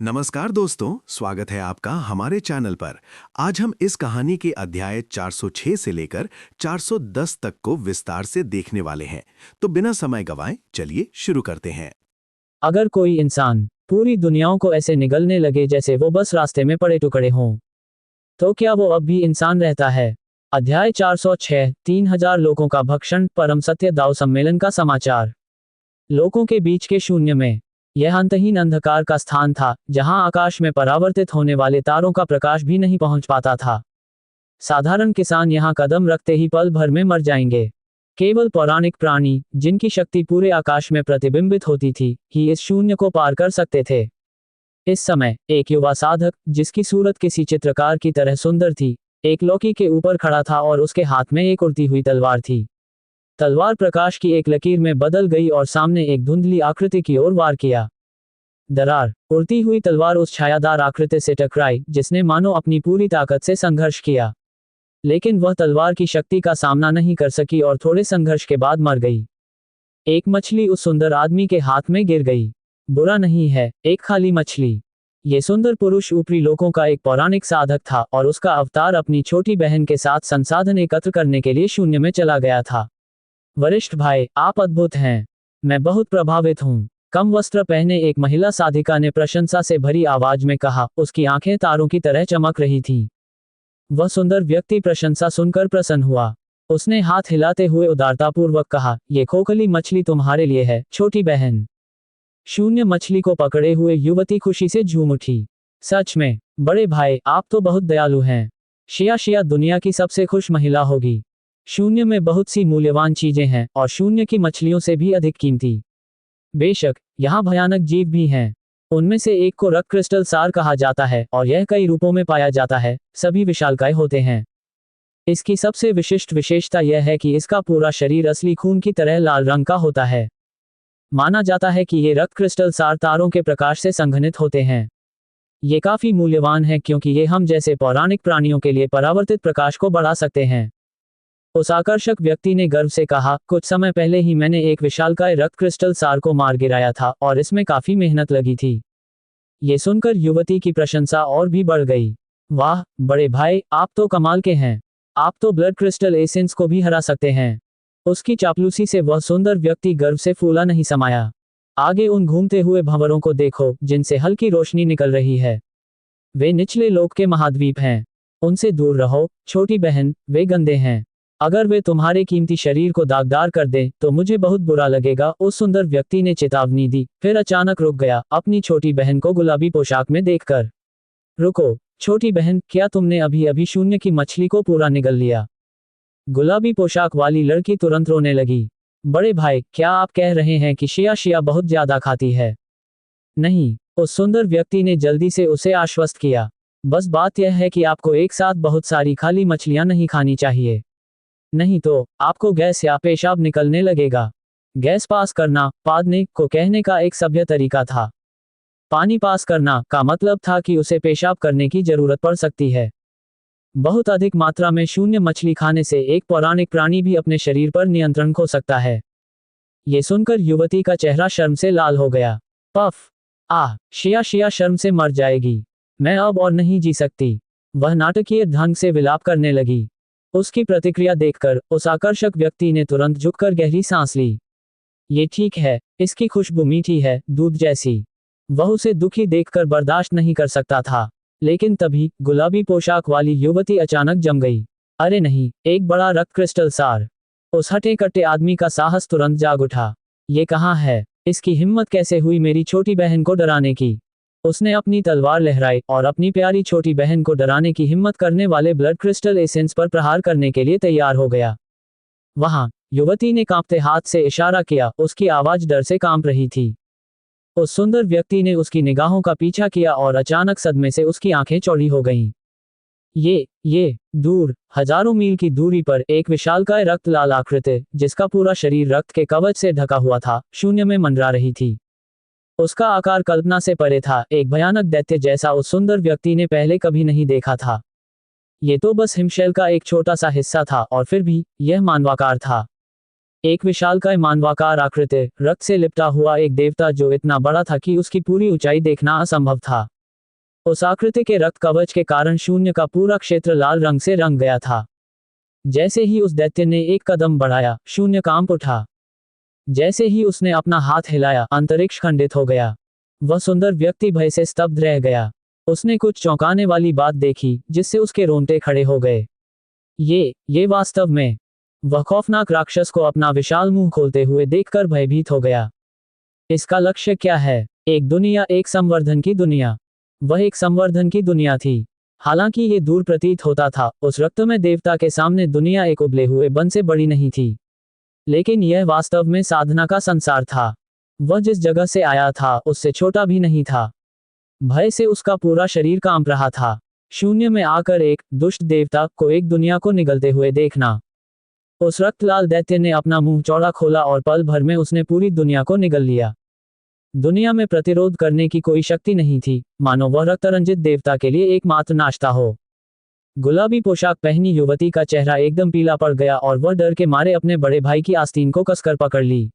नमस्कार दोस्तों, स्वागत है आपका हमारे चैनल पर। आज हम इस कहानी के अध्याय 406 से लेकर 410 तक को विस्तार से देखने वाले हैं। तो बिना समय गवाए चलिए शुरू करते हैं। अगर कोई इंसान पूरी दुनियाओं को ऐसे निगलने लगे जैसे वो बस रास्ते में पड़े टुकड़े हों, तो क्या वो अब भी इंसान रहता है? अध्याय 406, 3000 लोगों का भक्षण, परम सत्य दाव सम्मेलन का समाचार। लोगों के बीच के शून्य में यह अंतहीन अंधकार का स्थान था, जहां आकाश में परावर्तित होने वाले तारों का प्रकाश भी नहीं पहुंच पाता था। साधारण किसान यहां कदम रखते ही पल भर में मर जाएंगे। केवल पौराणिक प्राणी, जिनकी शक्ति पूरे आकाश में प्रतिबिंबित होती थी, ही इस शून्य को पार कर सकते थे। इस समय एक युवा साधक, जिसकी सूरत किसी चित्रकार की तरह सुंदर थी, एक लौकी के ऊपर खड़ा था और उसके हाथ में एक उड़ती हुई तलवार थी। तलवार प्रकाश की एक लकीर में बदल गई और सामने एक धुंधली आकृति की ओर वार किया। दरार उड़ती हुई तलवार उस छायादार आकृति से टकराई, जिसने मानो अपनी पूरी ताकत से संघर्ष किया। लेकिन वह तलवार की शक्ति का सामना नहीं कर सकी और थोड़े संघर्ष के बाद मर गई। एक मछली उस सुंदर आदमी के हाथ में गिर गई। बुरा नहीं है, एक खाली मछली। ये सुंदर पुरुष ऊपरी लोकों का एक पौराणिक साधक था और उसका अवतार अपनी छोटी बहन के साथ संसाधन एकत्र करने के लिए शून्य में चला गया था। वरिष्ठ भाई, आप अद्भुत हैं। मैं बहुत प्रभावित हूँ। कम वस्त्र पहने एक महिला साधिका ने प्रशंसा से भरी आवाज में कहा। उसकी आंखें तारों की तरह चमक रही थीं। वह सुंदर व्यक्ति प्रशंसा सुनकर प्रसन्न हुआ। उसने हाथ हिलाते हुए उदारतापूर्वक कहा, ये खोखली मछली तुम्हारे लिए है, छोटी बहन। शून्य मछली को पकड़े हुए युवती खुशी से झूम उठी। सच में, बड़े भाई, आप तो बहुत दयालु हैं। शिया दुनिया की सबसे खुश महिला होगी। शून्य में बहुत सी मूल्यवान चीजें हैं और शून्य की मछलियों से भी अधिक कीमती। बेशक, यहाँ भयानक जीव भी हैं। उनमें से एक को रक्त क्रिस्टल सार कहा जाता है और यह कई रूपों में पाया जाता है। सभी विशालकाय होते हैं। इसकी सबसे विशिष्ट विशेषता यह है कि इसका पूरा शरीर असली खून की तरह लाल रंग का होता है। माना जाता है कि ये रक्त क्रिस्टल सार तारों के प्रकाश से संघनित होते हैं। ये काफी मूल्यवान है क्योंकि ये हम जैसे पौराणिक प्राणियों के लिए परावर्तित प्रकाश को बढ़ा सकते हैं। उस आकर्षक व्यक्ति ने गर्व से कहा, कुछ समय पहले ही मैंने एक विशालकाय रक्त क्रिस्टल सार को मार गिराया था और इसमें काफी मेहनत लगी थी। ये सुनकर युवती की प्रशंसा और भी बढ़ गई। वाह बड़े भाई, आप तो कमाल के हैं। आप तो ब्लड क्रिस्टल एसेंस को भी हरा सकते हैं। उसकी चापलूसी से वह सुंदर व्यक्ति गर्व से फूला नहीं समाया। आगे उन घूमते हुए भंवरों को देखो, जिनसे हल्की रोशनी निकल रही है। वे निचले लोक के महाद्वीप हैं। उनसे दूर रहो, छोटी बहन, वे गंदे हैं। अगर वे तुम्हारे कीमती शरीर को दागदार कर दें, तो मुझे बहुत बुरा लगेगा, उस सुंदर व्यक्ति ने चेतावनी दी, फिर अचानक रुक गया, अपनी छोटी बहन को गुलाबी पोशाक में देखकर। रुको, छोटी बहन, क्या तुमने अभी अभी शून्य की मछली को पूरा निगल लिया? गुलाबी पोशाक वाली लड़की तुरंत रोने लगी। बड़े भाई, क्या आप कह रहे हैं कि शिया बहुत ज्यादा खाती है? नहीं, उस सुंदर व्यक्ति ने जल्दी से उसे आश्वस्त किया। बस बात यह है कि आपको एक साथ बहुत सारी खाली मछलियां नहीं खानी चाहिए। नहीं तो आपको गैस या पेशाब निकलने लगेगा। गैस पास करना, पादने को कहने का एक सभ्य तरीका था। पानी पास करना का मतलब था कि उसे पेशाब करने की जरूरत पड़ सकती है। बहुत अधिक मात्रा में शून्य मछली खाने से एक पौराणिक प्राणी भी अपने शरीर पर नियंत्रण खो सकता है। ये सुनकर युवती का चेहरा शर्म से लाल हो गया। पफ! शिया शर्म से मर जाएगी। मैं अब और नहीं जी सकती। वह नाटकीय ढंग से विलाप करने लगी। उसकी प्रतिक्रिया देखकर उस आकर्षक व्यक्ति ने तुरंत झुककर गहरी सांस ली। ये ठीक है, इसकी खुशबू मीठी है, दूध जैसी। वह उसे दुखी देखकर बर्दाश्त नहीं कर सकता था। लेकिन तभी गुलाबी पोशाक वाली युवती अचानक जम गई। अरे नहीं, एक बड़ा रक्त क्रिस्टल सार! उस हटे कट्टे आदमी का साहस तुरंत जाग उठा। ये कहाँ है? इसकी हिम्मत कैसे हुई मेरी छोटी बहन को डराने की? उसने अपनी तलवार लहराई और अपनी प्यारी छोटी बहन को डराने की हिम्मत करने वाले ब्लड क्रिस्टल एसेंस पर प्रहार करने के लिए तैयार हो गया। वहां युवती ने कांपते हाथ से इशारा किया, उसकी आवाज डर से कांप रही थी। उस सुंदर व्यक्ति ने उसकी निगाहों का पीछा किया और अचानक सदमे से उसकी आंखें चौड़ी हो गईं। ये दूर, हजारों मील की दूरी पर एक विशालकाय रक्त लाल आकृति, जिसका पूरा शरीर रक्त के कवच से ढका हुआ था, शून्य में मंडरा रही थी। उसका आकार कल्पना से परे था, एक भयानक दैत्य जैसा उस सुंदर व्यक्ति ने पहले कभी नहीं देखा था। ये तो बस हिमशैल का एक छोटा सा हिस्सा था और फिर भी यह मानवाकार था। एक विशालकाय मानवाकार आकृति, रक्त से लिपटा हुआ एक देवता जो इतना बड़ा था कि उसकी पूरी ऊंचाई देखना असंभव था। उस आकृति के रक्त कवच के कारण शून्य का पूरा क्षेत्र लाल रंग से रंग गया था। जैसे ही उस दैत्य ने एक कदम बढ़ाया, शून्य कांप उठा। जैसे ही उसने अपना हाथ हिलाया, अंतरिक्ष खंडित हो गया। वह सुंदर व्यक्ति भय से स्तब्ध रह गया। उसने कुछ चौंकाने वाली बात देखी जिससे उसके रोंगटे खड़े हो गए। ये वास्तव में, वह खौफनाक राक्षस को अपना विशाल मुंह खोलते हुए देखकर भयभीत हो गया। इसका लक्ष्य क्या है? एक दुनिया, एक संवर्धन की दुनिया। वह एक संवर्धन की दुनिया थी। हालांकि ये दूर प्रतीत होता था, उस रक्तमय देवता के सामने दुनिया एक उबले हुए बन से बड़ी नहीं थी। लेकिन यह वास्तव में साधना का संसार था। वह जिस जगह से आया था उससे छोटा भी नहीं था। भय से उसका पूरा शरीर कांप रहा था। शून्य में आकर एक दुष्ट देवता को एक दुनिया को निगलते हुए देखना। उस रक्तलाल दैत्य ने अपना मुंह चौड़ा खोला और पल भर में उसने पूरी दुनिया को निगल लिया। दुनिया में प्रतिरोध करने की कोई शक्ति नहीं थी, मानो वह रक्तरंजित देवता के लिए एकमात्र नाश्ता हो। गुलाबी पोशाक पहनी युवती का चेहरा एकदम पीला पड़ गया और वह डर के मारे अपने बड़े भाई की आस्तीन को कसकर पकड़ ली।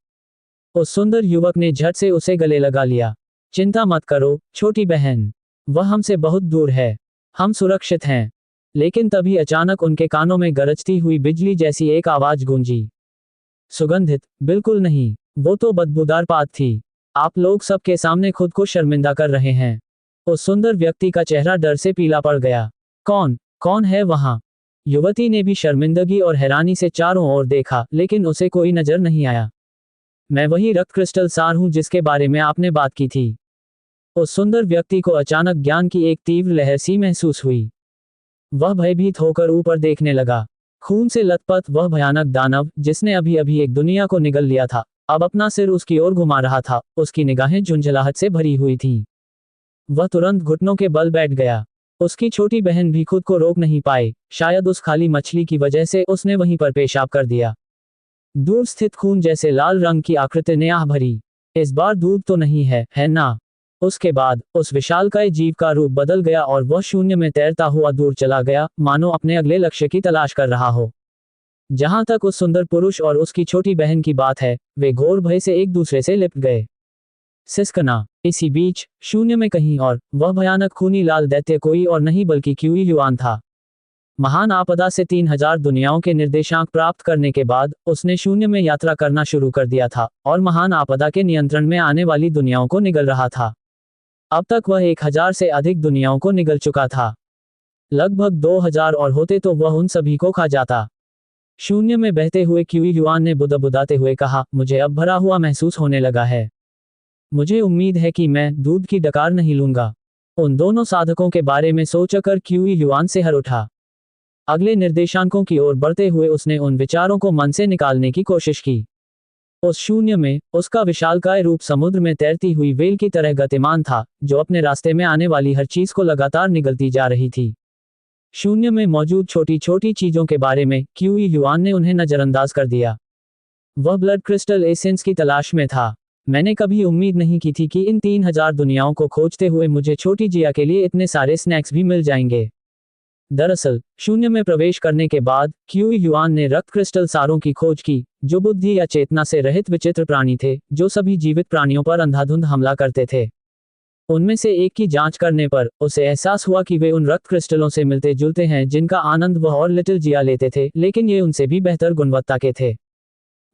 उस सुंदर युवक ने झट से उसे गले लगा लिया। चिंता मत करो छोटी बहन, वह हमसे बहुत दूर है, हम सुरक्षित हैं। लेकिन तभी अचानक उनके कानों में गरजती हुई बिजली जैसी एक आवाज गूंजी। सुगंधित? बिल्कुल नहीं, वो तो बदबूदार पात थी। आप लोग सबके सामने खुद को शर्मिंदा कर रहे हैं। उस सुंदर व्यक्ति का चेहरा डर से पीला पड़ गया। कौन है वहां? युवती ने भी शर्मिंदगी और हैरानी से चारों ओर देखा, लेकिन उसे कोई नजर नहीं आया। मैं वही रक्त क्रिस्टल सार हूं जिसके बारे में आपने बात की थी। उस सुंदर व्यक्ति को अचानक ज्ञान की एक तीव्र लहर सी महसूस हुई। वह भयभीत होकर ऊपर देखने लगा। खून से लथपथ वह भयानक दानव, जिसने अभी अभी एक दुनिया को निगल लिया था, अब अपना सिर उसकी ओर घुमा रहा था। उसकी निगाहें झुंझलाहट से भरी हुई थीं। वह तुरंत घुटनों के बल बैठ गया। उसकी छोटी बहन भी खुद को रोक नहीं पाई। शायद उस खाली मछली की वजह से उसने वहीं पर पेशाब कर दिया। दूर स्थित खून जैसे लाल रंग की आकृति ने आह भरी। इस बार दूध तो नहीं है ना? उसके बाद उस विशालकाय जीव का रूप बदल गया और वह शून्य में तैरता हुआ दूर चला गया, मानो अपने अगले लक्ष्य की तलाश कर रहा हो। जहां तक उस सुंदर पुरुष और उसकी छोटी बहन की बात है, वे घोर भय से एक दूसरे से लिपट गए। सिसकना। इसी बीच शून्य में कहीं और, वह भयानक खूनी लाल दैत्य कोई और नहीं बल्कि क्यूई युआन था। महान आपदा से 3000 दुनियाओं के निर्देशांक प्राप्त करने के बाद उसने शून्य में यात्रा करना शुरू कर दिया था और महान आपदा के नियंत्रण में आने वाली दुनियाओं को निगल रहा था। अब तक वह 1000 से अधिक दुनियाओं को निगल चुका था। लगभग 2000 और होते तो वह उन सभी को खा जाता। शून्य में बहते हुए क्यूई युआन ने बुदबुदाते हुए कहा, मुझे अब भरा हुआ महसूस होने लगा है। मुझे उम्मीद है कि मैं दूध की डकार नहीं लूंगा। उन दोनों साधकों के बारे में सोचकर क्यूई युआन से हर उठा। अगले निर्देशांकों की ओर बढ़ते हुए उसने उन विचारों को मन से निकालने की कोशिश की। उस शून्य में उसका विशालकाय रूप समुद्र में तैरती हुई वेल की तरह गतिमान था, जो अपने रास्ते में आने वाली हर चीज को लगातार निगलती जा रही थी। शून्य में मौजूद छोटी छोटी चीजों के बारे में क्यूई युआन ने उन्हें नजरअंदाज कर दिया। वह ब्लड क्रिस्टल एसेंस की तलाश में था। मैंने कभी उम्मीद नहीं की थी कि इन 3000 दुनियाओं को खोजते हुए मुझे छोटी जिया के लिए इतने सारे स्नैक्स भी मिल जाएंगे। दरअसल शून्य में प्रवेश करने के बाद क्यूई युआन ने रक्त क्रिस्टल सारों की खोज की, जो बुद्धि या चेतना से रहित विचित्र प्राणी थे, जो सभी जीवित प्राणियों पर अंधाधुंध हमला करते थे। उनमें से एक की जांच करने पर उसे एहसास हुआ कि वे उन रक्त क्रिस्टलों से मिलते जुलते हैं जिनका आनंद वह और लिटिल जिया लेते थे, लेकिन ये उनसे भी बेहतर गुणवत्ता के थे।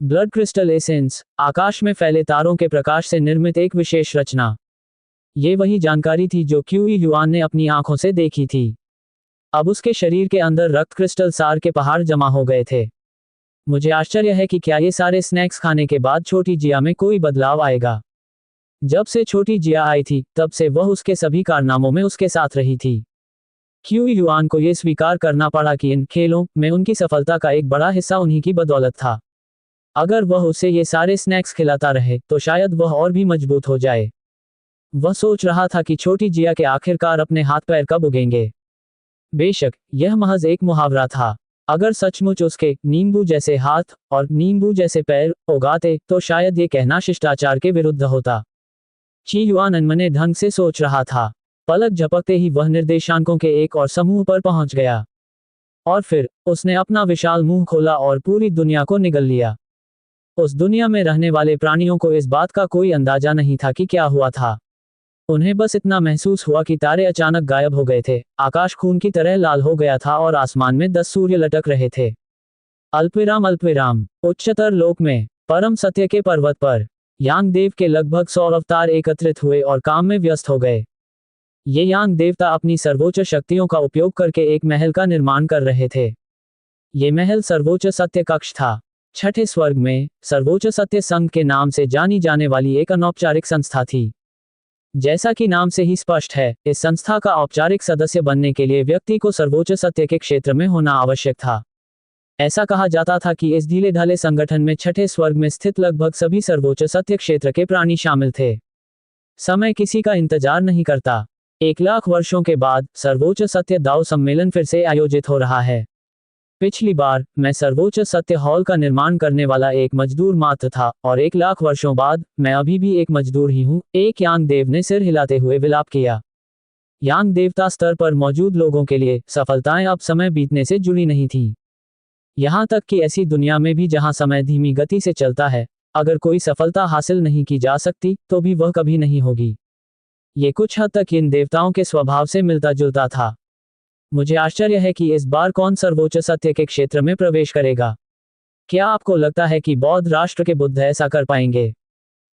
ब्लड क्रिस्टल एसेंस, आकाश में फैले तारों के प्रकाश से निर्मित एक विशेष रचना। ये वही जानकारी थी जो क्यूई युआन ने अपनी आंखों से देखी थी। अब उसके शरीर के अंदर रक्त क्रिस्टल सार के पहाड़ जमा हो गए थे। मुझे आश्चर्य है कि क्या ये सारे स्नैक्स खाने के बाद छोटी जिया में कोई बदलाव आएगा। जब से छोटी जिया आई थी, तब से वह उसके सभी कारनामों में उसके साथ रही थी। क्यूई युआन को यह स्वीकार करना पड़ा कि इन खेलों में उनकी सफलता का एक बड़ा हिस्सा उन्हीं की बदौलत था। अगर वह उसे ये सारे स्नैक्स खिलाता रहे तो शायद वह और भी मजबूत हो जाए। वह सोच रहा था कि छोटी जिया के आखिरकार अपने हाथ पैर कब उगेंगे। बेशक यह महज एक मुहावरा था। अगर सचमुच उसके नींबू जैसे हाथ और नींबू जैसे पैर उगाते तो शायद ये कहना शिष्टाचार के विरुद्ध होता। ची युआन अनमने ढंग से सोच रहा था। पलक झपकते ही वह निर्देशांकों के एक और समूह पर पहुंच गया और फिर उसने अपना विशाल मुंह खोला और पूरी दुनिया को निगल लिया। उस दुनिया में रहने वाले प्राणियों को इस बात का कोई अंदाजा नहीं था कि क्या हुआ था। उन्हें बस इतना महसूस हुआ कि तारे अचानक गायब हो गए थे, आकाश खून की तरह लाल हो गया था और आसमान में 10 सूर्य लटक रहे थे। अल्पविराम अल्पविराम। उच्चतर लोक में परम सत्य के पर्वत पर यांग देव के लगभग 100 अवतार एकत्रित हुए और काम में व्यस्त हो गए। ये यांग देवता अपनी सर्वोच्च शक्तियों का उपयोग करके एक महल का निर्माण कर रहे थे। ये महल सर्वोच्च सत्य कक्ष था। छठे स्वर्ग में सर्वोच्च सत्य संघ के नाम से जानी जाने वाली एक अनौपचारिक संस्था थी। जैसा कि नाम से ही स्पष्ट है, इस संस्था का औपचारिक सदस्य बनने के लिए व्यक्ति को सर्वोच्च सत्य के क्षेत्र में होना आवश्यक था। ऐसा कहा जाता था कि इस ढीले ढाले संगठन में छठे स्वर्ग में स्थित लगभग सभी सर्वोच्च सत्य क्षेत्र के प्राणी शामिल थे। समय किसी का इंतजार नहीं करता। 1,00,000 वर्षों के बाद सर्वोच्च सत्य दाव सम्मेलन फिर से आयोजित हो रहा है। पिछली बार मैं सर्वोच्च सत्य हॉल का निर्माण करने वाला एक मजदूर मात्र था और 1,00,000 वर्षों बाद मैं अभी भी एक मजदूर ही हूँ, एक यांग देव ने सिर हिलाते हुए विलाप किया। यांग देवता स्तर पर मौजूद लोगों के लिए सफलताएं अब समय बीतने से जुड़ी नहीं थी। यहाँ तक कि ऐसी दुनिया में भी जहाँ समय धीमी गति से चलता है, अगर कोई सफलता हासिल नहीं की जा सकती तो भी वह कभी नहीं होगी। ये कुछ हद तक इन देवताओं के स्वभाव से मिलता जुलता था। मुझे आश्चर्य है कि इस बार कौन सर्वोच्च सत्य के क्षेत्र में प्रवेश करेगा। क्या आपको लगता है कि बौद्ध राष्ट्र के बुद्ध ऐसा कर पाएंगे?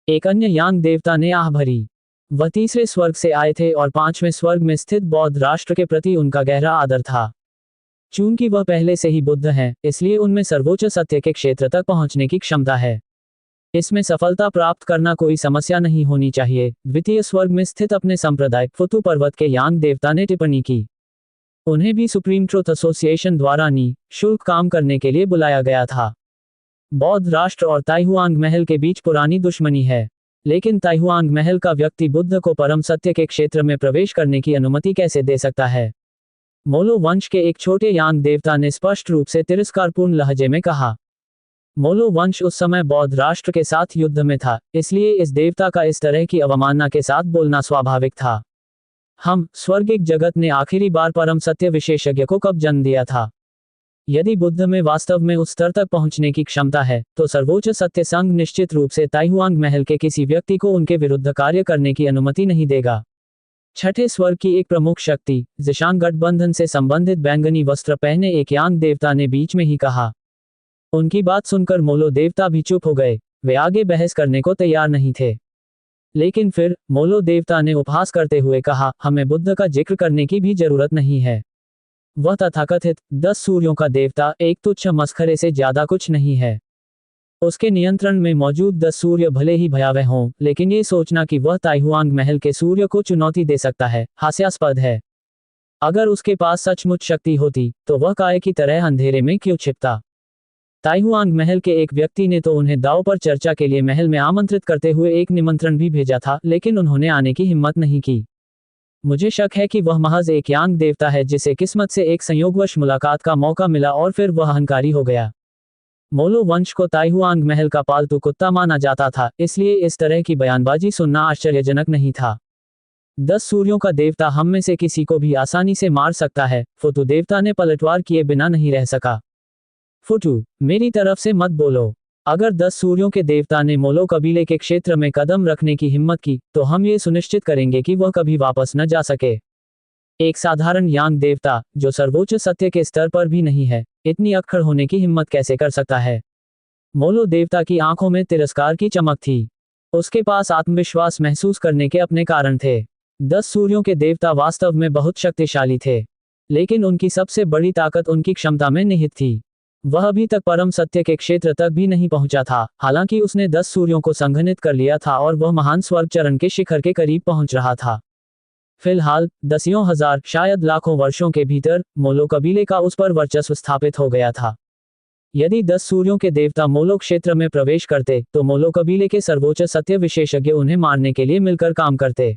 एक अन्य यांग देवता ने आह भरी। वह तीसरे स्वर्ग से आए थे और 5वें स्वर्ग में स्थित बौद्ध राष्ट्र के प्रति उनका गहरा आदर था। चूंकि वह पहले से ही बुद्ध हैं, इसलिए उनमें सर्वोच्च सत्य के क्षेत्र तक पहुंचने की क्षमता है। इसमें सफलता प्राप्त करना कोई समस्या नहीं होनी चाहिए। द्वितीय स्वर्ग में स्थित अपने संप्रदाय फुतु पर्वत के यांग देवता ने टिप्पणी की। उन्हें भी सुप्रीम ट्रुथ एसोसिएशन द्वारा निःशुल्क काम करने के लिए बुलाया गया था। बौद्ध राष्ट्र और ताइहुआंग महल के बीच पुरानी दुश्मनी है, लेकिन ताइहुआंग महल का व्यक्ति बुद्ध को परम सत्य के क्षेत्र में प्रवेश करने की अनुमति कैसे दे सकता है? मोलो वंश के एक छोटे यांग देवता ने स्पष्ट रूप से तिरस्कारपूर्ण लहजे में कहा। मोलो वंश उस समय बौद्ध राष्ट्र के साथ युद्ध में था, इसलिए इस देवता का इस तरह की अवमानना के साथ बोलना स्वाभाविक था। हम स्वर्गिक जगत ने आखिरी बार परम सत्य विशेषज्ञ को कब जन्म दिया था? यदि बुद्ध में वास्तव में उस स्तर तक पहुंचने की क्षमता है, तो सर्वोच्च सत्य संघ निश्चित रूप से ताइहुआंग महल के किसी व्यक्ति को उनके विरुद्ध कार्य करने की अनुमति नहीं देगा। छठे स्वर्ग की एक प्रमुख शक्ति जिशांग गठबंधन से संबंधित बैंगनी वस्त्र पहने एक यांग देवता ने बीच में ही कहा। उनकी बात सुनकर मोलो देवता भी चुप हो गए। वे आगे बहस करने को तैयार नहीं थे। लेकिन फिर मोलो देवता ने उपहास करते हुए कहा, हमें बुद्ध का जिक्र करने की भी जरूरत नहीं है। वह तथाकथित 10 सूर्यों का देवता एक तुच्छ मस्खरे से ज्यादा कुछ नहीं है। उसके नियंत्रण में मौजूद 10 सूर्य भले ही भयावह हों, लेकिन ये सोचना कि वह ताइहुआंग महल के सूर्य को चुनौती दे सकता है, हास्यास्पद है। अगर उसके पास सचमुच शक्ति होती, तो वह काय की तरह अंधेरे में क्यों छिपता? ताइहुआंग महल के एक व्यक्ति ने तो उन्हें दाव पर चर्चा के लिए महल में आमंत्रित करते हुए एक निमंत्रण भी भेजा था, लेकिन उन्होंने आने की हिम्मत नहीं की। मुझे शक है कि वह महज एक यांग देवता है जिसे किस्मत से एक संयोगवश मुलाकात का मौका मिला और फिर वह अहंकारी हो गया। मोलो वंश को ताइहुआंग महल का पालतू कुत्ता माना जाता था, इसलिए इस तरह की बयानबाजी सुनना आश्चर्यजनक नहीं था। 10 सूर्यों का देवता हम में से किसी को भी आसानी से मार सकता है। फुतु देवता ने पलटवार किए बिना नहीं रह सका। फुटू, मेरी तरफ से मत बोलो। अगर 10 सूर्यों के देवता ने मोलो कबीले के क्षेत्र में कदम रखने की हिम्मत की, तो हम ये सुनिश्चित करेंगे कि वह कभी वापस न जा सके। एक साधारण यांग देवता, जो सर्वोच्च सत्य के स्तर पर भी नहीं है, इतनी अक्खड़ होने की हिम्मत कैसे कर सकता है? मोलो देवता की आंखों में तिरस्कार की चमक थी। उसके पास आत्मविश्वास महसूस करने के अपने कारण थे। 10 सूर्यों के देवता वास्तव में बहुत शक्तिशाली थे, लेकिन उनकी सबसे बड़ी ताकत उनकी क्षमता में निहित थी। वह अभी तक परम सत्य के क्षेत्र तक भी नहीं पहुंचा था, हालांकि उसने 10 सूर्यों को संघनित कर लिया था और वह महान स्वर्ग चरण के शिखर के करीब पहुंच रहा था। फिलहाल दसियों हजार, शायद लाखों वर्षों के भीतर मोलो कबीले का उस पर वर्चस्व स्थापित हो गया था। यदि 10 सूर्यों के देवता मोलो क्षेत्र में प्रवेश करते, तो मोलो कबीले के सर्वोच्च सत्य विशेषज्ञ उन्हें मारने के लिए मिलकर काम करते।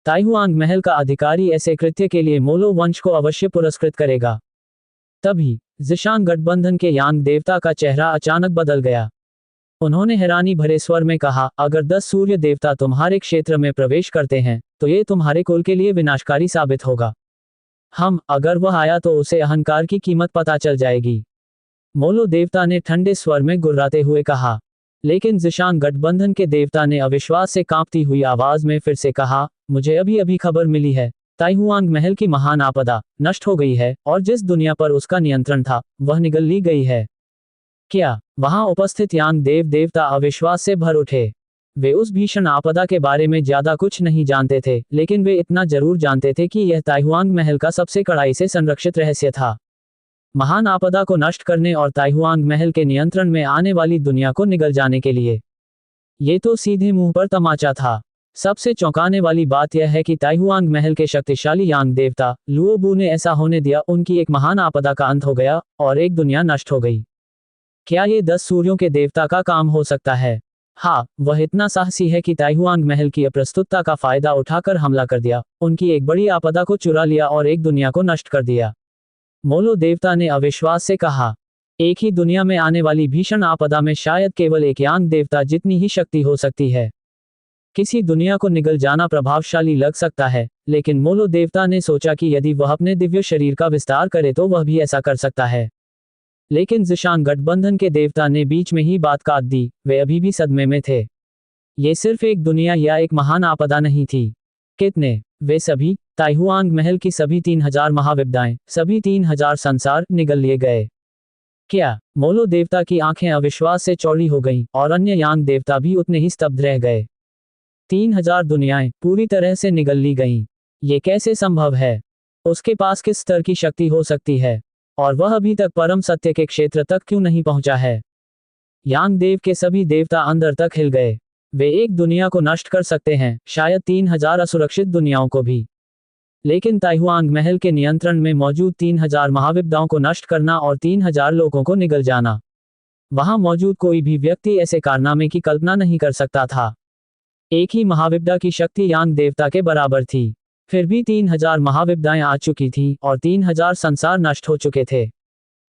ताइहुआंग महल का अधिकारी ऐसे कृत्य के लिए मोलो वंश को अवश्य पुरस्कृत करेगा। तभी जिशांग गठबंधन के यांग देवता का चेहरा अचानक बदल गया। उन्होंने हैरानी भरे स्वर में कहा, अगर 10 सूर्य देवता तुम्हारे क्षेत्र में प्रवेश करते हैं, तो ये तुम्हारे कुल के लिए विनाशकारी साबित होगा। अगर वह आया तो उसे अहंकार की कीमत पता चल जाएगी। मोलो देवता ने ठंडे स्वर में गुर्राते हुए कहा। लेकिन जिशान गठबंधन के देवता ने अविश्वास से कांपती हुई आवाज में फिर से कहा, मुझे अभी अभी खबर मिली है, ताइहुआंग महल की महान आपदा नष्ट हो गई है और जिस दुनिया पर उसका नियंत्रण था वह निगल ली गई है। क्या? वहां उपस्थित यांग देव देवता अविश्वास से भर उठे। वे उस भीषण आपदा के बारे में ज्यादा कुछ नहीं जानते थे, लेकिन वे इतना जरूर जानते थे कि यह ताइहुआंग महल का सबसे कड़ाई से संरक्षित रहस्य था। महान आपदा को नष्ट करने और ताइहुआंग महल के नियंत्रण में आने वाली दुनिया को निगल जाने के लिए। ये तो सीधे मुंह पर तमाचा था। सबसे चौंकाने वाली बात यह है कि ताइहुआंग महल के शक्तिशाली यांग देवता लुओबू ने ऐसा होने दिया, उनकी एक महान आपदा का अंत हो गया और एक दुनिया नष्ट हो गई। क्या ये 10 सूर्यों के देवता का काम हो सकता है? हाँ, वह इतना साहसी है कि ताइहुआंग महल की अप्रस्तुतता का फायदा उठाकर हमला कर दिया, उनकी एक बड़ी आपदा को चुरा लिया और एक दुनिया को नष्ट कर दिया। मोलो देवता ने अविश्वास से कहा, एक ही दुनिया में आने वाली भीषण आपदा में शायद केवल एक यांग देवता जितनी ही शक्ति हो सकती है। किसी दुनिया को निगल जाना प्रभावशाली लग सकता है, लेकिन मोलो देवता ने सोचा कि यदि वह अपने दिव्य शरीर का विस्तार करे तो वह भी ऐसा कर सकता है। लेकिन जिशान गठबंधन के देवता ने बीच में ही बात काट दी। वे अभी भी सदमे में थे। ये सिर्फ एक दुनिया या एक महान आपदा नहीं थी। कितने? वे सभी, ताइहुआंग महल की सभी 3000 महाविपदाएं, सभी 3000 संसार निगल लिए गए। क्या? मोलो देवता की आंखें अविश्वास से चौड़ी हो गईं और अन्य यांग देवता भी उतने ही स्तब्ध रह गए। 3000 दुनियाएं पूरी तरह से निगल ली गईं। ये कैसे संभव है? उसके पास किस स्तर की शक्ति हो सकती है? और वह अभी तक परम सत्य के क्षेत्र तक क्यों नहीं पहुंचा है? यांग देव के सभी देवता अंदर तक हिल गए। वे एक दुनिया को नष्ट कर सकते हैं, शायद 3000 असुरक्षित दुनियाओं को भी। लेकिन ताइहुआंग महल के नियंत्रण में मौजूद 3000 महाविपदाओं को नष्ट करना और 3000 लोगों को निगल जाना, वहां मौजूद कोई भी व्यक्ति ऐसे कारनामे की कल्पना नहीं कर सकता था। एक ही महाविपदा की शक्ति यांग देवता के बराबर थी। फिर भी 3000 महाविपदाएं आ चुकी थीं और 3000 संसार नष्ट हो चुके थे।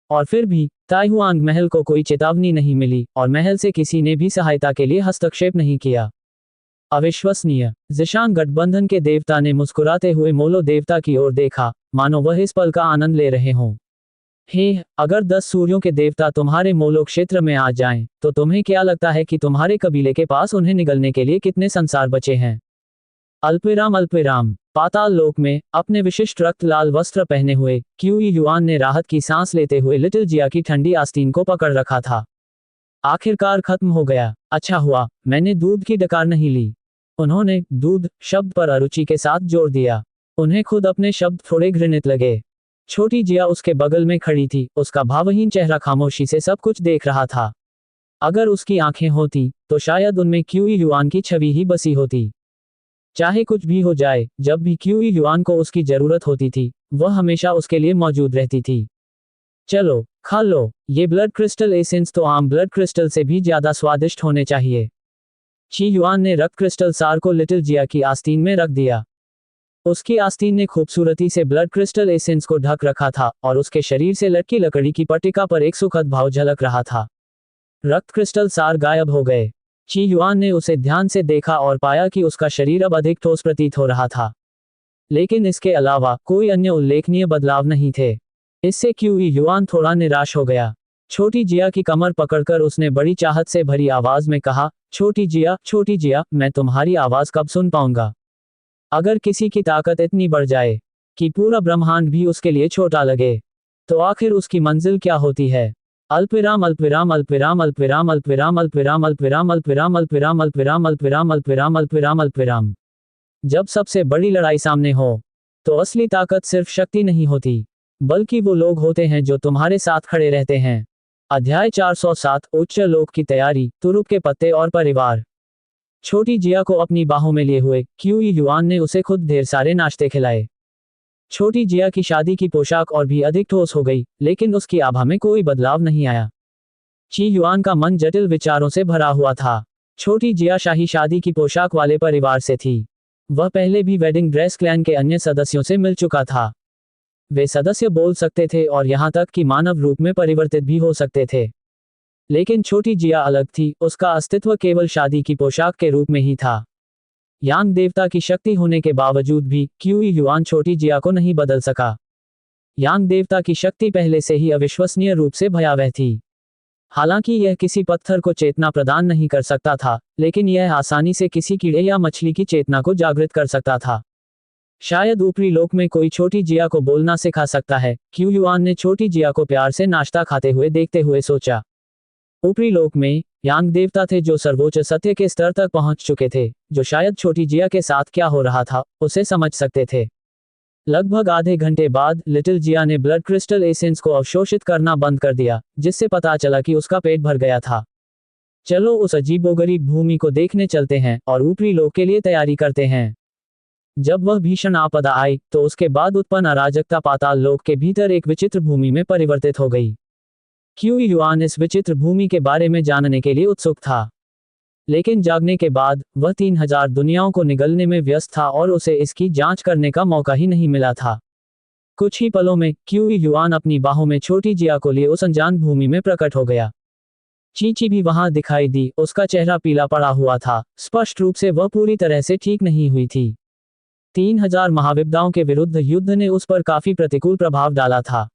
और फिर भी ताइहुआंग महल को कोई चेतावनी नहीं मिली और महल से किसी ने भी सहायता के लिए हस्तक्षेप नहीं किया। अविश्वसनीय। जिशान गठबंधन के देवता ने मुस्कुराते हुए मोलो देवता की ओर देखा, मानो वह इस पल का आनंद ले रहे हों। हे, अगर 10 सूर्यों के देवता तुम्हारे मोलो क्षेत्र में आ जाएं, तो तुम्हें क्या लगता है कि तुम्हारे कबीले के पास उन्हें निगलने के लिए कितने संसार बचे हैं? अल्पविराम अल्पविराम। पाताल लोक में अपने विशिष्ट रक्त लाल वस्त्र पहने हुए क्यूई युआन ने राहत की सांस लेते हुए लिटिल जिया की ठंडी आस्तीन को पकड़ रखा था। आखिरकार खत्म हो गया। अच्छा हुआ मैंने दूध की डकार नहीं ली। उन्होंने दूध शब्द पर अरुचि के साथ जोर दिया। उन्हें खुद अपने शब्द थोड़े घृणित लगे। छोटी जिया उसके बगल में खड़ी थी, उसका भावहीन चेहरा खामोशी से सब कुछ देख रहा था। अगर उसकी आंखें होती तो शायद उनमें क्यूई युआन की छवि ही बसी होती। चाहे कुछ भी हो जाए, जब भी क्यूई युआन को उसकी जरूरत होती थी, वह हमेशा उसके लिए मौजूद रहती थी। चलो खा लो, ये ब्लड क्रिस्टल एसेंस तो आम ब्लड क्रिस्टल से भी ज्यादा स्वादिष्ट होने चाहिए। ची युआन ने रक्त क्रिस्टल सार को लिटिल जिया की आस्तीन में रख दिया। उसकी आस्तीन ने खूबसूरती से ब्लड क्रिस्टल एसेंस को ढक रखा था और उसके शरीर से लटकी लकड़ी की पट्टिका पर एक सुखद भाव झलक रहा था। रक्त क्रिस्टल सार गायब हो गए। ची युआन ने उसे ध्यान से देखा और पाया कि उसका शरीर अब अधिक ठोस प्रतीत हो रहा था। लेकिन इसके अलावा कोई अन्य उल्लेखनीय बदलाव नहीं थे। इससे क्यूई युआन थोड़ा निराश हो गया। छोटी जिया की कमर पकड़कर उसने बड़ी चाहत से भरी आवाज में कहा, छोटी जिया, मैं तुम्हारी आवाज कब सुन पाऊंगा? अगर किसी की ताकत इतनी बढ़ जाए कि पूरा ब्रह्मांड भी उसके लिए छोटा लगे, तो आखिर उसकी मंजिल क्या होती है? अल्पविराम अल्पविराम अल्पविराम अल्पविराम अल्पविराम अल्पविराम अल्पविराम अल्पविराम अल्पविराम अल्पविराम अल्पविराम अल्पविराम अल्पविराम अल्पविराम। जब सबसे बड़ी लड़ाई सामने हो, तो असली ताकत सिर्फ शक्ति नहीं होती, बल्कि वो लोग होते हैं जो तुम्हारे साथ खड़े रहते हैं। अध्याय 407 उच्च लोक की तैयारी, तुरुप के पत्ते और परिवार। छोटी जिया को अपनी बाहों में लिए हुए क्यूई युआन ने उसे खुद ढेर सारे नाश्ते खिलाए। छोटी जिया की शादी की पोशाक और भी अधिक ठोस हो गई, लेकिन उसकी आभा में कोई बदलाव नहीं आया। ची युआन का मन जटिल विचारों से भरा हुआ था। छोटी जिया शाही शादी की पोशाक वाले परिवार से थी। वह पहले भी वेडिंग ड्रेस क्लैन के अन्य सदस्यों से मिल चुका था। वे सदस्य बोल सकते थे और यहाँ तक कि मानव रूप में परिवर्तित भी हो सकते थे। लेकिन छोटी जिया अलग थी, उसका अस्तित्व केवल शादी की पोशाक के रूप में ही था। यांग देवता की शक्ति होने के बावजूद भी क्यूई युआन छोटी जिया को नहीं बदल सका। यांग देवता की शक्ति पहले से ही अविश्वसनीय रूप से भयावह थी। हालांकि यह किसी पत्थर को चेतना प्रदान नहीं कर सकता था, लेकिन यह आसानी से किसी कीड़े या मछली की चेतना को जागृत कर सकता था। शायद ऊपरी लोक में कोई छोटी जिया को बोलना सिखा सकता है, क्यू युआन ने छोटी जिया को प्यार से नाश्ता खाते हुए देखते हुए सोचा। ऊपरी लोक में यांग देवता थे जो सर्वोच्च सत्य के स्तर तक पहुंच चुके थे, जो शायद छोटी जिया के साथ क्या हो रहा था उसे समझ सकते थे। लगभग आधे घंटे बाद लिटिल जिया ने ब्लड क्रिस्टल एसेंस को अवशोषित करना बंद कर दिया, जिससे पता चला कि उसका पेट भर गया था। चलो उस अजीबोगरीब भूमि को देखने चलते हैं और ऊपरी लोक के लिए तैयारी करते हैं। जब वह भीषण आपदा आई तो उसके बाद उत्पन्न अराजकता पाताल लोक के भीतर एक विचित्र भूमि में परिवर्तित हो गई। क्यू युआन इस विचित्र भूमि के बारे में जानने के लिए उत्सुक था, लेकिन जागने के बाद वह 3000 दुनियाओं को निगलने में व्यस्त था और उसे इसकी जांच करने का मौका ही नहीं मिला था। कुछ ही पलों में क्यू युआन अपनी बाहों में छोटी जिया को लिए उस अनजान भूमि में प्रकट हो गया। चींची भी वहां दिखाई दी। उसका चेहरा पीला पड़ा हुआ था, स्पष्ट रूप से वह पूरी तरह से ठीक नहीं हुई थी। 3000 महाविपदाओं के विरुद्ध युद्ध ने उस पर काफी प्रतिकूल प्रभाव डाला था।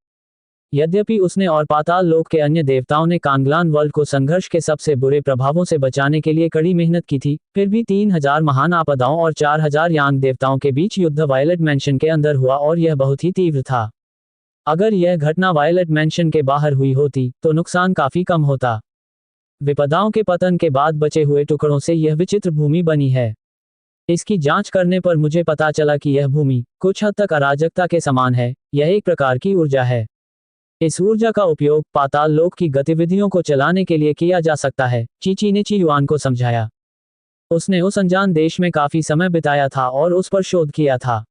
यद्यपि उसने और पाताल लोक के अन्य देवताओं ने कांगलान वर्ल्ड को संघर्ष के सबसे बुरे प्रभावों से बचाने के लिए कड़ी मेहनत की थी, फिर भी 3000 महान आपदाओं और 4000 यांग देवताओं के बीच युद्ध वायलेट मैंशन के अंदर हुआ और यह बहुत ही तीव्र था। अगर यह घटना वायलेट मैंशन के बाहर हुई होती तो नुकसान काफी कम होता। विपदाओं के पतन के बाद बचे हुए टुकड़ों से यह विचित्र भूमि बनी है। इसकी जांच करने पर मुझे पता चला कि यह भूमि कुछ हद तक अराजकता के समान है। यह एक प्रकार की ऊर्जा है। इस ऊर्जा का उपयोग पाताल लोक की गतिविधियों को चलाने के लिए किया जा सकता है, चीची ने ची युआन को समझाया। उसने उस अनजान देश में काफी समय बिताया था और उस पर शोध किया था।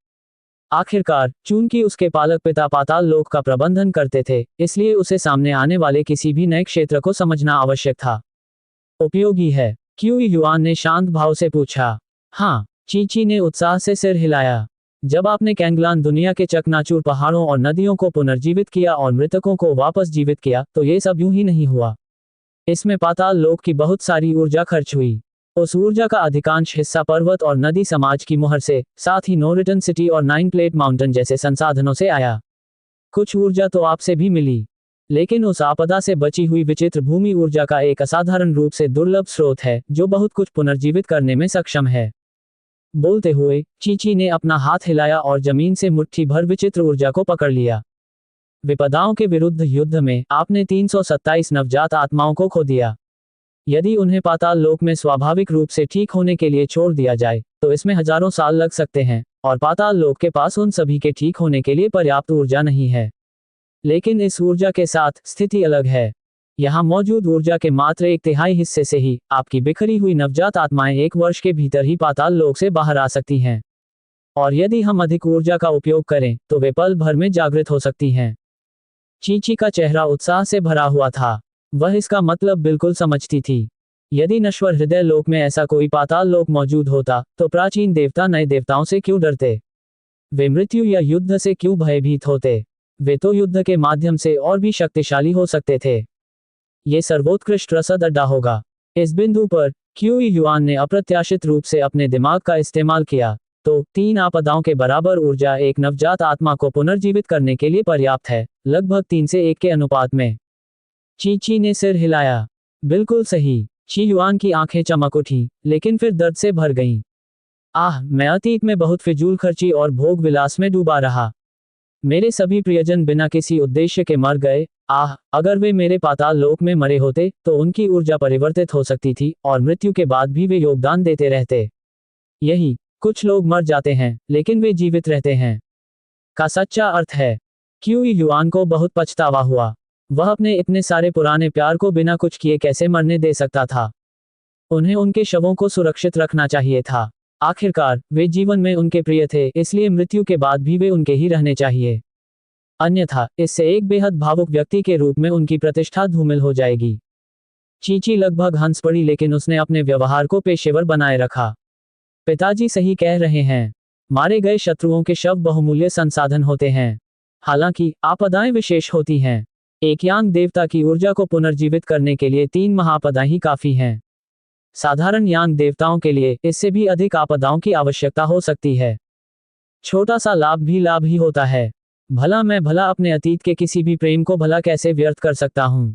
आखिरकार चूंकि उसके पालक पिता पाताल लोक का प्रबंधन करते थे, इसलिए उसे सामने आने वाले किसी भी नए क्षेत्र को समझना आवश्यक था। उपयोगी है? क्यू युआन ने शांत भाव से पूछा। हाँ, चीची ने उत्साह से सिर हिलाया। जब आपने कैंगलान दुनिया के चकनाचूर पहाड़ों और नदियों को पुनर्जीवित किया और मृतकों को वापस जीवित किया, तो ये सब यूं ही नहीं हुआ। इसमें पाताल लोक की बहुत सारी ऊर्जा खर्च हुई। उस ऊर्जा का अधिकांश हिस्सा पर्वत और नदी समाज की मुहर से, साथ ही नो रिटर्न सिटी और 9 प्लेट माउंटेन जैसे संसाधनों से आया। कुछ ऊर्जा तो आपसे भी मिली, लेकिन उस आपदा से बची हुई विचित्र भूमि ऊर्जा का एक असाधारण रूप से दुर्लभ स्रोत है, जो बहुत कुछ पुनर्जीवित करने में सक्षम है। बोलते हुए चीची ने अपना हाथ हिलाया और जमीन से मुट्ठी भर विचित्र ऊर्जा को पकड़ लिया। विपदाओं के विरुद्ध युद्ध में आपने 327 नवजात आत्माओं को खो दिया। यदि उन्हें पाताल लोक में स्वाभाविक रूप से ठीक होने के लिए छोड़ दिया जाए, तो इसमें हजारों साल लग सकते हैं, और पाताल लोक के पास उन सभी के ठीक होने के लिए पर्याप्त ऊर्जा नहीं है। लेकिन इस ऊर्जा के साथ स्थिति अलग है। यहाँ मौजूद ऊर्जा के मात्र 1/3 हिस्से से ही आपकी बिखरी हुई नवजात आत्माएं 1 वर्ष के भीतर ही पाताल लोक से बाहर आ सकती हैं। और यदि हम अधिक ऊर्जा का उपयोग करें तो वे पल भर में जागृत हो सकती हैं। चीची का चेहरा उत्साह से भरा हुआ था। वह इसका मतलब बिल्कुल समझती थी। यदि नश्वर हृदय लोक में ऐसा कोई पाताल लोक मौजूद होता, तो प्राचीन देवता नए देवताओं से क्यों डरते? वे मृत्यु या युद्ध से क्यों भयभीत होते? वे तो युद्ध के माध्यम से और भी शक्तिशाली हो सकते थे। ये सर्वोत्कृष्ट रसद अड्डा होगा। इस बिंदु पर क्यू युआन ने अप्रत्याशित रूप से अपने दिमाग का इस्तेमाल किया। तो 3 आपदाओं के बराबर ऊर्जा एक नवजात आत्मा को पुनर्जीवित करने के लिए पर्याप्त है, लगभग 3 से 1 के अनुपात में। चीची ने सिर हिलाया। बिल्कुल सही। ची युआन की आंखें चमक उठी, लेकिन फिर दर्द से भर गईं। आह, मैं अतीत में बहुत फिजूल खर्ची और भोग विलास में डूबा रहा। मेरे सभी प्रियजन बिना किसी उद्देश्य के मर गए। आह, अगर वे मेरे पाताल लोक में मरे होते तो उनकी ऊर्जा परिवर्तित हो सकती थी और मृत्यु के बाद भी वे योगदान देते रहते। यही कुछ लोग मर जाते हैं लेकिन वे जीवित रहते हैं का सच्चा अर्थ है। क्यू युआन को बहुत पछतावा हुआ। वह अपने इतने सारे पुराने प्यार को बिना कुछ किए कैसे मरने दे सकता था। उन्हें उनके शवों को सुरक्षित रखना चाहिए था। आखिरकार वे जीवन में उनके प्रिय थे, इसलिए मृत्यु के बाद भी वे उनके ही रहने चाहिए। अन्यथा इससे एक बेहद भावुक व्यक्ति के रूप में उनकी प्रतिष्ठा धूमिल हो जाएगी। चीची लगभग हंस पड़ी, लेकिन उसने अपने व्यवहार को पेशेवर बनाए रखा। पिताजी सही कह रहे हैं। मारे गए शत्रुओं के शव बहुमूल्य संसाधन होते हैं। हालांकि आपदाएं विशेष होती हैं। एक यांग देवता की ऊर्जा को पुनर्जीवित करने के लिए 3 महाआपदाएं ही काफी हैं। साधारण यांग देवताओं के लिए इससे भी अधिक आपदाओं की आवश्यकता हो सकती है। छोटा सा लाभ भी लाभ ही होता है। भला मैं भला अपने अतीत के किसी भी प्रेम को भला कैसे व्यर्थ कर सकता हूँ।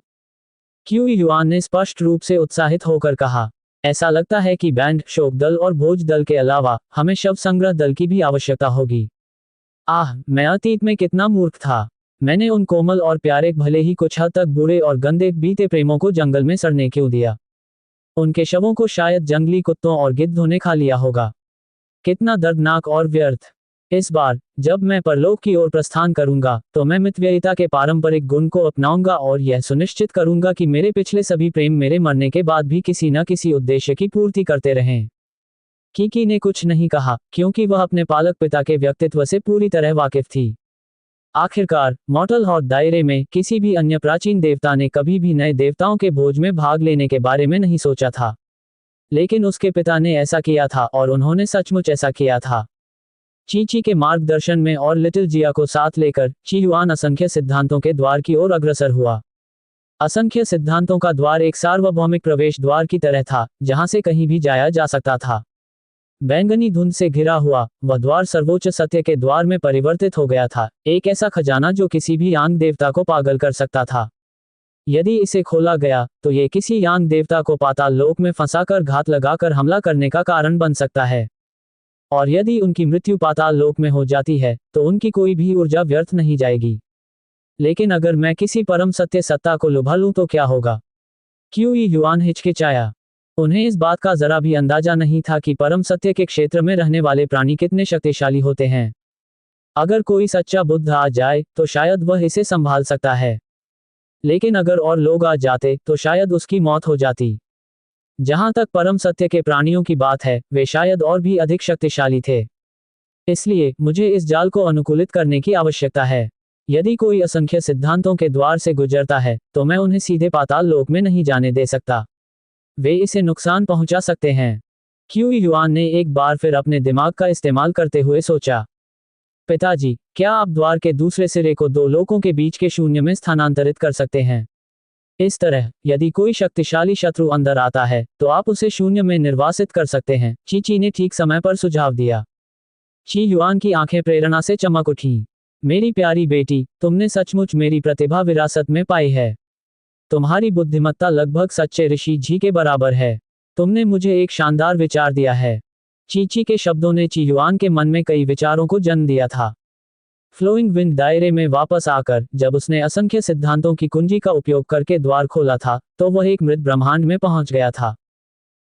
क्यू युआन ने स्पष्ट रूप से उत्साहित होकर कहा, ऐसा लगता है कि बैंड, शोक दल और भोज दल के अलावा हमें शव संग्रह दल की भी आवश्यकता होगी। आह, मैं अतीत में कितना मूर्ख था। मैंने उन कोमल और प्यारे, भले ही कुछ हद तक बुरे और गंदे बीते प्रेमों को जंगल में सड़ने क्यों दिया। उनके शवों को शायद जंगली कुत्तों और गिद्धों ने खा लिया होगा। कितना दर्दनाक और व्यर्थ। इस बार जब मैं परलोक की ओर प्रस्थान करूंगा तो मैं मितव्ययिता के पारंपरिक गुण को अपनाऊंगा और यह सुनिश्चित करूंगा कि मेरे पिछले सभी प्रेम मेरे मरने के बाद भी किसी न किसी उद्देश्य की पूर्ति करते रहें। कीकी ने कुछ नहीं कहा क्योंकि वह अपने पालक पिता के व्यक्तित्व से पूरी तरह वाकिफ थी। आखिरकार मॉर्टल हॉट दायरे में किसी भी अन्य प्राचीन देवता ने कभी भी नए देवताओं के भोज में भाग लेने के बारे में नहीं सोचा था, लेकिन उसके पिता ने ऐसा किया था और उन्होंने सचमुच ऐसा किया था। चीची के मार्गदर्शन में और लिटिल जिया को साथ लेकर ची युआन असंख्य सिद्धांतों के द्वार की ओर अग्रसर हुआ। असंख्य सिद्धांतों का द्वार एक सार्वभौमिक प्रवेश द्वार की तरह था जहां से कहीं भी जाया जा सकता था। बैंगनी धुंध से घिरा हुआ वह द्वार सर्वोच्च सत्य के द्वार में परिवर्तित हो गया था, एक ऐसा खजाना जो किसी भी यांग देवता को पागल कर सकता था। यदि इसे खोला गया तो ये किसी यांग देवता को पाताल लोक में फंसाकर घात लगाकर हमला करने का कारण बन सकता है, और यदि उनकी मृत्यु पाताल लोक में हो जाती है तो उनकी कोई भी ऊर्जा व्यर्थ नहीं जाएगी। लेकिन अगर मैं किसी परम सत्य सत्ता को लुभा लूं तो क्या होगा? क्यू युआन हिचकिचाया। उन्हें इस बात का जरा भी अंदाजा नहीं था कि परम सत्य के क्षेत्र में रहने वाले प्राणी कितने शक्तिशाली होते हैं। अगर कोई सच्चा बुद्ध आ जाए तो शायद वह इसे संभाल सकता है, लेकिन अगर और लोग आ जाते तो शायद उसकी मौत हो जाती। जहां तक परम सत्य के प्राणियों की बात है, वे शायद और भी अधिक शक्तिशाली थे। इसलिए मुझे इस जाल को अनुकूलित करने की आवश्यकता है। यदि कोई असंख्य सिद्धांतों के द्वार से गुजरता है तो मैं उन्हें सीधे पाताल लोक में नहीं जाने दे सकता। वे इसे नुकसान पहुंचा सकते हैं। क्यू युआन ने एक बार फिर अपने दिमाग का इस्तेमाल करते हुए सोचा, पिताजी, क्या आप द्वार के दूसरे सिरे को दो लोकों के बीच के शून्य में स्थानांतरित कर सकते हैं? इस तरह यदि कोई शक्तिशाली शत्रु अंदर आता है तो आप उसे शून्य में निर्वासित कर सकते हैं। चीची ने ठीक समय पर सुझाव दिया। ची युआन की आंखें प्रेरणा से चमक उठीं। मेरी प्यारी बेटी, तुमने सचमुच मेरी प्रतिभा विरासत में पाई है। तुम्हारी बुद्धिमत्ता लगभग सच्चे ऋषि जी के बराबर है। तुमने मुझे एक शानदार विचार दिया है। चीची के शब्दों ने ची युआन के मन में कई विचारों को जन्म दिया था। फ्लोइंग विंड दायरे में वापस आकर जब उसने असंख्य सिद्धांतों की कुंजी का उपयोग करके द्वार खोला था तो वह एक मृत ब्रह्मांड में पहुंच गया था।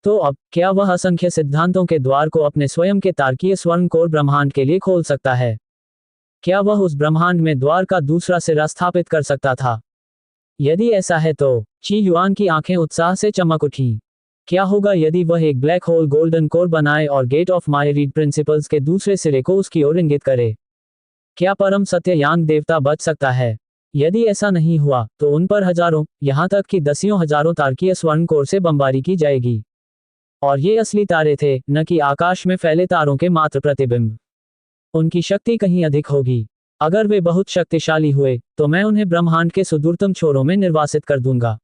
तो अब क्या वह असंख्य सिद्धांतों के द्वार को अपने स्वयं के तारकीय स्वर्णकोर ब्रह्मांड के लिए खोल सकता है? क्या वह उस ब्रह्मांड में द्वार का दूसरा सिरा स्थापित कर सकता था? यदि ऐसा है तो ची युआन की आंखें उत्साह से चमक उठीं। क्या होगा यदि वह एक ब्लैक होल गोल्डन कोर बनाए और gate of myriad principles के दूसरे सिरे को उसकी ओर इंगित करे? क्या परम सत्य यांग देवता बच सकता है? यदि ऐसा नहीं हुआ तो उन पर हजारों, यहां तक कि दसियों हजारों तारकीय स्वर्ण कोर से बमबारी की जाएगी। और ये असली तारे थे, न कि आकाश में फैले तारों के मात्र प्रतिबिंब। उनकी शक्ति कहीं अधिक होगी। अगर वे बहुत शक्तिशाली हुए तो मैं उन्हें ब्रह्मांड के सुदूरतम छोरों में निर्वासित कर दूंगा।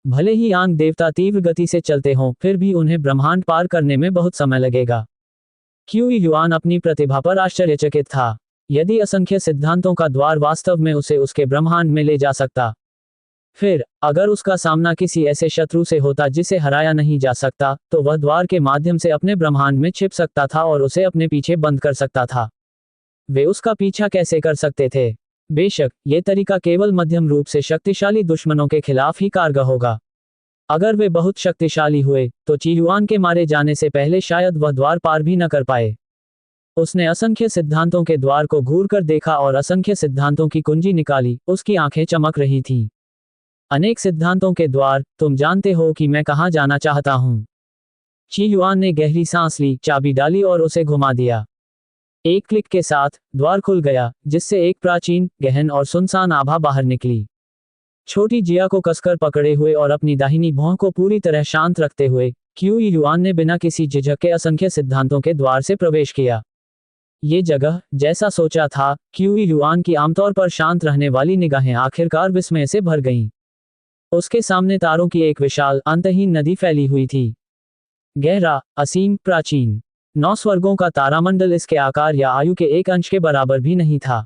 भले ही यांग देवता तीव्र गति से चलते हों, फिर भी उन्हें ब्रह्मांड पार करने में बहुत समय लगेगा। क्यू युआन अपनी प्रतिभा पर आश्चर्यचकित था। यदि असंख्य सिद्धांतों का द्वार वास्तव में उसे उसके ब्रह्मांड में ले जा सकता, फिर अगर उसका सामना किसी ऐसे शत्रु से होता जिसे हराया नहीं जा सकता, तो वह द्वार के माध्यम से अपने ब्रह्मांड में छिप सकता था और उसे अपने पीछे बंद कर सकता था। वे उसका पीछा कैसे कर सकते थे? बेशक ये तरीका केवल मध्यम रूप से शक्तिशाली दुश्मनों के खिलाफ ही कारगर होगा। अगर वे बहुत शक्तिशाली हुए तो ची युआन के मारे जाने से पहले शायद वह द्वार पार भी न कर पाए। उसने असंख्य सिद्धांतों के द्वार को घूर कर देखा और असंख्य सिद्धांतों की कुंजी निकाली। उसकी आंखें चमक रही थीं। अनेक सिद्धांतों के द्वार, तुम जानते हो कि मैं कहां जाना चाहता हूं। ची युआन ने गहरी सांस ली, चाबी डाली और उसे घुमा दिया। एक क्लिक के साथ द्वार खुल गया, जिससे एक प्राचीन, गहन और सुनसान आभा बाहर निकली। छोटी जिया को कसकर पकड़े हुए और अपनी दाहिनी भौं को पूरी तरह शांत रखते हुए क्यू युआन ने बिना किसी झिझक के असंख्य सिद्धांतों के द्वार से प्रवेश किया। ये जगह, जैसा सोचा था, क्यू युआन की आमतौर पर शांत रहने वाली निगाहें आखिरकार विस्मय से भर गईं। उसके सामने तारों की एक विशाल, अंतहीन नदी फैली हुई थी। गहरा, असीम, प्राचीन। 9 स्वर्गों का तारामंडल इसके आकार या आयु के एक अंश के बराबर भी नहीं था।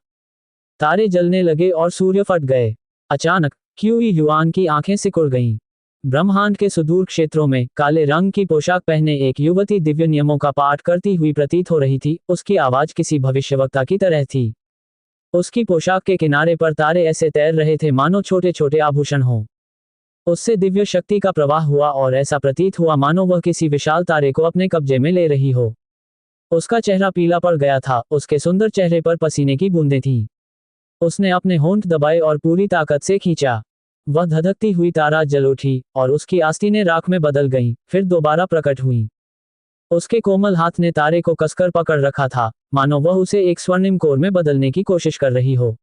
तारे जलने लगे और सूर्य फट गए। अचानक क्यूई युआन की आंखें सिकुड़ गईं। ब्रह्मांड के सुदूर क्षेत्रों में काले रंग की पोशाक पहने एक युवती दिव्य नियमों का पाठ करती हुई प्रतीत हो रही थी। उसकी आवाज किसी भविष्यवक्ता की तरह थी। उसकी पोशाक के किनारे पर तारे ऐसे तैर रहे थे मानो छोटे छोटे आभूषण हों। उससे दिव्य शक्ति का प्रवाह हुआ और ऐसा प्रतीत हुआ मानो वह किसी विशाल तारे को अपने कब्जे में ले रही हो। उसका चेहरा पीला पड़ गया था, उसके सुंदर चेहरे पर पसीने की बूंदें थीं। उसने अपने होंठ दबाए और पूरी ताकत से खींचा। वह धधकती हुई तारा जल उठी और उसकी आस्तीनें राख में बदल गईं, फिर दोबारा प्रकट हुईं। उसके कोमल हाथ ने तारे को कसकर पकड़ रखा था, मानो वह उसे एक स्वर्णिम कोर में बदलने की कोशिश कर रही हो।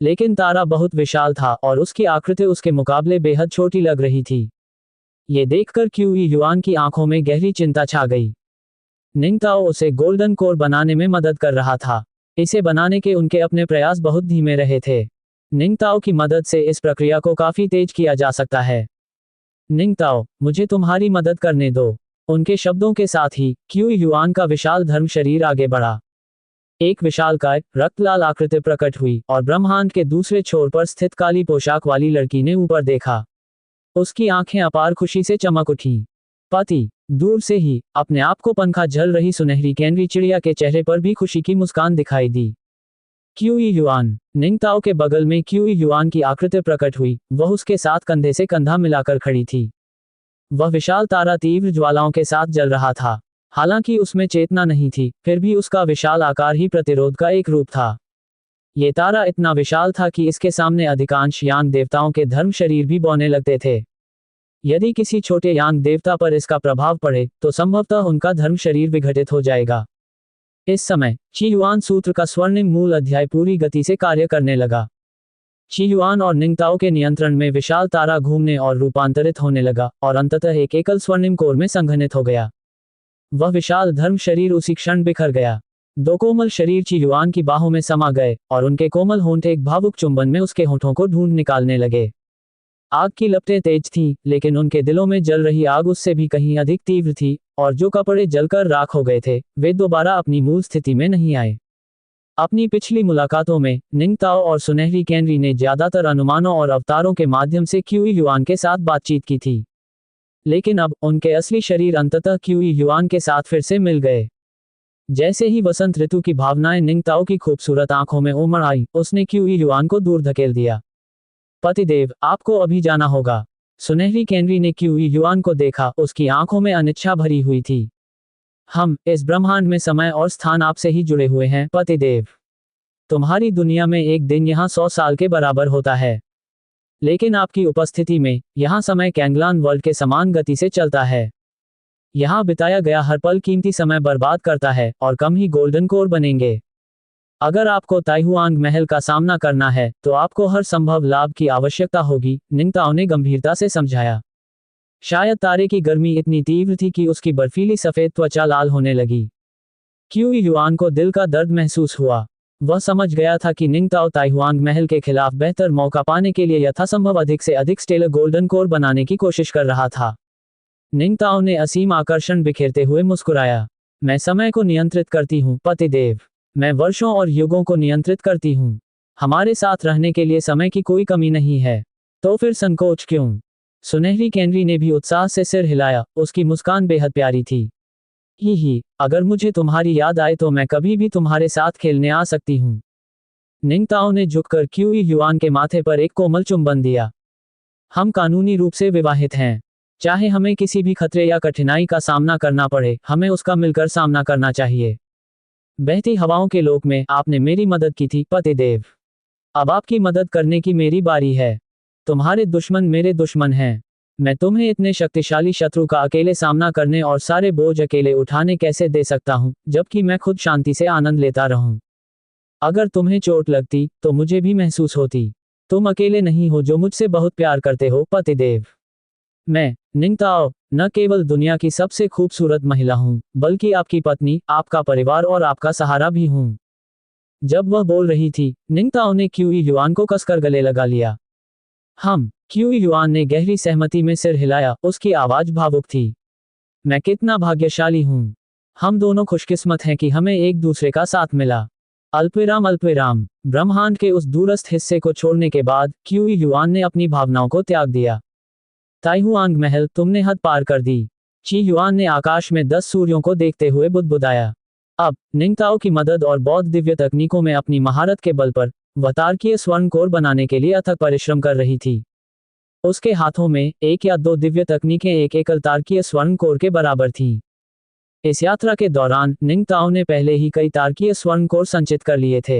लेकिन तारा बहुत विशाल था और उसकी आकृति उसके मुकाबले बेहद छोटी लग रही थी। ये देखकर क्यूई युआन की आंखों में गहरी चिंता छा गई। निंगताओ उसे गोल्डन कोर बनाने में मदद कर रहा था। इसे बनाने के उनके अपने प्रयास बहुत धीमे रहे थे। निंगताओ की मदद से इस प्रक्रिया को काफी तेज किया जा सकता है। निंगताओ, मुझे तुम्हारी मदद करने दो। उनके शब्दों के साथ ही क्यूई युआन का विशाल धर्म शरीर आगे बढ़ा। एक विशालकाय रक्तलाल आकृति प्रकट हुई और ब्रह्मांड के दूसरे छोर पर स्थित काली पोशाक वाली लड़की ने ऊपर देखा। उसकी आंखें अपार खुशी से चमक उठीं। पति, दूर से ही अपने आप को पंखा झल रही सुनहरी कैनरी चिड़िया के चेहरे पर भी खुशी की मुस्कान दिखाई दी। क्यूई युआन, निंगताओ के बगल में क्यूई युआन की आकृति प्रकट हुई। वह उसके साथ कंधे से कंधा मिलाकर खड़ी थी। वह विशाल तारा तीव्र ज्वालाओं के साथ जल रहा था। हालांकि उसमें चेतना नहीं थी, फिर भी उसका विशाल आकार ही प्रतिरोध का एक रूप था। ये तारा इतना विशाल था कि इसके सामने अधिकांश यान देवताओं के धर्म शरीर भी बौने लगते थे। यदि किसी छोटे यान देवता पर इसका प्रभाव पड़े तो संभवतः उनका धर्म शरीर विघटित हो जाएगा। इस समय ची युआन सूत्र का स्वर्णिम मूल अध्याय पूरी गति से कार्य करने लगा। ची युआन और निंगताओ के नियंत्रण में विशाल तारा घूमने और रूपांतरित होने लगा और अंततः एक एकल स्वर्णिम कोर में संघनित हो गया। वह विशाल धर्म शरीर उसी क्षण बिखर गया। दो कोमल शरीर ची युआन की बाहों में समा गए और उनके कोमल होंठ एक भावुक चुंबन में उसके होठों को ढूंढ निकालने लगे। आग की लपटें तेज थीं, लेकिन उनके दिलों में जल रही आग उससे भी कहीं अधिक तीव्र थी, और जो कपड़े जलकर राख हो गए थे वे दोबारा अपनी मूल स्थिति में नहीं आए। अपनी पिछली मुलाकातों में निंगताओ और सुनहरी कैनरी ने ज्यादातर अनुमानों और अवतारों के माध्यम से क्यूई युआन के साथ बातचीत की थी। लेकिन अब उनके असली शरीर अंततः क्यूई युआन के साथ फिर से मिल गए। जैसे ही वसंत ऋतु की भावनाएं निंगताओ की खूबसूरत आंखों में उमड़ आई, उसने क्यूई युआन को दूर धकेल दिया। पतिदेव, आपको अभी जाना होगा। सुनहरी कैनरी ने क्यूई युआन को देखा, उसकी आंखों में अनिच्छा भरी हुई थी। हम इस ब्रह्मांड में समय और स्थान आपसे ही जुड़े हुए हैं पतिदेव। तुम्हारी दुनिया में एक दिन यहाँ 100 साल के बराबर होता है, लेकिन आपकी उपस्थिति में यहाँ समय कैंगलान वर्ल्ड के समान गति से चलता है। यहाँ बिताया गया हर पल कीमती समय बर्बाद करता है और कम ही गोल्डन कोर बनेंगे। अगर आपको ताइहुआंग महल का सामना करना है तो आपको हर संभव लाभ की आवश्यकता होगी, निंगताओ ने गंभीरता से समझाया। शायद तारे की गर्मी इतनी तीव्र थी कि उसकी बर्फीली सफेद त्वचा लाल होने लगी। क्यूई युआन को दिल का दर्द महसूस हुआ। वह समझ गया था कि निंगताओ ताइहुआंग महल के खिलाफ बेहतर मौका पाने के लिए यथासंभव अधिक से अधिक स्टेलर गोल्डन कोर बनाने की कोशिश कर रहा था। निंगताओ ने असीम आकर्षण बिखेरते हुए मुस्कुराया। मैं समय को नियंत्रित करती हूँ पतिदेव। मैं वर्षों और युगों को नियंत्रित करती हूँ। हमारे साथ रहने के लिए समय की कोई कमी नहीं है, तो फिर संकोच क्यों? सुनहरी कैनरी ने भी उत्साह से सिर हिलाया। उसकी मुस्कान बेहद प्यारी थी। ही, अगर मुझे तुम्हारी याद आए तो मैं कभी भी तुम्हारे साथ खेलने आ सकती हूँ। निंगताओ ने झुककर क्यूई युआन के माथे पर एक कोमल चुंबन दिया। हम कानूनी रूप से विवाहित हैं। चाहे हमें किसी भी खतरे या कठिनाई का सामना करना पड़े, हमें उसका मिलकर सामना करना चाहिए। बहती हवाओं के लोक में आपने मेरी मदद की थी पतिदेव। अब आपकी मदद करने की मेरी बारी है। तुम्हारे दुश्मन मेरे दुश्मन हैं। मैं तुम्हें इतने शक्तिशाली शत्रु का अकेले सामना करने और सारे बोझ अकेले उठाने कैसे दे सकता हूँ, जबकि मैं खुद शांति से आनंद लेता रहूं। अगर तुम्हें चोट लगती तो मुझे भी महसूस होती। तुम अकेले नहीं हो जो मुझसे बहुत प्यार करते हो पतिदेव। मैं निंगताओ न केवल दुनिया की सबसे खूबसूरत महिला हूँ, बल्कि आपकी पत्नी, आपका परिवार और आपका सहारा भी हूँ। जब वह बोल रही थी, निंगताओ ने क्यूई युआन को कसकर गले लगा लिया। क्यूई युआन ने गहरी सहमति में सिर हिलाया। उसकी आवाज भावुक थी। मैं कितना भाग्यशाली हूँ। हम दोनों खुशकिस्मत हैं कि हमें एक दूसरे का साथ मिला। अल्पविराम अल्पविराम। ब्रह्मांड के उस दूरस्थ हिस्से को छोड़ने के बाद क्यूई युआन ने अपनी भावनाओं को त्याग दिया। ताइहुआंग महल, तुमने हद पार कर दी। ची युआन ने आकाश में 10 सूर्यों को देखते हुए बुदबुदाया। अब निंगताओ की मदद और बौद्ध दिव्य तकनीकों में अपनी महारत के बल पर वह तारकीय स्वर्ण कोर बनाने के लिए अथक परिश्रम कर रही थी। उसके हाथों में एक या दो दिव्य तकनीकें एक एकल तारकीय स्वर्ण कोर के बराबर थीं। इस यात्रा के दौरान निंगताओ ने पहले ही कई तारकीय स्वर्ण कोर संचित कर लिए थे।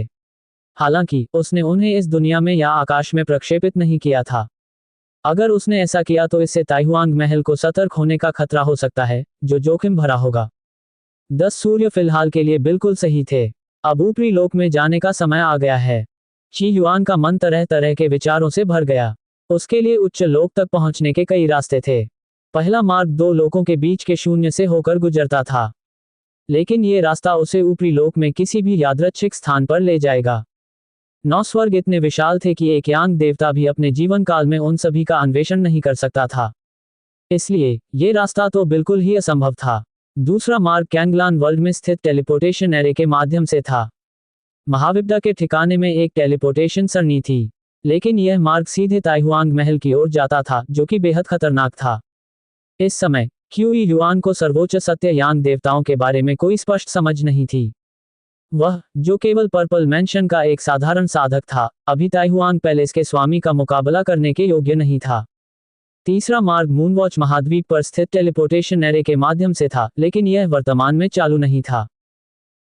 हालांकि उसने उन्हें इस दुनिया में या आकाश में प्रक्षेपित नहीं किया था। अगर उसने ऐसा किया तो इससे ताइहुआंग महल को सतर्क होने का खतरा हो सकता है, जो जोखिम भरा होगा। 10 सूर्य फिलहाल के लिए बिल्कुल सही थे। अब ऊपरी लोक में जाने का समय आ गया है। ची युआन का मन तरह तरह के विचारों से भर गया। उसके लिए उच्च लोक तक पहुंचने के कई रास्ते थे। पहला मार्ग 2 लोकों के बीच के शून्य से होकर गुजरता था, लेकिन ये रास्ता उसे ऊपरी लोक में किसी भी यादृच्छिक स्थान पर ले जाएगा। 9 स्वर्ग इतने विशाल थे कि एक यांग देवता भी अपने जीवन काल में उन सभी का अन्वेषण नहीं कर सकता था। इसलिए ये रास्ता तो बिल्कुल ही असंभव था। दूसरा मार्ग कैंगलान वर्ल्ड में स्थित टेलीपोर्टेशन एरे के माध्यम से था। महाविद्या के ठिकाने में एक टेलीपोर्टेशन सरणी थी, लेकिन यह मार्ग सीधे ताइहुआंग महल की ओर जाता था, जो कि बेहद खतरनाक था। इस समय क्यूई युआन को सर्वोच्च सत्य यांग देवताओं के बारे में कोई स्पष्ट समझ नहीं थी। वह, जो केवल पर्पल मैंशन का एक साधारण साधक था, अभी ताइहुआंग पैलेस के स्वामी का मुकाबला करने के योग्य नहीं था। तीसरा मार्ग मूनवॉच महाद्वीप पर स्थित टेलीपोर्टेशन एरे के माध्यम से था, लेकिन यह वर्तमान में चालू नहीं था।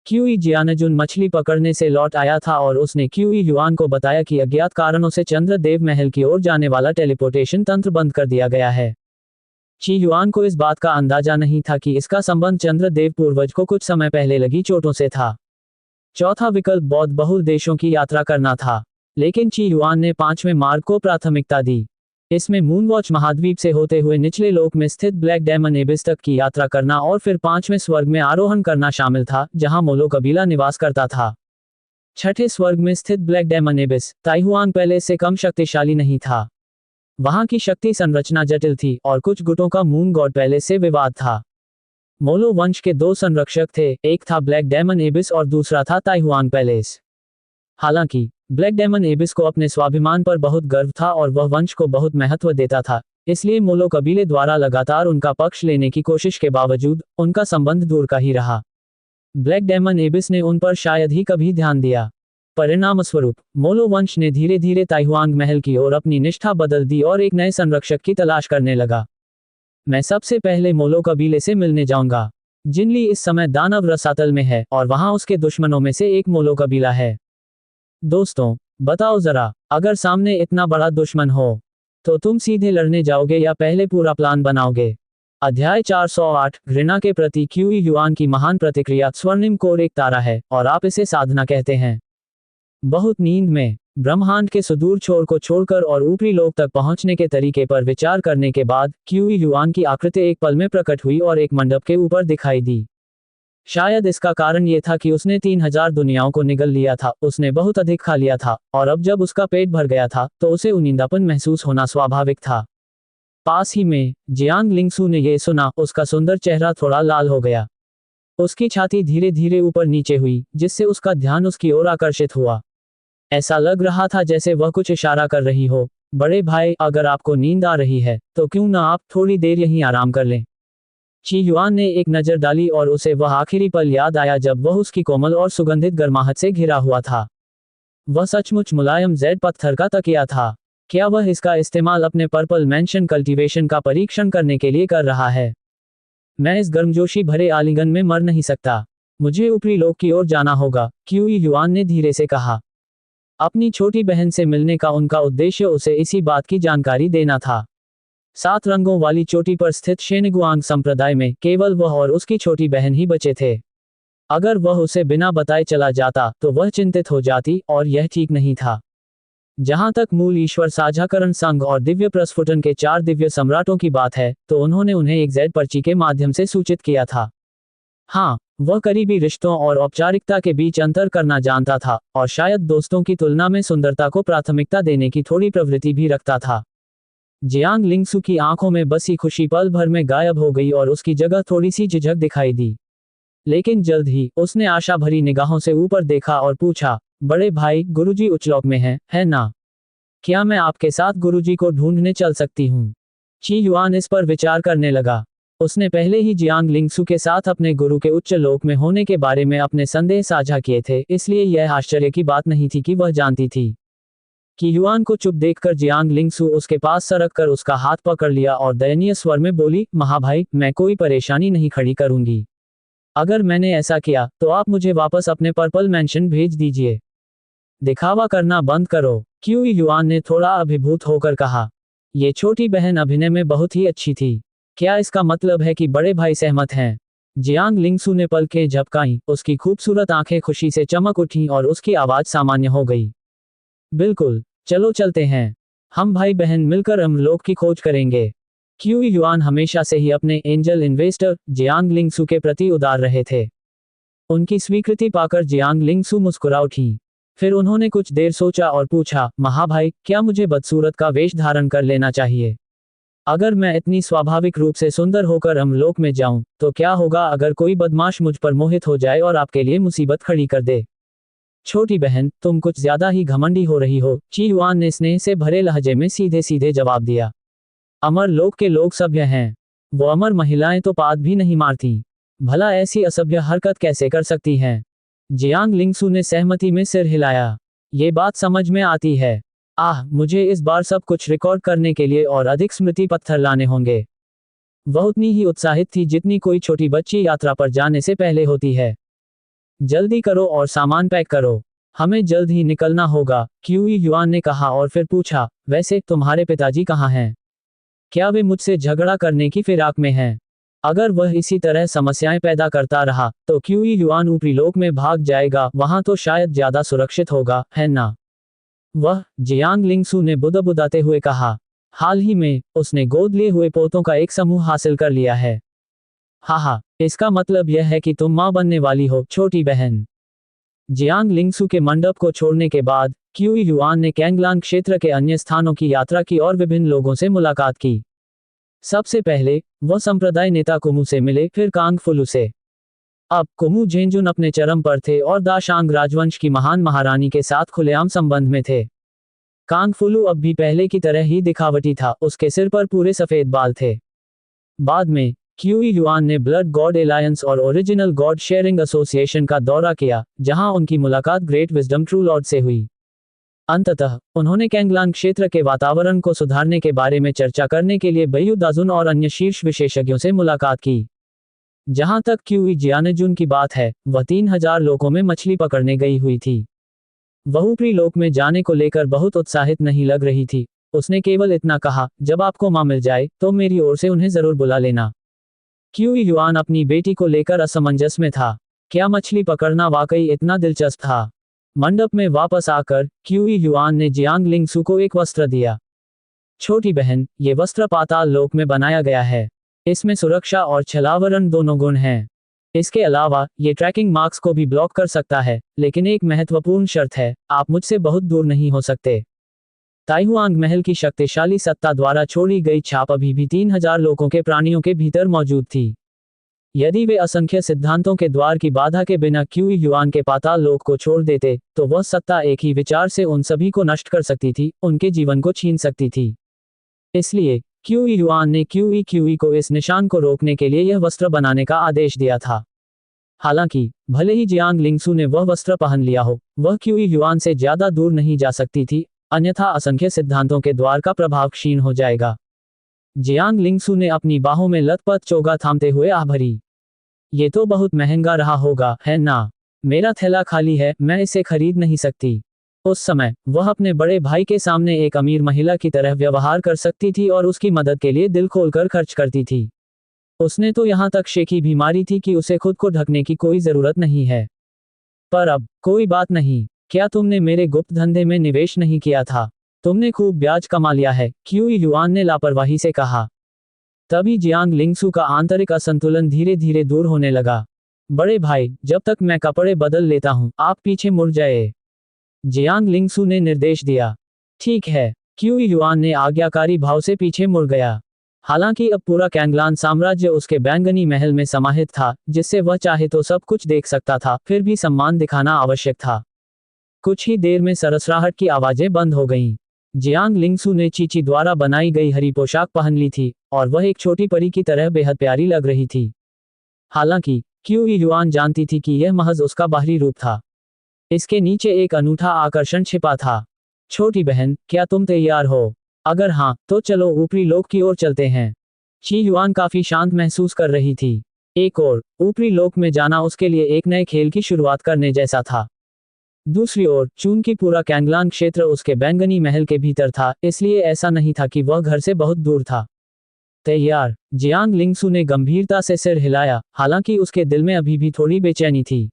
क्यूई जियानजुन मछली पकड़ने से लौट आया था और उसने क्यूई युआन को बताया कि अज्ञात कारणों से चंद्रदेव महल की ओर जाने वाला टेलीपोर्टेशन तंत्र बंद कर दिया गया है। ची युआन को इस बात का अंदाजा नहीं था कि इसका संबंध चंद्रदेव पूर्वज को कुछ समय पहले लगी चोटों से था। चौथा विकल्प बौद्ध बहुल देशों की यात्रा करना था, लेकिन ची युआन ने 5वें मार्ग को प्राथमिकता दी। इसमें मूनवॉच महाद्वीप से होते हुए निचले लोक में स्थित ब्लैक डेमन एबिस तक की यात्रा करना और फिर 5वें स्वर्ग में आरोहण करना शामिल था, जहां मोलो कबीला निवास करता था। छठे स्वर्ग में स्थित ब्लैक डेमन एबिस ताइहुआंग पैलेस से कम शक्तिशाली नहीं था। वहां की शक्ति संरचना जटिल थी और कुछ गुटों का मून गॉड पैलेस से विवाद था। मोलो वंश के 2 संरक्षक थे, एक था ब्लैक डेमन एबिस और दूसरा था ताइहुआंग पैलेस। हालांकि ब्लैक डेमन एबिस को अपने स्वाभिमान पर बहुत गर्व था और वह वंश को बहुत महत्व देता था, इसलिए मोलो कबीले द्वारा लगातार उनका पक्ष लेने की कोशिश के बावजूद उनका संबंध दूर का ही रहा। ब्लैक डेमन एबिस ने उन पर शायद ही कभी ध्यान दिया। परिणामस्वरूप मोलो वंश ने धीरे धीरे ताइहुआंग महल की ओर अपनी निष्ठा बदल दी और एक नए संरक्षक की तलाश करने लगा। मैं सबसे पहले मोलो कबीले से मिलने जाऊंगा। जिनली इस समय दानव रसातल में है और वहां उसके दुश्मनों में से एक मोलो कबीला है। दोस्तों, बताओ जरा, अगर सामने इतना बड़ा दुश्मन हो तो तुम सीधे लड़ने जाओगे या पहले पूरा प्लान बनाओगे? अध्याय 408 घृणा के प्रति क्यूई युआन की महान प्रतिक्रिया। स्वर्णिम कोर एक तारा है और आप इसे साधना कहते हैं। बहुत नींद में ब्रह्मांड के सुदूर छोर को छोड़कर और ऊपरी लोक तक पहुंचने के तरीके पर विचार करने के बाद क्यूई युआन की आकृति एक पल में प्रकट हुई और एक मंडप के ऊपर दिखाई दी। शायद इसका कारण यह था कि उसने 3000 दुनियाओं को निगल लिया था। उसने बहुत अधिक खा लिया था और अब जब उसका पेट भर गया था तो उसे उनींदापन महसूस होना स्वाभाविक था। पास ही में जियांग लिंगसू ने यह सुना, उसका सुंदर चेहरा थोड़ा लाल हो गया। उसकी छाती धीरे धीरे ऊपर नीचे हुई, जिससे उसका ध्यान उसकी ओर आकर्षित हुआ। ऐसा लग रहा था जैसे वह कुछ इशारा कर रही हो। बड़े भाई, अगर आपको नींद आ रही है तो क्यों ना आप थोड़ी देर यहीं आराम कर लें। ची युआन ने एक नजर डाली और उसे वह आखिरी पल याद आया जब वह उसकी कोमल और सुगंधित गर्माहट से घिरा हुआ था। वह सचमुच मुलायम जेड पत्थर का तकिया था। क्या वह इसका इस्तेमाल अपने पर्पल मैंशन कल्टीवेशन का परीक्षण करने के लिए कर रहा है? मैं इस गर्मजोशी भरे आलिंगन में मर नहीं सकता। मुझे ऊपरी लोक की ओर जाना होगा, क्यूई युआन ने धीरे से कहा। अपनी छोटी बहन से मिलने का उनका उद्देश्य उसे इसी बात की जानकारी देना था। 7 रंगों वाली चोटी पर स्थित शेनिगुआंग संप्रदाय में केवल वह और उसकी छोटी बहन ही बचे थे। अगर वह उसे बिना बताए चला जाता तो वह चिंतित हो जाती और यह ठीक नहीं था। जहां तक मूल ईश्वर साझाकरण संघ और दिव्य प्रस्फुटन के 4 दिव्य सम्राटों की बात है, तो उन्होंने उन्हें एक जेड पर्ची के माध्यम से सूचित किया था। हाँ, वह करीबी रिश्तों और औपचारिकता के बीच अंतर करना जानता था और शायद दोस्तों की तुलना में सुंदरता को प्राथमिकता देने की थोड़ी प्रवृत्ति भी रखता था। जियांग लिंगसू की आंखों में बसी खुशी पल भर में गायब हो गई और उसकी जगह थोड़ी सी झिझक दिखाई दी। लेकिन जल्द ही उसने आशा भरी निगाहों से ऊपर देखा और पूछा, बड़े भाई, गुरुजी उच्चलोक में हैं, है ना? क्या मैं आपके साथ गुरुजी को ढूंढने चल सकती हूँ? ची युआन इस पर विचार करने लगा। उसने पहले ही जियांग लिंगसू के साथ अपने गुरु के उच्च लोक में होने के बारे में अपने संदेह साझा किए थे, इसलिए यह आश्चर्य की बात नहीं थी कि वह जानती थी। कि युआन को चुप देखकर जियांग लिंगसू उसके पास सरक कर उसका हाथ पकड़ लिया और दयनीय स्वर में बोली, महाभाई, मैं कोई परेशानी नहीं खड़ी करूंगी। अगर मैंने ऐसा किया तो आप मुझे वापस अपने पर्पल मैंशन भेज दीजिए। दिखावा करना बंद करो। क्यू युआन ने थोड़ा अभिभूत होकर कहा। ये छोटी बहन अभिनय में बहुत ही अच्छी थी। क्या इसका मतलब है कि बड़े भाई सहमत हैं? जियांग लिंगसू ने पलकें झपकाईं, उसकी खूबसूरत आंखें खुशी से चमक उठीं और उसकी आवाज सामान्य हो गई। बिल्कुल, चलो चलते हैं। हम भाई बहन मिलकर अमरलोक की खोज करेंगे। क्यू युआन हमेशा से ही अपने एंजल इन्वेस्टर जियांग लिंगसू के प्रति उदार रहे थे। उनकी स्वीकृति पाकर जियांग लिंगसू मुस्कुरा उठी। फिर उन्होंने कुछ देर सोचा और पूछा, महाभाई, क्या मुझे बदसूरत का वेश धारण कर लेना चाहिए? अगर मैं इतनी स्वाभाविक रूप से सुंदर होकर अमरलोक में जाऊं, तो क्या होगा अगर कोई बदमाश मुझ पर मोहित हो जाए और आपके लिए मुसीबत खड़ी कर दे? छोटी बहन, तुम कुछ ज्यादा ही घमंडी हो रही हो, ची युआन ने स्नेह से भरे लहजे में सीधे सीधे जवाब दिया। अमर लोक के लोग सभ्य हैं। वो अमर महिलाएं तो पाद भी नहीं मारती। भला ऐसी असभ्य हरकत कैसे कर सकती हैं? जियांग लिंगसू ने सहमति में सिर हिलाया। ये बात समझ में आती है। मुझे इस बार सब कुछ रिकॉर्ड करने के लिए और अधिक स्मृति पत्थर लाने होंगे। वह उतनी ही उत्साहित थी जितनी कोई छोटी बच्ची यात्रा पर जाने से पहले होती है। जल्दी करो और सामान पैक करो। हमें जल्द ही निकलना होगा, क्यू युआन ने कहा और फिर पूछा, वैसे तुम्हारे पिताजी कहाँ हैं? क्या वे मुझसे झगड़ा करने की फिराक में हैं? अगर वह इसी तरह समस्याएं पैदा करता रहा, तो क्यू युआन ऊपरी लोक में भाग जाएगा, वहां तो शायद ज्यादा सुरक्षित होगा, है ना? वह, जियांग लिंगसू ने बुदबुदाते हुए कहा। हाल ही में, उसने गोद लिए हुए पोतों का एक समूह हासिल कर लिया है। हा, इसका मतलब यह है कि तुम मां बनने वाली हो, छोटी बहन। जियांग लिंगसू के मंडप को छोड़ने के बाद, क्यू युआन ने कैंगलांग क्षेत्र के अन्य स्थानों की यात्रा की और विभिन्न लोगों से मुलाकात की। सबसे पहले, वह संप्रदाय नेता कुमू से मिले, फिर कांग फुलू से। अब कुमू झेंजुन अपने चरम पर थे और दाशांग राजवंश की महान महारानी के साथ खुलेआम संबंध में थे। कांग फुलू अब भी पहले की तरह ही दिखावटी था, उसके सिर पर पूरे सफेद बाल थे। बाद में, क्यू युआन ने ब्लड गॉड एलायंस और ओरिजिनल गॉड शेयरिंग एसोसिएशन का दौरा किया, जहां उनकी मुलाकात ग्रेट विजडम ट्रू लॉर्ड से हुई। अंततः, उन्होंने कैंगलांग क्षेत्र के वातावरण को सुधारने के बारे में चर्चा करने के लिए बयू दाजुन और अन्य शीर्ष विशेषज्ञों से मुलाकात की। जहां तक क्यू जियानजुन की बात है, वह 3000 लोगों में मछली पकड़ने गई हुई थी। वह ऊपरी लोक में जाने को लेकर बहुत उत्साहित नहीं लग रही थी। उसने केवल इतना कहा, जब आपको मां मिल जाए, तो मेरी ओर से उन्हें जरूर बुला लेना। क्यू युआन अपनी बेटी को लेकर असमंजस में था। क्या मछली पकड़ना वाकई इतना दिलचस्प था? मंडप में वापस आकर, क्यू युआन ने जियांग लिंगसू को एक वस्त्र दिया। छोटी बहन, ये वस्त्र पाताल लोक में बनाया गया है। इसमें सुरक्षा और छलावरण दोनों गुण हैं। इसके अलावा, ये ट्रैकिंग मार्क्स को भी ब्लॉक कर सकता है, लेकिन एक महत्वपूर्ण शर्त है, आप मुझसे बहुत दूर नहीं हो सकते। ताइहुआंग महल की शक्तिशाली सत्ता द्वारा छोड़ी गई छाप अभी भी 3000 लोगों के प्राणियों के भीतर मौजूद थी। यदि वे असंख्य सिद्धांतों के द्वार की बाधा के बिना क्यू युआन के पाताल लोक को छोड़ देते, तो वह सत्ता एक ही विचार से उन सभी को नष्ट कर सकती थी, उनके जीवन को छीन सकती थी। इसलिए, क्यू युआन ने क्यू को इस निशान को रोकने के लिए यह वस्त्र बनाने का आदेश दिया था। हालांकि, भले ही जियांग लिंगसू ने वह वस्त्र पहन लिया हो, वह क्यू युआन से ज्यादा दूर नहीं जा सकती थी, अन्यथा असंख्य सिद्धांतों के द्वार का प्रभाव क्षीण हो जाएगा। जियांग लिंगसू ने अपनी बाहों में लथपथ चोगा थामते हुए आह भरी। ये तो बहुत महंगा रहा होगा, है ना? मेरा थैला खाली है, मैं इसे खरीद नहीं सकती। उस समय, वह अपने बड़े भाई के सामने एक अमीर महिला की तरह व्यवहार कर सकती थी और उसकी मदद के लिए दिल खोलकर खर्च करती थी। उसने तो यहाँ तक शेखी भी मारी थी कि उसे खुद को ढकने की कोई जरूरत नहीं है। पर अब, कोई बात नहीं। क्या तुमने मेरे गुप्त धंधे में निवेश नहीं किया था? तुमने खूब ब्याज कमा लिया है, क्यू युआन ने लापरवाही से कहा। तभी जियांग लिंगसू का आंतरिक असंतुलन धीरे धीरे दूर होने लगा। बड़े भाई, जब तक मैं कपड़े बदल लेता हूँ, आप पीछे मुड़ जाए। जियांग लिंगसू ने निर्देश दिया। ठीक है, क्यू युआन ने आज्ञाकारी भाव से पीछे मुड़ गया। हालांकि अब पूरा कैंगलान साम्राज्य उसके बैंगनी महल में समाहित था, जिससे वह चाहे तो सब कुछ देख सकता था, फिर भी सम्मान दिखाना आवश्यक था। कुछ ही देर में सरसराहट की आवाजें बंद हो गईं। जियांग लिंगसू ने चीची द्वारा बनाई गई हरी पोशाक पहन ली थी और वह एक छोटी परी की तरह बेहद प्यारी लग रही थी। हालांकि क्यू युआन जानती थी कि यह महज उसका बाहरी रूप था। इसके नीचे एक अनूठा आकर्षण छिपा था। छोटी बहन, क्या तुम तैयार हो? अगर हाँ, तो चलो ऊपरी लोक की ओर चलते हैं। ची युआन काफी शांत महसूस कर रही थी। एक ओर, ऊपरी लोक में जाना उसके लिए एक नए खेल की शुरुआत करने जैसा था। दूसरी ओर, चूंकि पूरा कैंगलान क्षेत्र उसके बैंगनी महल के भीतर था, इसलिए ऐसा नहीं था कि वह घर से बहुत दूर था। तैयार? जियांग लिंगसू ने गंभीरता से सिर हिलाया, हालांकि उसके दिल में अभी भी थोड़ी बेचैनी थी।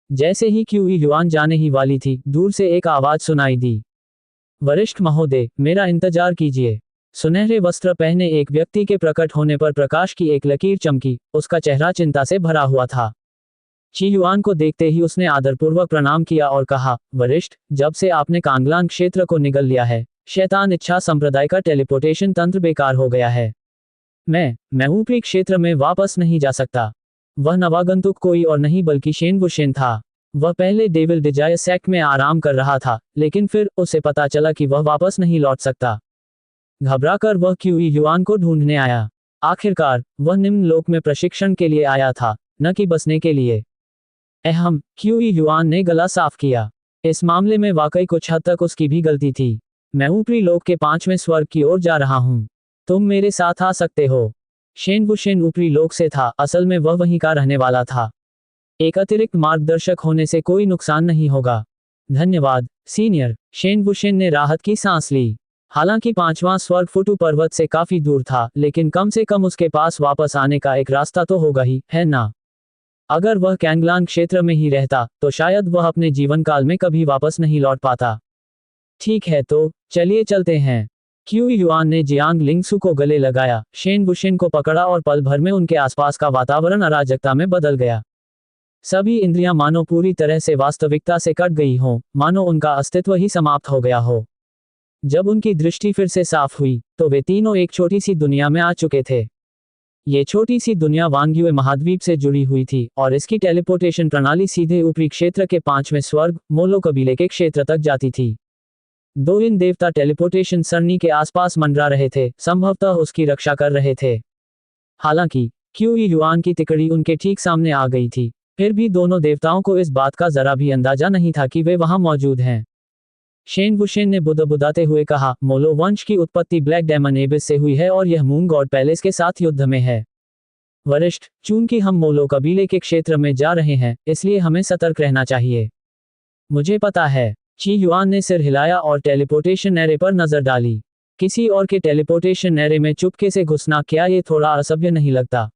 जैसे ही क्यू युआन जाने ही वाली थी, दूर से एक आवाज सुनाई दी। वरिष्ठ महोदय, मेरा इंतजार कीजिए। सुनहरे वस्त्र पहने एक व्यक्ति के प्रकट होने पर प्रकाश की एक लकीर चमकी, उसका चेहरा चिंता से भरा हुआ था। ची युआन को देखते ही उसने आदरपूर्वक प्रणाम किया और कहा, वरिष्ठ, जब से आपने कांगलान क्षेत्र को निगल लिया है, शैतान इच्छा संप्रदाय का टेलीपोर्टेशन तंत्र बेकार हो गया है। मैं ऊपरी क्षेत्र में वापस नहीं जा सकता। वह नवागंतुक कोई और नहीं बल्कि शेन वुशेन था। वह पहले डेविल डिजायर सेक्ट में आराम कर रहा था, लेकिन फिर उसे पता चला कि वह वापस नहीं लौट सकता। घबराकर वह क्यू युआन को ढूंढने आया। आखिरकार वह निम्न लोक में प्रशिक्षण के लिए आया था, न कि बसने के लिए। अहम, क्यू युआन ने गला साफ किया। इस मामले में वाकई कुछ हद तक उसकी भी गलती थी। मैं ऊपरी लोक के 5वें स्वर्ग की ओर जा रहा हूं। तुम मेरे साथ आ सकते हो। शेन वुशेन ऊपरी लोक से था, असल में वह वहीं का रहने वाला था। एक अतिरिक्त मार्गदर्शक होने से कोई नुकसान नहीं होगा। धन्यवाद, सीनियर। शेन वुशेन ने राहत की सांस ली। हालांकि 5वां स्वर्ग फुटू पर्वत से काफी दूर था, लेकिन कम से कम उसके पास वापस आने का एक रास्ता तो होगा ही, है ना? अगर वह कैंगलान क्षेत्र में ही रहता, तो शायद वह अपने जीवन काल में कभी वापस नहीं लौट पाता। ठीक है, तो चलिए चलते हैं। क्यू युआन ने जियांग लिंगसू को गले लगाया, शेन वुशेन को पकड़ा और पल भर में उनके आसपास का वातावरण अराजकता में बदल गया। सभी इंद्रियां मानो पूरी तरह से वास्तविकता से कट गई हों, मानो उनका अस्तित्व ही समाप्त हो गया हो। जब उनकी दृष्टि फिर से साफ हुई, तो वे तीनों एक छोटी सी दुनिया में आ चुके थे। ये छोटी सी दुनिया वांग्युए महाद्वीप से जुड़ी हुई थी और इसकी टेलीपोर्टेशन प्रणाली सीधे ऊपरी क्षेत्र के 5वें स्वर्ग, मोलो कबीले के क्षेत्र तक जाती थी। दो इन देवता टेलीपोर्टेशन सरणी के आसपास मंडरा रहे थे, संभवतः उसकी रक्षा कर रहे थे। हालांकि क्यू युआन की तिकड़ी उनके ठीक सामने आ गई थी, फिर भी दोनों देवताओं को इस बात का जरा भी अंदाजा नहीं था कि वे वहां मौजूद हैं। शेन वुशेन ने बुदबुदाते हुए कहा, मोलो वंश की उत्पत्ति ब्लैक डेमन एबिस से हुई है और यह मून गॉड पैलेस के साथ युद्ध में है। वरिष्ठ, चूंकि हम मोलो कबीले के क्षेत्र में जा रहे हैं, इसलिए हमें सतर्क रहना चाहिए। मुझे पता है। ची युआन ने सिर हिलाया और टेलीपोर्टेशन एरे पर नजर डाली। किसी और के टेलीपोर्टेशन एरे में चुपके से घुसना, क्या ये थोड़ा असभ्य नहीं लगता?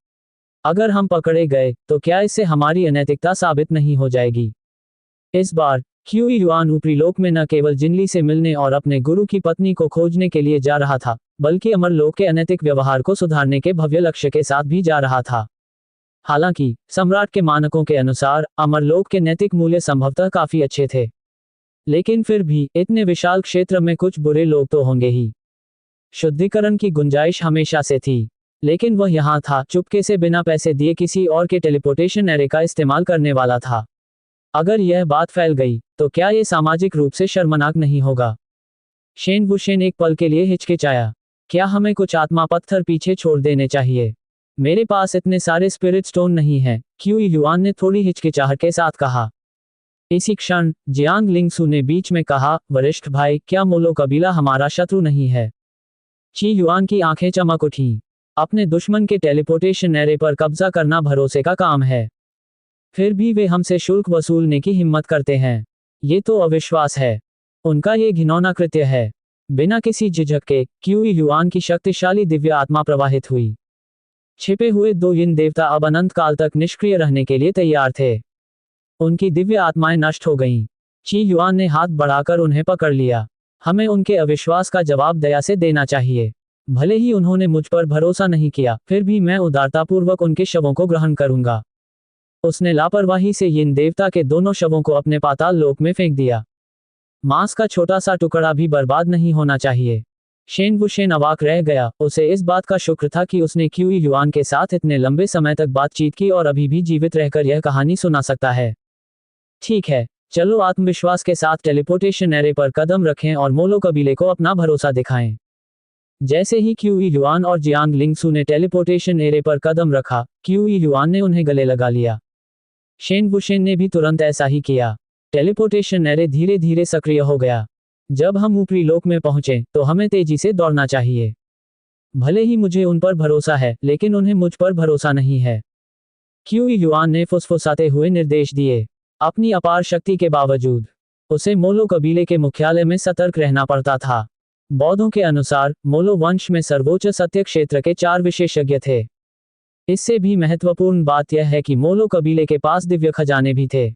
अगर हम पकड़े गए, तो क्या इससे हमारी अनैतिकता साबित नहीं हो जाएगी? इस बार क्यू युआन ऊपरी लोक में न केवल जिनली से मिलने और अपने गुरु की पत्नी को खोजने के लिए जा रहा था, बल्कि अमरलोक के अनैतिक व्यवहार को सुधारने के भव्य लक्ष्य के साथ भी जा रहा था। हालांकि सम्राट के मानकों के अनुसार अमरलोक के नैतिक मूल्य संभवतः काफी अच्छे थे, लेकिन फिर भी इतने विशाल क्षेत्र में कुछ बुरे लोग तो होंगे ही। शुद्धिकरण की गुंजाइश हमेशा से थी, लेकिन वह यहाँ था, चुपके से बिना पैसे दिए किसी और के टेलीपोर्टेशन एरे का इस्तेमाल करने वाला था। अगर यह बात फैल गई, तो क्या ये सामाजिक रूप से शर्मनाक नहीं होगा? शेन वुशेन एक पल के लिए हिचकिचाया। क्या हमें कुछ आत्मा पत्थर पीछे छोड़ देने चाहिए? मेरे पास इतने सारे स्पिरिट स्टोन नहीं हैं, क्यू युआन ने थोड़ी हिचकिचाहट के साथ कहा। इसी क्षण जियांग लिंगसू ने बीच में कहा, वरिष्ठ भाई, क्या मोलो कबीला हमारा शत्रु नहीं है? ची युआन की आंखें चमक उठीं। अपने दुश्मन के टेलीपोर्टेशन एरे पर कब्जा करना भरोसे का काम है, फिर भी वे हमसे शुल्क वसूलने की हिम्मत करते हैं। ये तो अविश्वास है। उनका ये घिनौना कृत्य है। बिना किसी झिझक के क्यू युआन की शक्तिशाली दिव्य आत्मा प्रवाहित हुई। छिपे हुए दो यिन देवता अब अनंत काल तक निष्क्रिय रहने के लिए तैयार थे। उनकी दिव्य आत्माएं नष्ट हो गईं। ची युआन ने हाथ बढ़ाकर उन्हें पकड़ लिया। हमें उनके अविश्वास का जवाब दया से देना चाहिए। भले ही उन्होंने मुझ पर भरोसा नहीं किया, फिर भी मैं उदारतापूर्वक उनके शवों को ग्रहण करूंगा। उसने लापरवाही से यिन देवता के दोनों शवों को अपने पाताल लोक में फेंक दिया। मांस का छोटा सा टुकड़ा भी बर्बाद नहीं होना चाहिए। शेन वुशेन अवाक रह गया। उसे इस बात का शुक्र था कि उसने क्यूई युआन के साथ इतने लंबे समय तक बातचीत की और अभी भी जीवित रहकर यह कहानी सुना सकता है। ठीक है, चलो आत्मविश्वास के साथ टेलीपोर्टेशन एरे पर कदम रखें और मोलो कबीले को अपना भरोसा दिखाएं। जैसे ही क्यूई युआन और जियांग लिंगसू ने टेलीपोर्टेशन एरे पर कदम रखा, क्यूई युआन ने उन्हें गले लगा लिया। शेन वुशेन ने भी तुरंत ऐसा ही किया। टेलीपोर्टेशन एरे धीरे धीरे सक्रिय हो गया। जब हम ऊपरी लोक में पहुंचे तो हमें तेजी से दौड़ना चाहिए। भले ही मुझे उन पर भरोसा है, लेकिन उन्हें मुझ पर भरोसा नहीं है, क्यूई युआन ने फुसफुसाते हुए निर्देश दिए। अपनी अपार शक्ति के बावजूद उसे मोलो कबीले के मुख्यालय में सतर्क रहना पड़ता था। बौद्धों के अनुसार मोलो वंश में सर्वोच्च सत्य क्षेत्र के 4 विशेषज्ञ थे। इससे भी महत्वपूर्ण बात यह है कि मोलो कबीले के पास दिव्य खजाने भी थे।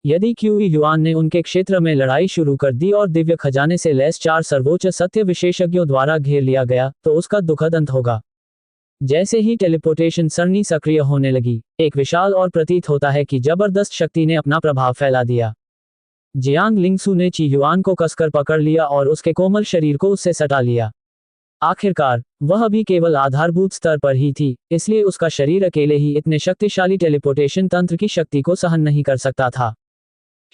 यदि क्यूई युआन ने उनके क्षेत्र में लड़ाई शुरू कर दी और दिव्य खजाने से लैस 4 सर्वोच्च सत्य विशेषज्ञों द्वारा घेर लिया गया, तो उसका दुखद अंत होगा। जैसे ही टेलीपोर्टेशन सरणी सक्रिय होने लगी, एक विशाल और प्रतीत होता है कि जबरदस्त शक्ति ने अपना प्रभाव फैला दिया। जियांग लिंगसू ने ची युआन को कसकर पकड़ लिया और उसके कोमल शरीर को उससे सटा लिया। आखिरकार वह भी केवल आधारभूत स्तर पर ही थी, इसलिए उसका शरीर अकेले ही इतने शक्तिशाली टेलीपोर्टेशन तंत्र की शक्ति को सहन नहीं कर सकता था।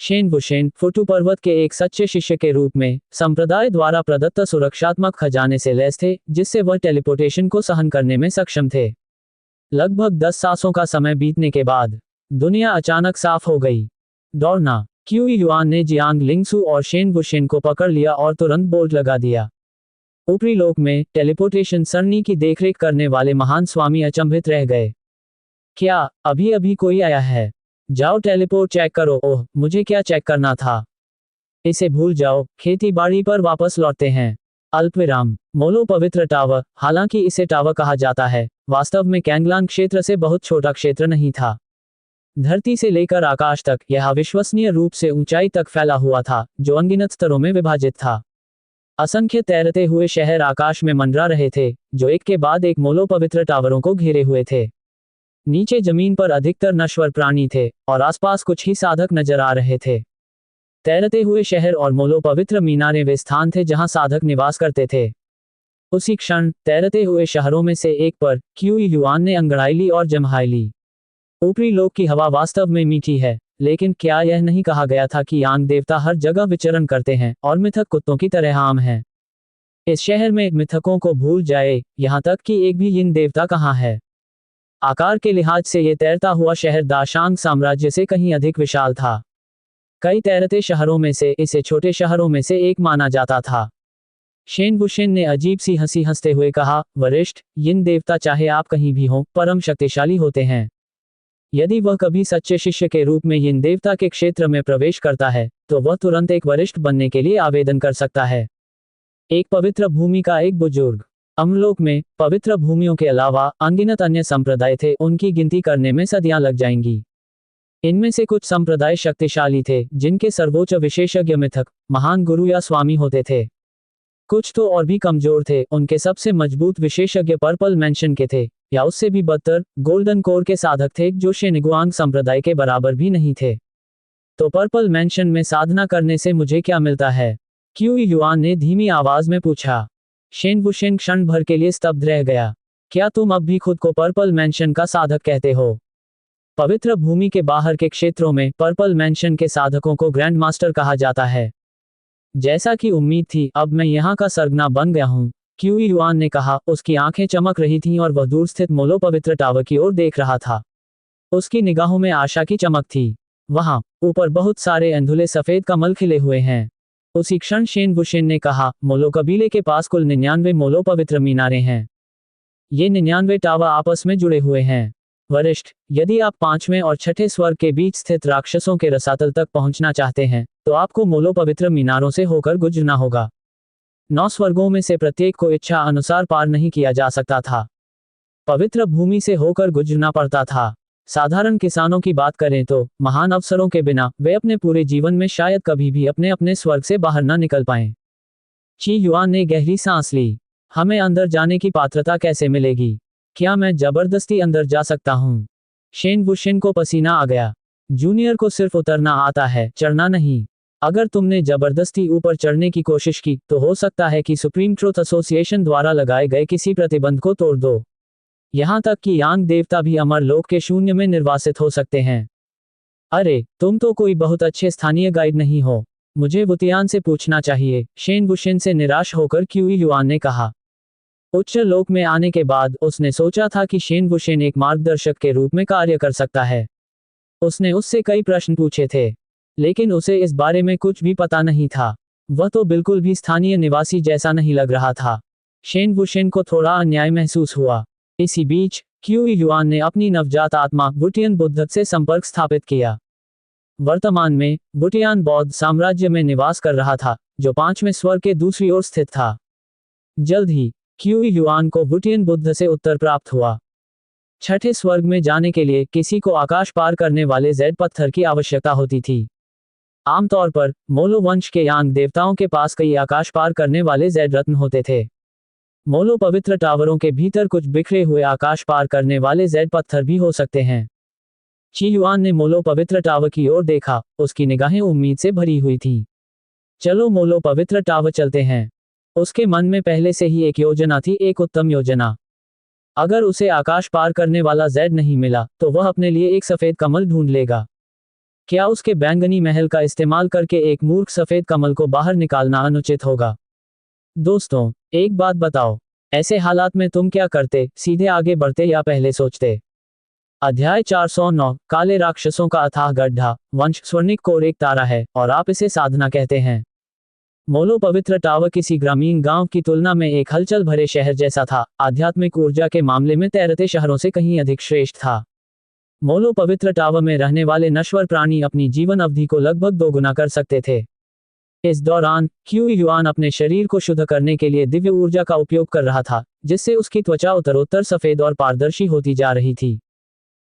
शेन वुशेन फुटू पर्वत के एक सच्चे शिष्य के रूप में संप्रदाय द्वारा प्रदत्त सुरक्षात्मक खजाने से लैस थे, जिससे वह टेलीपोर्टेशन को सहन करने में सक्षम थे। लगभग 10 सांसों का समय बीतने के बाद दुनिया अचानक साफ हो गई। दौड़ना। क्यूई युआन ने जियांग लिंगसू और शेन वुशेन को पकड़ लिया और तुरंत बोल्ट लगा दिया। ऊपरी लोक में टेलीपोर्टेशन सरणी की देखरेख करने वाले महान स्वामी अचंभित रह गए। क्या अभी अभी कोई आया है? जाओ टेलीपोर्ट चेक करो। ओह, मुझे क्या चेक करना था? इसे भूल जाओ, खेती बाड़ी पर वापस लौटते हैं। अल्पविराम। मोलो पवित्र टावर, हालांकि इसे टावर कहा जाता है, वास्तव में कैंगलांग क्षेत्र से बहुत छोटा क्षेत्र नहीं था। धरती से लेकर आकाश तक यह अविश्वसनीय रूप से ऊंचाई तक फैला हुआ था, जो अनगिनत स्तरों में विभाजित था। असंख्य तैरते हुए शहर आकाश में मंडरा रहे थे, जो एक के बाद एक मोलो पवित्र टावरों को घेरे हुए थे। नीचे जमीन पर अधिकतर नश्वर प्राणी थे और आसपास कुछ ही साधक नजर आ रहे थे। तैरते हुए शहर और मोलो पवित्र मीनारें वे स्थान थे जहां साधक निवास करते थे। उसी क्षण तैरते हुए शहरों में से एक पर क्यूई युआन ने अंगड़ाई ली और जम्हाई ली। ऊपरी लोक की हवा वास्तव में मीठी है, लेकिन क्या यह नहीं कहा गया था कि यांग देवता हर जगह विचरण करते हैं और मिथक कुत्तों की तरह आम हैं? इस शहर में मिथकों को भूल जाए, यहाँ तक कि एक भी यिन देवता कहाँ है। आकार के लिहाज से ये तैरता हुआ शहर दाशांग साम्राज्य से कहीं अधिक विशाल था। कई तैरते शहरों में से इसे छोटे शहरों में से एक माना जाता था। शेन वुशेन ने अजीब सी हंसी हंसते हुए कहा, वरिष्ठ, यिन देवता चाहे आप कहीं भी हों, परम शक्तिशाली होते हैं। यदि वह कभी सच्चे शिष्य के रूप में यिन देवता के क्षेत्र में प्रवेश करता है, तो वह तुरंत एक वरिष्ठ बनने के लिए आवेदन कर सकता है। एक पवित्र भूमि का एक बुजुर्ग। अमलोक में पवित्र भूमियों के अलावा अनगिनत अन्य संप्रदाय थे, उनकी गिनती करने में सदियां लग जाएंगी। इनमें से कुछ संप्रदाय शक्तिशाली थे, जिनके सर्वोच्च विशेषज्ञ मिथक, महान गुरु या स्वामी होते थे। कुछ तो और भी कमजोर थे, उनके सबसे मजबूत विशेषज्ञ पर्पल मैंशन के थे, या उससे भी बदतर गोल्डन कोर के साधक थे, जो शेनिगुआंग संप्रदाय के बराबर भी नहीं थे। तो पर्पल मैंशन में साधना करने से मुझे क्या मिलता है? क्यूई युआन ने धीमी आवाज में पूछा। शेन वुशेन क्षण भर के लिए स्तब्ध रह गया। क्या तुम अब भी खुद को पर्पल मैंशन का साधक कहते हो? पवित्र भूमि के बाहर के क्षेत्रों में पर्पल मैंशन के साधकों को ग्रैंड मास्टर कहा जाता है। जैसा कि उम्मीद थी, अब मैं यहाँ का सरगना बन गया हूँ, क्यूई युआन ने कहा। उसकी आंखें चमक रही थीं और वह दूर स्थित मोलो पवित्र टावर की ओर देख रहा था। उसकी निगाहों में आशा की चमक थी। वहां ऊपर बहुत सारे अंधुले सफेद कमल खिले हुए हैं। उसी क्षण शेन वुशेन ने कहा, मोलो कबीले के पास कुल 99 मोलो पवित्र मीनारें हैं। ये 99 टावर आपस में जुड़े हुए हैं। वरिष्ठ, यदि आप 5वें और 6ठे स्वर्ग के बीच स्थित राक्षसों के रसातल तक पहुंचना चाहते हैं, तो आपको मोलो पवित्र मीनारों से होकर गुजरना होगा। 9 स्वर्गों में से प्रत्येक को इच्छा अनुसार पार नहीं किया जा सकता था। पवित्र भूमि से होकर गुजरना पड़ता था। साधारण किसानों की बात करें तो महान अवसरों के बिना वे अपने पूरे जीवन में शायद कभी भी अपने अपने स्वर्ग से बाहर न निकल पाएं। ची युआन ने गहरी सांस ली। हमें अंदर जाने की पात्रता कैसे मिलेगी? क्या मैं जबरदस्ती अंदर जा सकता हूँ? शेन वुशेन को पसीना आ गया। जूनियर को सिर्फ उतरना आता है, चढ़ना नहीं। अगर तुमने जबरदस्ती ऊपर चढ़ने की कोशिश की तो हो सकता है कि सुप्रीम ट्रुथ एसोसिएशन द्वारा लगाए गए किसी प्रतिबंध को तोड़ दो। यहाँ तक कि यांग देवता भी अमर लोक के शून्य में निर्वासित हो सकते हैं। अरे, तुम तो कोई बहुत अच्छे स्थानीय गाइड नहीं हो। मुझे वुतियान से पूछना चाहिए, शेन वुशेन से निराश होकर क्यूई युआन ने कहा। उच्च लोक में आने के बाद उसने सोचा था कि शेन वुशेन एक मार्गदर्शक के रूप में कार्य कर सकता है। उसने उससे कई प्रश्न पूछे थे, लेकिन उसे इस बारे में कुछ भी पता नहीं था। वह तो बिल्कुल भी स्थानीय निवासी जैसा नहीं लग रहा था। शेन वुशेन को थोड़ा अन्याय महसूस हुआ। इसी बीच क्यूई युआन ने अपनी नवजात आत्मा वुटियन बुद्ध से संपर्क स्थापित किया। वर्तमान में वुटियान बौद्ध साम्राज्य में निवास कर रहा था, जो 5वें स्वर्ग के दूसरी ओर स्थित था। जल्द ही क्यूई युआन को वुटियन बुद्ध से उत्तर प्राप्त हुआ। छठे स्वर्ग में जाने के लिए किसी को आकाश पार करने वाले जेड पत्थर की आवश्यकता होती थी। आमतौर पर मोलो वंश के यांग देवताओं के पास कई आकाश पार करने वाले जेड रत्न होते थे। मोलो पवित्र टावरों के भीतर कुछ बिखरे हुए आकाश पार करने वाले जेड पत्थर भी हो सकते हैं। ची युआन ने मोलो पवित्र टावर की ओर देखा, उसकी निगाहें उम्मीद से भरी हुई थीं। चलो मोलो पवित्र टावर चलते हैं। उसके मन में पहले से ही एक योजना थी, एक उत्तम योजना। अगर उसे आकाश पार करने वाला जेड नहीं मिला तो वह अपने लिए एक सफेद कमल ढूंढ लेगा। क्या उसके बैंगनी महल का इस्तेमाल करके एक मूर्ख सफेद कमल को बाहर निकालना अनुचित होगा? दोस्तों, एक बात बताओ, ऐसे हालात में तुम क्या करते? सीधे आगे बढ़ते या पहले सोचते? अध्याय 409, काले राक्षसों का अथाह गड्ढा। वंश स्वर्णिक कोर एक तारा है और आप इसे साधना कहते हैं। मोलो पवित्र टावर किसी ग्रामीण गांव की तुलना में एक हलचल भरे शहर जैसा था। आध्यात्मिक ऊर्जा के मामले में तैरते शहरों से कहीं अधिक श्रेष्ठ था। मोलो पवित्र टावर में रहने वाले नश्वर प्राणी अपनी जीवन अवधि को लगभग दोगुना कर सकते थे। इस दौरान क्यूई युआन अपने शरीर को शुद्ध करने के लिए दिव्य ऊर्जा का उपयोग कर रहा था, जिससे उसकी त्वचा उत्तरोत्तर सफेद और पारदर्शी होती जा रही थी।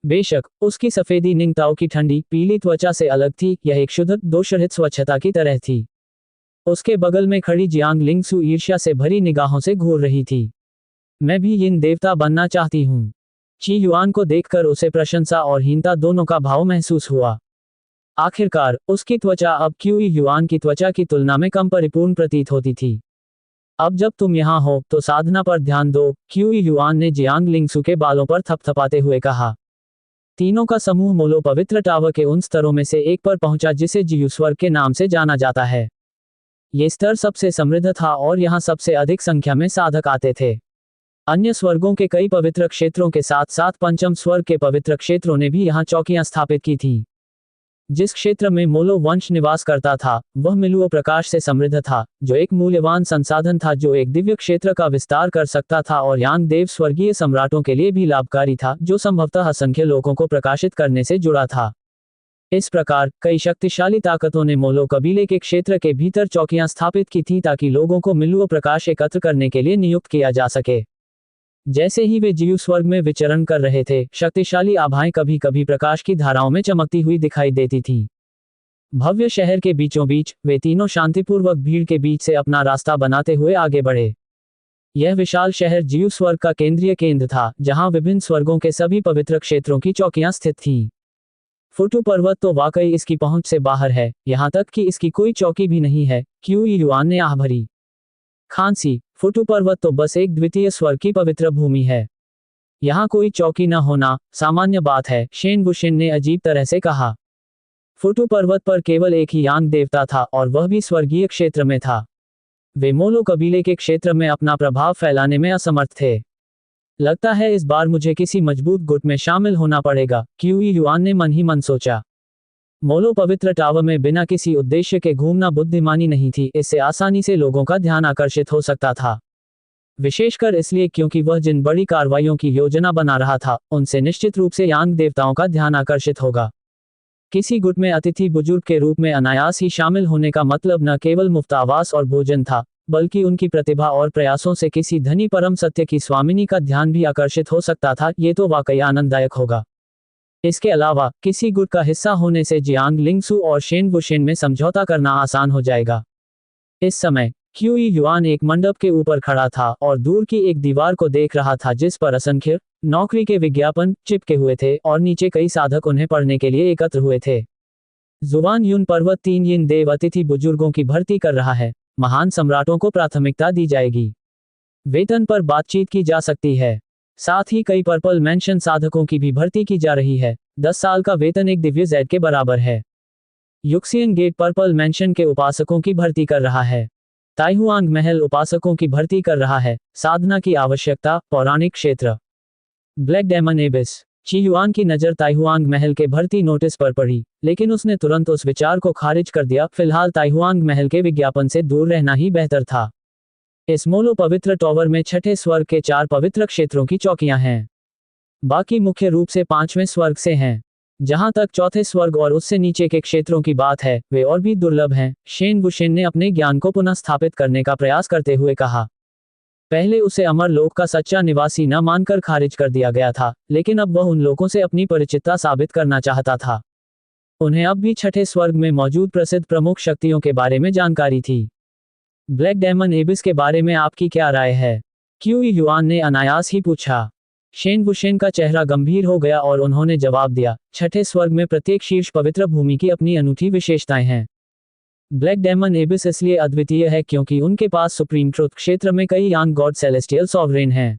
बेशक उसकी सफेदी निंगताओ की ठंडी पीली त्वचा से अलग थी, यह एक शुद्ध दोषरहित स्वच्छता की तरह थी। उसके बगल में खड़ी जियांग लिंगसु ईर्ष्या से भरी निगाहों से घूर रही थी। मैं भी यिन देवता बनना चाहती हूँ। ची युआन को देखकर उसे प्रशंसा और हीनता दोनों का भाव महसूस हुआ। आखिरकार उसकी त्वचा अब क्यूई युआन की त्वचा की तुलना में कम परिपूर्ण प्रतीत होती थी। अब जब तुम यहाँ हो तो साधना पर ध्यान दो, क्यूई युआन ने जियांग लिंगसु के बालों पर थपथपाते हुए कहा। तीनों का समूह मोलो पवित्र टावर के उन स्तरों में से एक पर पहुंचा जिसे जियू स्वर्ग के नाम से जाना जाता है। ये स्तर सबसे समृद्ध था और यहाँ सबसे अधिक संख्या में साधक आते थे। अन्य स्वर्गों के कई पवित्र क्षेत्रों के साथ साथ पंचम स्वर्ग के पवित्र क्षेत्रों ने भी यहाँ चौकियां स्थापित की थीं। जिस क्षेत्र में मोलो वंश निवास करता था वह मिलुओ प्रकाश से समृद्ध था, जो एक मूल्यवान संसाधन था जो एक दिव्य क्षेत्र का विस्तार कर सकता था और यांग देव स्वर्गीय सम्राटों के लिए भी लाभकारी था, जो संभवतः असंख्य लोगों को प्रकाशित करने से जुड़ा था। इस प्रकार कई शक्तिशाली ताकतों ने मोलो कबीले के क्षेत्र के भीतर चौकियां स्थापित की थीं ताकि लोगों को मिलुओ प्रकाश एकत्र करने के लिए नियुक्त किया जा सके। जैसे ही वे जियू स्वर्ग में विचरण कर रहे थे, शक्तिशाली आभाएं कभी कभी प्रकाश की धाराओं में चमकती हुई दिखाई देती थीं। भव्य शहर के बीचों बीच वे तीनों शांतिपूर्वक भीड़ के बीच से अपना रास्ता बनाते हुए आगे बढ़े। यह विशाल शहर जियू स्वर्ग का केंद्रीय केंद्र था, जहां विभिन्न स्वर्गों के सभी पवित्र क्षेत्रों की चौकियां स्थित थीं। फुटू पर्वत तो वाकई इसकी पहुंच से बाहर है, यहां तक कि इसकी कोई चौकी भी नहीं है, क्यूई युआन ने आह भरी। खांसी, फुटू पर्वत तो बस एक द्वितीय स्वर्ग की पवित्र भूमि है। यहाँ कोई चौकी न होना सामान्य बात है, शेन वुशेन ने अजीब तरह से कहा। फुटू पर्वत पर केवल एक ही यांग देवता था और वह भी स्वर्गीय क्षेत्र में था। वे मोलो कबीले के क्षेत्र में अपना प्रभाव फैलाने में असमर्थ थे। लगता है इस बार मुझे किसी मजबूत गुट में शामिल होना पड़ेगा, क्यूई युआन ने मन ही मन सोचा। मोलो पवित्र टावर में बिना किसी उद्देश्य के घूमना बुद्धिमानी नहीं थी, इससे आसानी से लोगों का ध्यान आकर्षित हो सकता था। विशेषकर इसलिए क्योंकि वह जिन बड़ी कार्रवाइयों की योजना बना रहा था उनसे निश्चित रूप से यांग देवताओं का ध्यान आकर्षित होगा। किसी गुट में अतिथि बुजुर्ग के रूप में अनायास ही शामिल होने का मतलब न केवल मुफ्त आवास और भोजन था, बल्कि उनकी प्रतिभा और प्रयासों से किसी धनी परम सत्य की स्वामिनी का ध्यान भी आकर्षित हो सकता था। ये तो वाकई आनंददायक होगा। इसके अलावा किसी गुट का हिस्सा होने से जियांग लिंगसु और शेन वुशेन में समझौता करना आसान हो जाएगा। इस समय क्यूई युआन एक मंडप के ऊपर खड़ा था और दूर की एक दीवार को देख रहा था जिस पर असंख्य नौकरी के विज्ञापन चिपके हुए थे और नीचे कई साधक उन्हें पढ़ने के लिए एकत्र हुए थे। जुवान युन पर्वत 3 यिन देव अतिथि बुजुर्गों की भर्ती कर रहा है। महान सम्राटों को प्राथमिकता दी जाएगी। वेतन पर बातचीत की जा सकती है। साथ ही कई पर्पल मेंशन साधकों की भी भर्ती की जा रही है। 10 साल का वेतन एक दिव्य जेड के बराबर है। युक्सियन गेट पर्पल मेंशन के उपासकों की भर्ती कर रहा है। ताइहुआंग महल उपासकों की भर्ती कर रहा है। साधना की आवश्यकता, पौराणिक क्षेत्र। Black demon abyss. Qi Yuan की नज़र ताइहुआंग महल के भर्ती नोटिस पर पड़ी, लेकिन उसने तुरंत उस विचार को खारिज कर दिया। फिलहाल ताइहुआंग महल के विज्ञापन से दूर रहना ही बेहतर था। इस मोलो पवित्र टॉवर में छठे स्वर्ग के 4 पवित्र क्षेत्रों की चौकियां हैं। बाकी मुख्य रूप से 5वें स्वर्ग से हैं। जहां तक चौथे स्वर्ग और उससे नीचे के क्षेत्रों की बात है, वे और भी दुर्लभ हैं। शेन वुशेन ने अपने ज्ञान को पुनः स्थापित करने का प्रयास करते हुए कहा। पहले उसे अमर लोक का सच्चा निवासी न मानकर खारिज कर दिया गया था, लेकिन अब वह उन लोगों से अपनी परिचितता साबित करना चाहता था। उन्हें अब भी छठे स्वर्ग में मौजूद प्रसिद्ध प्रमुख शक्तियों के बारे में जानकारी थी। ब्लैक डेमन एबिस के बारे में आपकी क्या राय है? क्यू युआन ने अनायास ही पूछा। शेन वुशेन का चेहरा गंभीर हो गया और उन्होंने जवाब दिया, छठे स्वर्ग में प्रत्येक शीर्ष पवित्र भूमि की अपनी अनूठी विशेषताएं हैं। ब्लैक डेमन एबिस इसलिए अद्वितीय है क्योंकि उनके पास सुप्रीम ट्रुथ क्षेत्र में कई यांग गॉड सेलेस्टियल सॉवरेन हैं।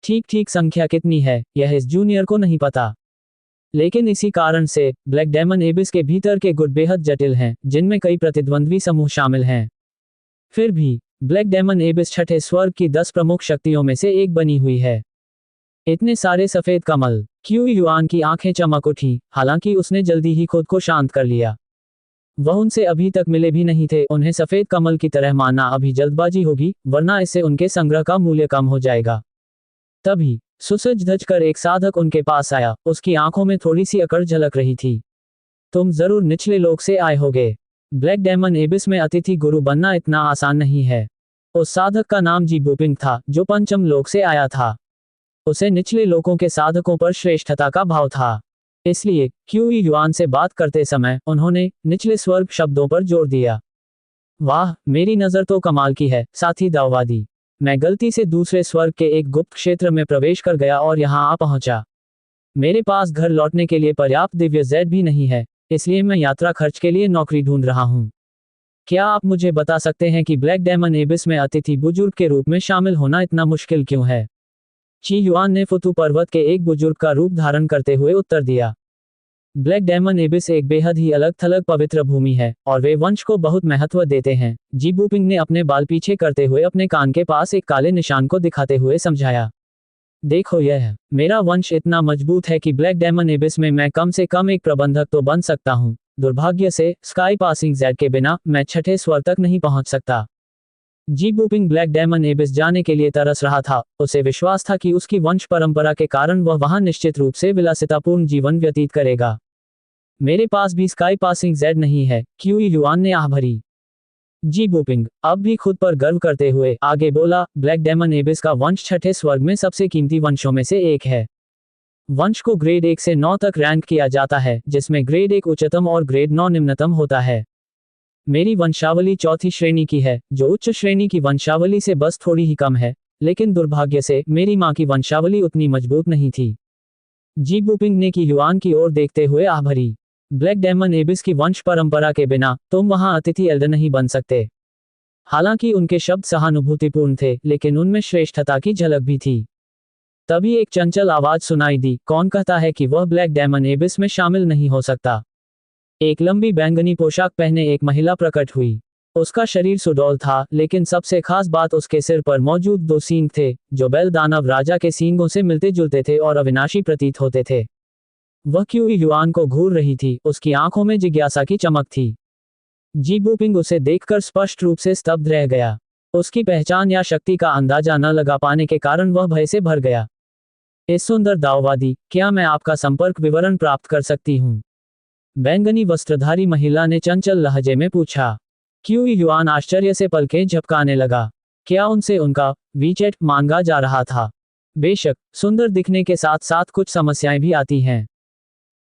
ठीक संख्या कितनी है, यह इस जूनियर को नहीं पता। लेकिन इसी कारण से ब्लैक डेमन एबिस के भीतर के गुट बेहद जटिल हैं, जिनमें कई प्रतिद्वंद्वी समूह शामिल हैं। फिर भी ब्लैक डेमन एबिस छठे स्वर्ग की 10 प्रमुख शक्तियों में से एक बनी हुई है। इतने सारे सफेद कमल। क्यू युआन की आंखें चमक उठी, हालांकि उसने जल्दी ही खुद को शांत कर लिया। वह उनसे अभी तक मिले भी नहीं थे। उन्हें सफेद कमल की तरह मानना अभी जल्दबाजी होगी, वरना इससे उनके संग्रह का मूल्य कम हो जाएगा। तभी सुसज धज कर एक साधक उनके पास आया। उसकी आंखों में थोड़ी सी अकड़ झलक रही थी। तुम जरूर निचले लोक से आए होगे। ब्लैक डेमन एबिस में अतिथि गुरु बनना इतना आसान नहीं है। उस साधक का नाम जी बुपिंग था, जो पंचम लोक से आया था। उसे निचले लोकों के साधकों पर श्रेष्ठता का भाव था। इसलिए क्यू युआन से बात करते समय उन्होंने निचले स्वर्ग शब्दों पर जोर दिया। वाह, मेरी नज़र तो कमाल की है, साथी दाववादी। मैं गलती से दूसरे स्वर्ग के एक गुप्त क्षेत्र में प्रवेश कर गया और यहां आ पहुंचा। मेरे पास घर लौटने के लिए पर्याप्त दिव्य जेड भी नहीं है, इसलिए मैं यात्रा खर्च के लिए नौकरी ढूंढ रहा हूं। क्या आप मुझे बता सकते हैं कि ब्लैक डेमन एबिस में अतिथि बुजुर्ग के रूप में शामिल होना इतना मुश्किल क्यों है? ची युआन ने फुतू पर्वत के एक बुजुर्ग का रूप धारण करते हुए उत्तर दिया। ब्लैक डेमन एबिस एक बेहद ही अलग थलग पवित्र भूमि है और वे वंश को बहुत महत्व देते हैं। जी बुपिंग ने अपने बाल पीछे करते हुए अपने कान के पास एक काले निशान को दिखाते हुए समझाया। देखो, यह मेरा वंश इतना मजबूत है कि ब्लैक डेमन एबिस में मैं कम से कम एक प्रबंधक तो बन सकता हूँ। दुर्भाग्य से स्काई पासिंग जेड के बिना मैं छठे स्वर तक नहीं पहुंच सकता। जी बुपिंग ब्लैक डेमन एबिस जाने के लिए तरस रहा था। उसे विश्वास था कि उसकी वंश परंपरा के कारण वह वहां निश्चित रूप से विलासितापूर्ण जीवन व्यतीत करेगा। मेरे पास भी स्काई पासिंग जेड नहीं है, क्यू युआन ने आह भरी। जी बुपिंग अब भी खुद पर गर्व करते हुए आगे बोला, ब्लैक डेमन एबिस का वंश छठे स्वर्ग में सबसे कीमती वंशों में से एक है। वंश को ग्रेड 1 से 9 तक रैंक किया जाता है, जिसमें ग्रेड 1 उच्चतम और ग्रेड 9 निम्नतम होता है। मेरी वंशावली चौथी श्रेणी की है, जो उच्च श्रेणी की वंशावली से बस थोड़ी ही कम है, लेकिन दुर्भाग्य से मेरी मां की वंशावली उतनी मजबूत नहीं थी। जी बुपिंग ने की युआन की ओर देखते हुए आह भरी। ब्लैक डेमन एबिस की वंश परंपरा के बिना तुम वहां अतिथि एल्डर नहीं बन सकते। हालांकि उनके शब्द सहानुभूतिपूर्ण थे, लेकिन उनमें श्रेष्ठता की झलक भी थी। तभी एक चंचल आवाज सुनाई दी, कौन कहता है कि वह ब्लैक डेमन एबिस में शामिल नहीं हो सकता? एक लंबी बैंगनी पोशाक पहने एक महिला प्रकट हुई। उसका शरीर सुडौल था, लेकिन सबसे खास बात उसके सिर पर मौजूद 2 सींग थे, जो बैल दानव राजा के सींगों से मिलते जुलते थे और अविनाशी प्रतीत होते थे। वह क्यू युआन को घूर रही थी, उसकी आंखों में जिज्ञासा की चमक थी। जी बुपिंग उसे देखकर स्पष्ट रूप से स्तब्ध रह गया। उसकी पहचान या शक्ति का अंदाजा न लगा पाने के कारण वह भय से भर गया। इस सुंदर दाववादी, क्या मैं आपका संपर्क विवरण प्राप्त कर सकती हूँ? बैंगनी वस्त्रधारी महिला ने चंचल लहजे में पूछा। क्यू युआन आश्चर्य से पलकें झपकाने लगा। क्या उनसे उनका वीचैट मांगा जा रहा था? बेशक, सुंदर दिखने के साथ साथ कुछ समस्याएं भी आती हैं।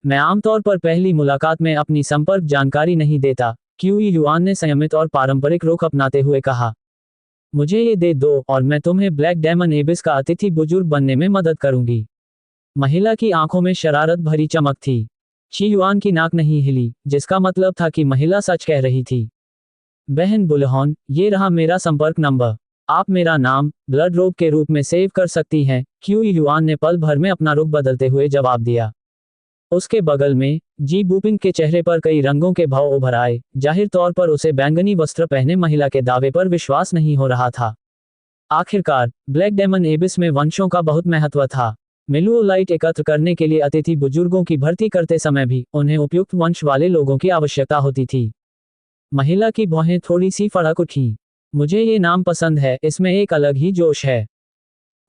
मैं आमतौर पर पहली मुलाकात में अपनी संपर्क जानकारी नहीं देता, क्यू युआन ने संयमित और पारंपरिक रुख अपनाते हुए कहा। मुझे ये दे दो और मैं तुम्हें ब्लैक डेमन एबिस का अतिथि बुजुर्ग बनने में मदद करूंगी। महिला की आंखों में शरारत भरी चमक थी। ची युआन की नाक नहीं हिली, जिसका मतलब था कि महिला सच कह रही थी। बहन बुल्होन, ये रहा मेरा संपर्क नंबर। आप मेरा नाम ब्लड रोग के रूप में सेव कर सकती हैं। क्यू युआन ने पल भर में अपना रुख बदलते हुए जवाब दिया। उसके बगल में जी बूपिंग के चेहरे पर कई रंगों के भाव उभर आए। जाहिर तौर पर उसे बैंगनी वस्त्र पहने महिला के दावे पर विश्वास नहीं हो रहा था। आखिरकार ब्लैक डेमन एबिस में वंशों का बहुत महत्व था। मिलुओलाइट एकत्र करने के लिए अतिथि बुजुर्गों की भर्ती करते समय भी उन्हें उपयुक्त वंश वाले लोगों की आवश्यकता होती थी। महिला की भौहें थोड़ी सी फड़क उठी। मुझे ये नाम पसंद है, इसमें एक अलग ही जोश है।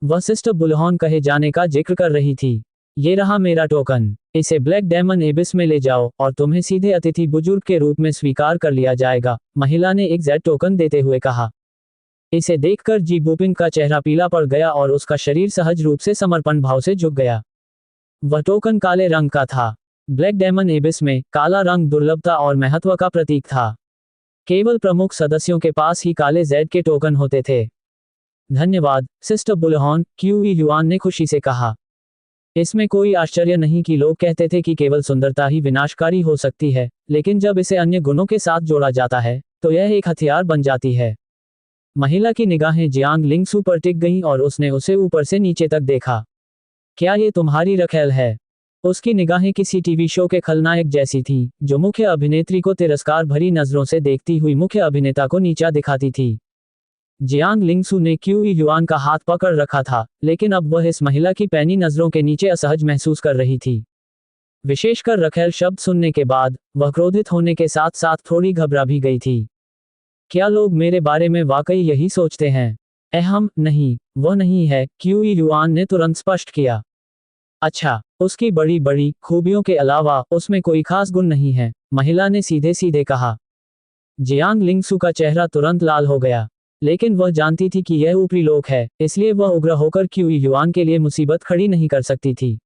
वह सिस्टर बुल्होन कहे जाने का जिक्र कर रही थी। ये रहा मेरा टोकन, इसे ब्लैक डेमन एबिस में ले जाओ और तुम्हें सीधे अतिथि बुजुर्ग के रूप में स्वीकार कर लिया जाएगा, महिला ने एक जेड टोकन देते हुए कहा। इसे देखकर जी बूपिंग का चेहरा पीला पड़ गया और उसका शरीर सहज रूप से समर्पण भाव से झुक गया। वह टोकन काले रंग का था। ब्लैक डेमन एबिस में काला रंग दुर्लभता और महत्व का प्रतीक था। केवल प्रमुख सदस्यों के पास ही काले जेड के टोकन होते थे। धन्यवाद सिस्टर बुल्होन, क्यू युआन ने खुशी से कहा। इसमें कोई आश्चर्य नहीं कि लोग कहते थे कि केवल सुंदरता ही विनाशकारी हो सकती है, लेकिन जब इसे अन्य गुणों के साथ जोड़ा जाता है तो यह एक हथियार बन जाती है। महिला की निगाहें जियांग लिंगसू पर टिक गईं और उसने उसे ऊपर से नीचे तक देखा। क्या ये तुम्हारी रखेल है? उसकी निगाहें किसी टीवी शो के खलनायक जैसी थीं, जो मुख्य अभिनेत्री को तिरस्कार भरी नजरों से देखती हुई मुख्य अभिनेता को नीचा दिखाती थी। जियांग लिंगसू ने क्यू युआन का हाथ पकड़ रखा था, लेकिन अब वह इस महिला की पैनी नजरों के नीचे असहज महसूस कर रही थी। विशेषकर रखेल शब्द सुनने के बाद वह क्रोधित होने के साथ साथ थोड़ी घबरा भी गई थी। क्या लोग मेरे बारे में वाकई यही सोचते हैं? अहम नहीं, वह नहीं है, क्यू युआन ने तुरंत स्पष्ट किया। अच्छा, उसकी बड़ी बड़ी खूबियों के अलावा उसमें कोई खास गुण नहीं है, महिला ने सीधे सीधे कहा। जियांग लिंगसू का चेहरा तुरंत लाल हो गया, लेकिन वह जानती थी कि यह ऊपरी लोक है, इसलिए वह उग्र होकर क्यू युआन के लिए मुसीबत खड़ी नहीं कर सकती थी।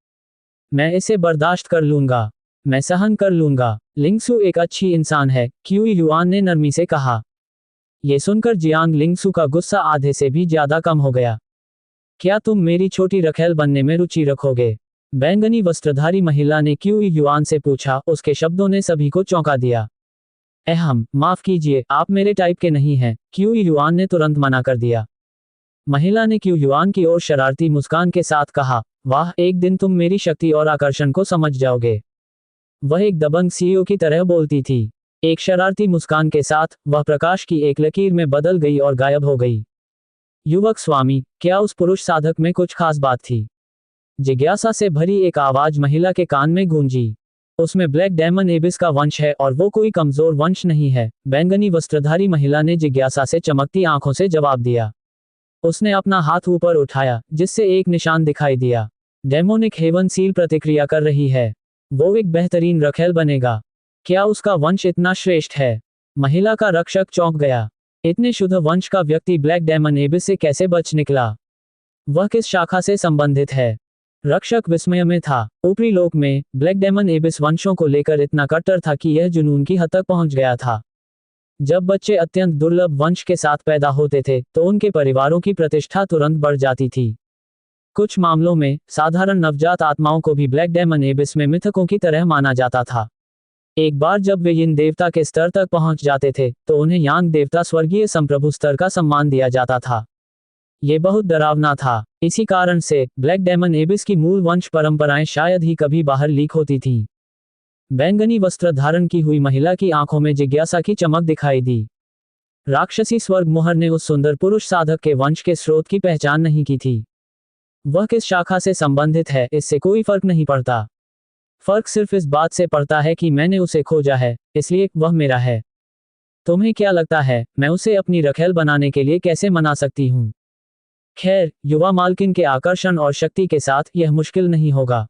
मैं इसे बर्दाश्त कर लूंगा, मैं सहन कर लूंगा। लिंगसू एक अच्छी इंसान है, क्यू युआन ने नरमी से कहा। यह सुनकर जियांग लिंगसू का गुस्सा आधे से भी ज्यादा कम हो गया। क्या तुम मेरी छोटी रखेल बनने में रुचि रखोगे? बैंगनी वस्त्रधारी महिला ने क्यू युआन से पूछा। उसके शब्दों ने सभी को चौंका दिया। अहम, माफ कीजिए, आप मेरे टाइप के नहीं हैं, क्यू युआन ने तुरंत मना कर दिया। महिला ने क्यू युआन की ओर शरारती मुस्कान के साथ कहा, वाह, एक दिन तुम मेरी शक्ति और आकर्षण को समझ जाओगे। वह एक दबंग सीईओ की तरह बोलती थी। एक शरारती मुस्कान के साथ वह प्रकाश की एक लकीर में बदल गई और गायब हो गई। युवक स्वामी, क्या उस पुरुष साधक में कुछ खास बात थी? जिज्ञासा से भरी एक आवाज महिला के कान में गूंजी। उसमें ब्लैक डेमन एबिस का वंश है और वो कोई कमजोर वंश नहीं है, बैंगनी वस्त्रधारी महिला ने जिज्ञासा से चमकती आंखों से जवाब दिया। उसने अपना हाथ ऊपर उठाया, जिससे एक निशान दिखाई दिया। डेमोनिक हेवन सील प्रतिक्रिया कर रही है। वो एक बेहतरीन रखेल बनेगा। क्या उसका वंश इतना श्रेष्ठ है? महिला का रक्षक चौंक गया। इतने शुद्ध वंश का व्यक्ति ब्लैक डेमन एबिस से कैसे बच निकला? वह किस शाखा से संबंधित है? रक्षक विस्मय में था। ऊपरी लोक में ब्लैक डेमन एबिस वंशों को लेकर इतना कट्टर था कि यह जुनून की हद तक पहुंच गया था। जब बच्चे अत्यंत दुर्लभ वंश के साथ पैदा होते थे तो उनके परिवारों की प्रतिष्ठा तुरंत बढ़ जाती थी। कुछ मामलों में साधारण नवजात आत्माओं को भी ब्लैक डेमन एबिस में मिथकों की तरह माना जाता था। एक बार जब वे यिन देवता के स्तर तक पहुंच जाते थे तो उन्हें यांग देवता स्वर्गीय संप्रभु स्तर का सम्मान दिया जाता था। ये बहुत डरावना था। इसी कारण से ब्लैक डेमन एबिस की मूल वंश परंपराएं शायद ही कभी बाहर लीक होती थीं। बैंगनी वस्त्र धारण की हुई महिला की आंखों में जिज्ञासा की चमक दिखाई दी। राक्षसी स्वर्ग मोहर ने उस सुंदर पुरुष साधक के वंश के स्रोत की पहचान नहीं की थी। वह किस शाखा से संबंधित है, इससे कोई फर्क नहीं पड़ता। फर्क सिर्फ इस बात से पड़ता है कि मैंने उसे खोजा है, इसलिए वह मेरा है। तुम्हें क्या लगता है, मैं उसे अपनी रखेल बनाने के लिए कैसे मना सकती हूँ? खैर, युवा मालकिन के आकर्षण और शक्ति के साथ यह मुश्किल नहीं होगा।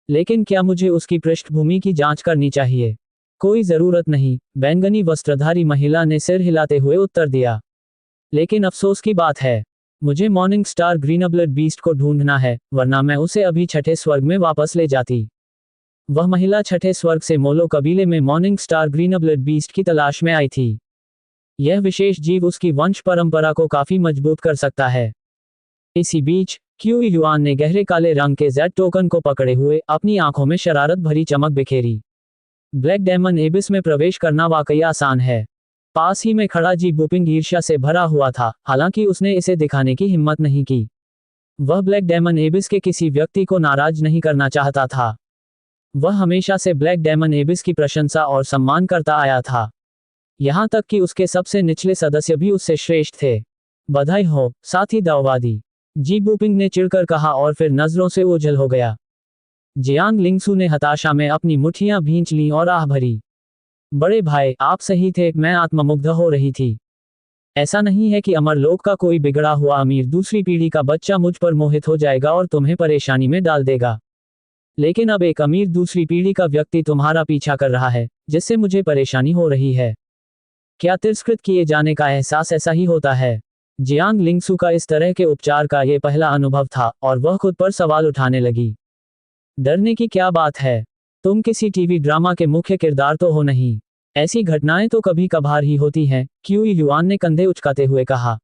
लेकिन क्या मुझे उसकी पृष्ठभूमि की जांच करनी चाहिए? कोई जरूरत नहीं, बैंगनी वस्त्रधारी महिला ने सिर हिलाते हुए उत्तर दिया। लेकिन अफसोस की बात है, मुझे मॉर्निंग स्टार ग्रीनब्लड बीस्ट को ढूंढना है, वरना मैं उसे अभी छठे स्वर्ग में वापस ले जाती। वह महिला छठे स्वर्ग से मोलो कबीले में मॉर्निंग स्टार ग्रीनब्लड बीस्ट की तलाश में आई थी। यह विशेष जीव उसकी वंश परंपरा को काफी मजबूत कर सकता है। इसी बीच क्यू युआन ने गहरे काले रंग के जेड टोकन को पकड़े हुए अपनी आंखों में शरारत भरी चमक बिखेरी। ब्लैक डेमन एबिस में प्रवेश करना वाकई आसान है। पास ही में खड़ा जी बुपिंग ईर्ष्या से भरा हुआ था, हालांकि उसने इसे दिखाने की हिम्मत नहीं की। वह ब्लैक डेमन एबिस के किसी व्यक्ति को नाराज नहीं करना चाहता था। वह हमेशा से ब्लैक डेमन एबिस की प्रशंसा और सम्मान करता आया था, यहां तक कि उसके सबसे निचले सदस्य भी उससे श्रेष्ठ थे। बधाई हो, साथी दाववादी, जी बुपिंग ने चिढ़कर कहा और फिर नजरों से ओझल हो गया। जियांग लिंगसू ने हताशा में अपनी मुट्ठियां भींच लीं और आह भरी। बड़े भाई, आप सही थे, मैं आत्ममुग्ध हो रही थी। ऐसा नहीं है कि अमरलोक का कोई बिगड़ा हुआ अमीर दूसरी पीढ़ी का बच्चा मुझ पर मोहित हो जाएगा और तुम्हें परेशानी में डाल देगा। लेकिन अब एक अमीर दूसरी पीढ़ी का व्यक्ति तुम्हारा पीछा कर रहा है, जिससे मुझे परेशानी हो रही है। क्या तिरस्कृत किए जाने का एहसास ऐसा ही होता है? जियांग लिंगसू का इस तरह के उपचार का ये पहला अनुभव था और वह खुद पर सवाल उठाने लगी। डरने की क्या बात है? तुम किसी टीवी ड्रामा के मुख्य किरदार तो हो नहीं। ऐसी घटनाएं तो कभी कभार ही होती हैं, क्यू युआन ने कंधे उचकाते हुए कहा।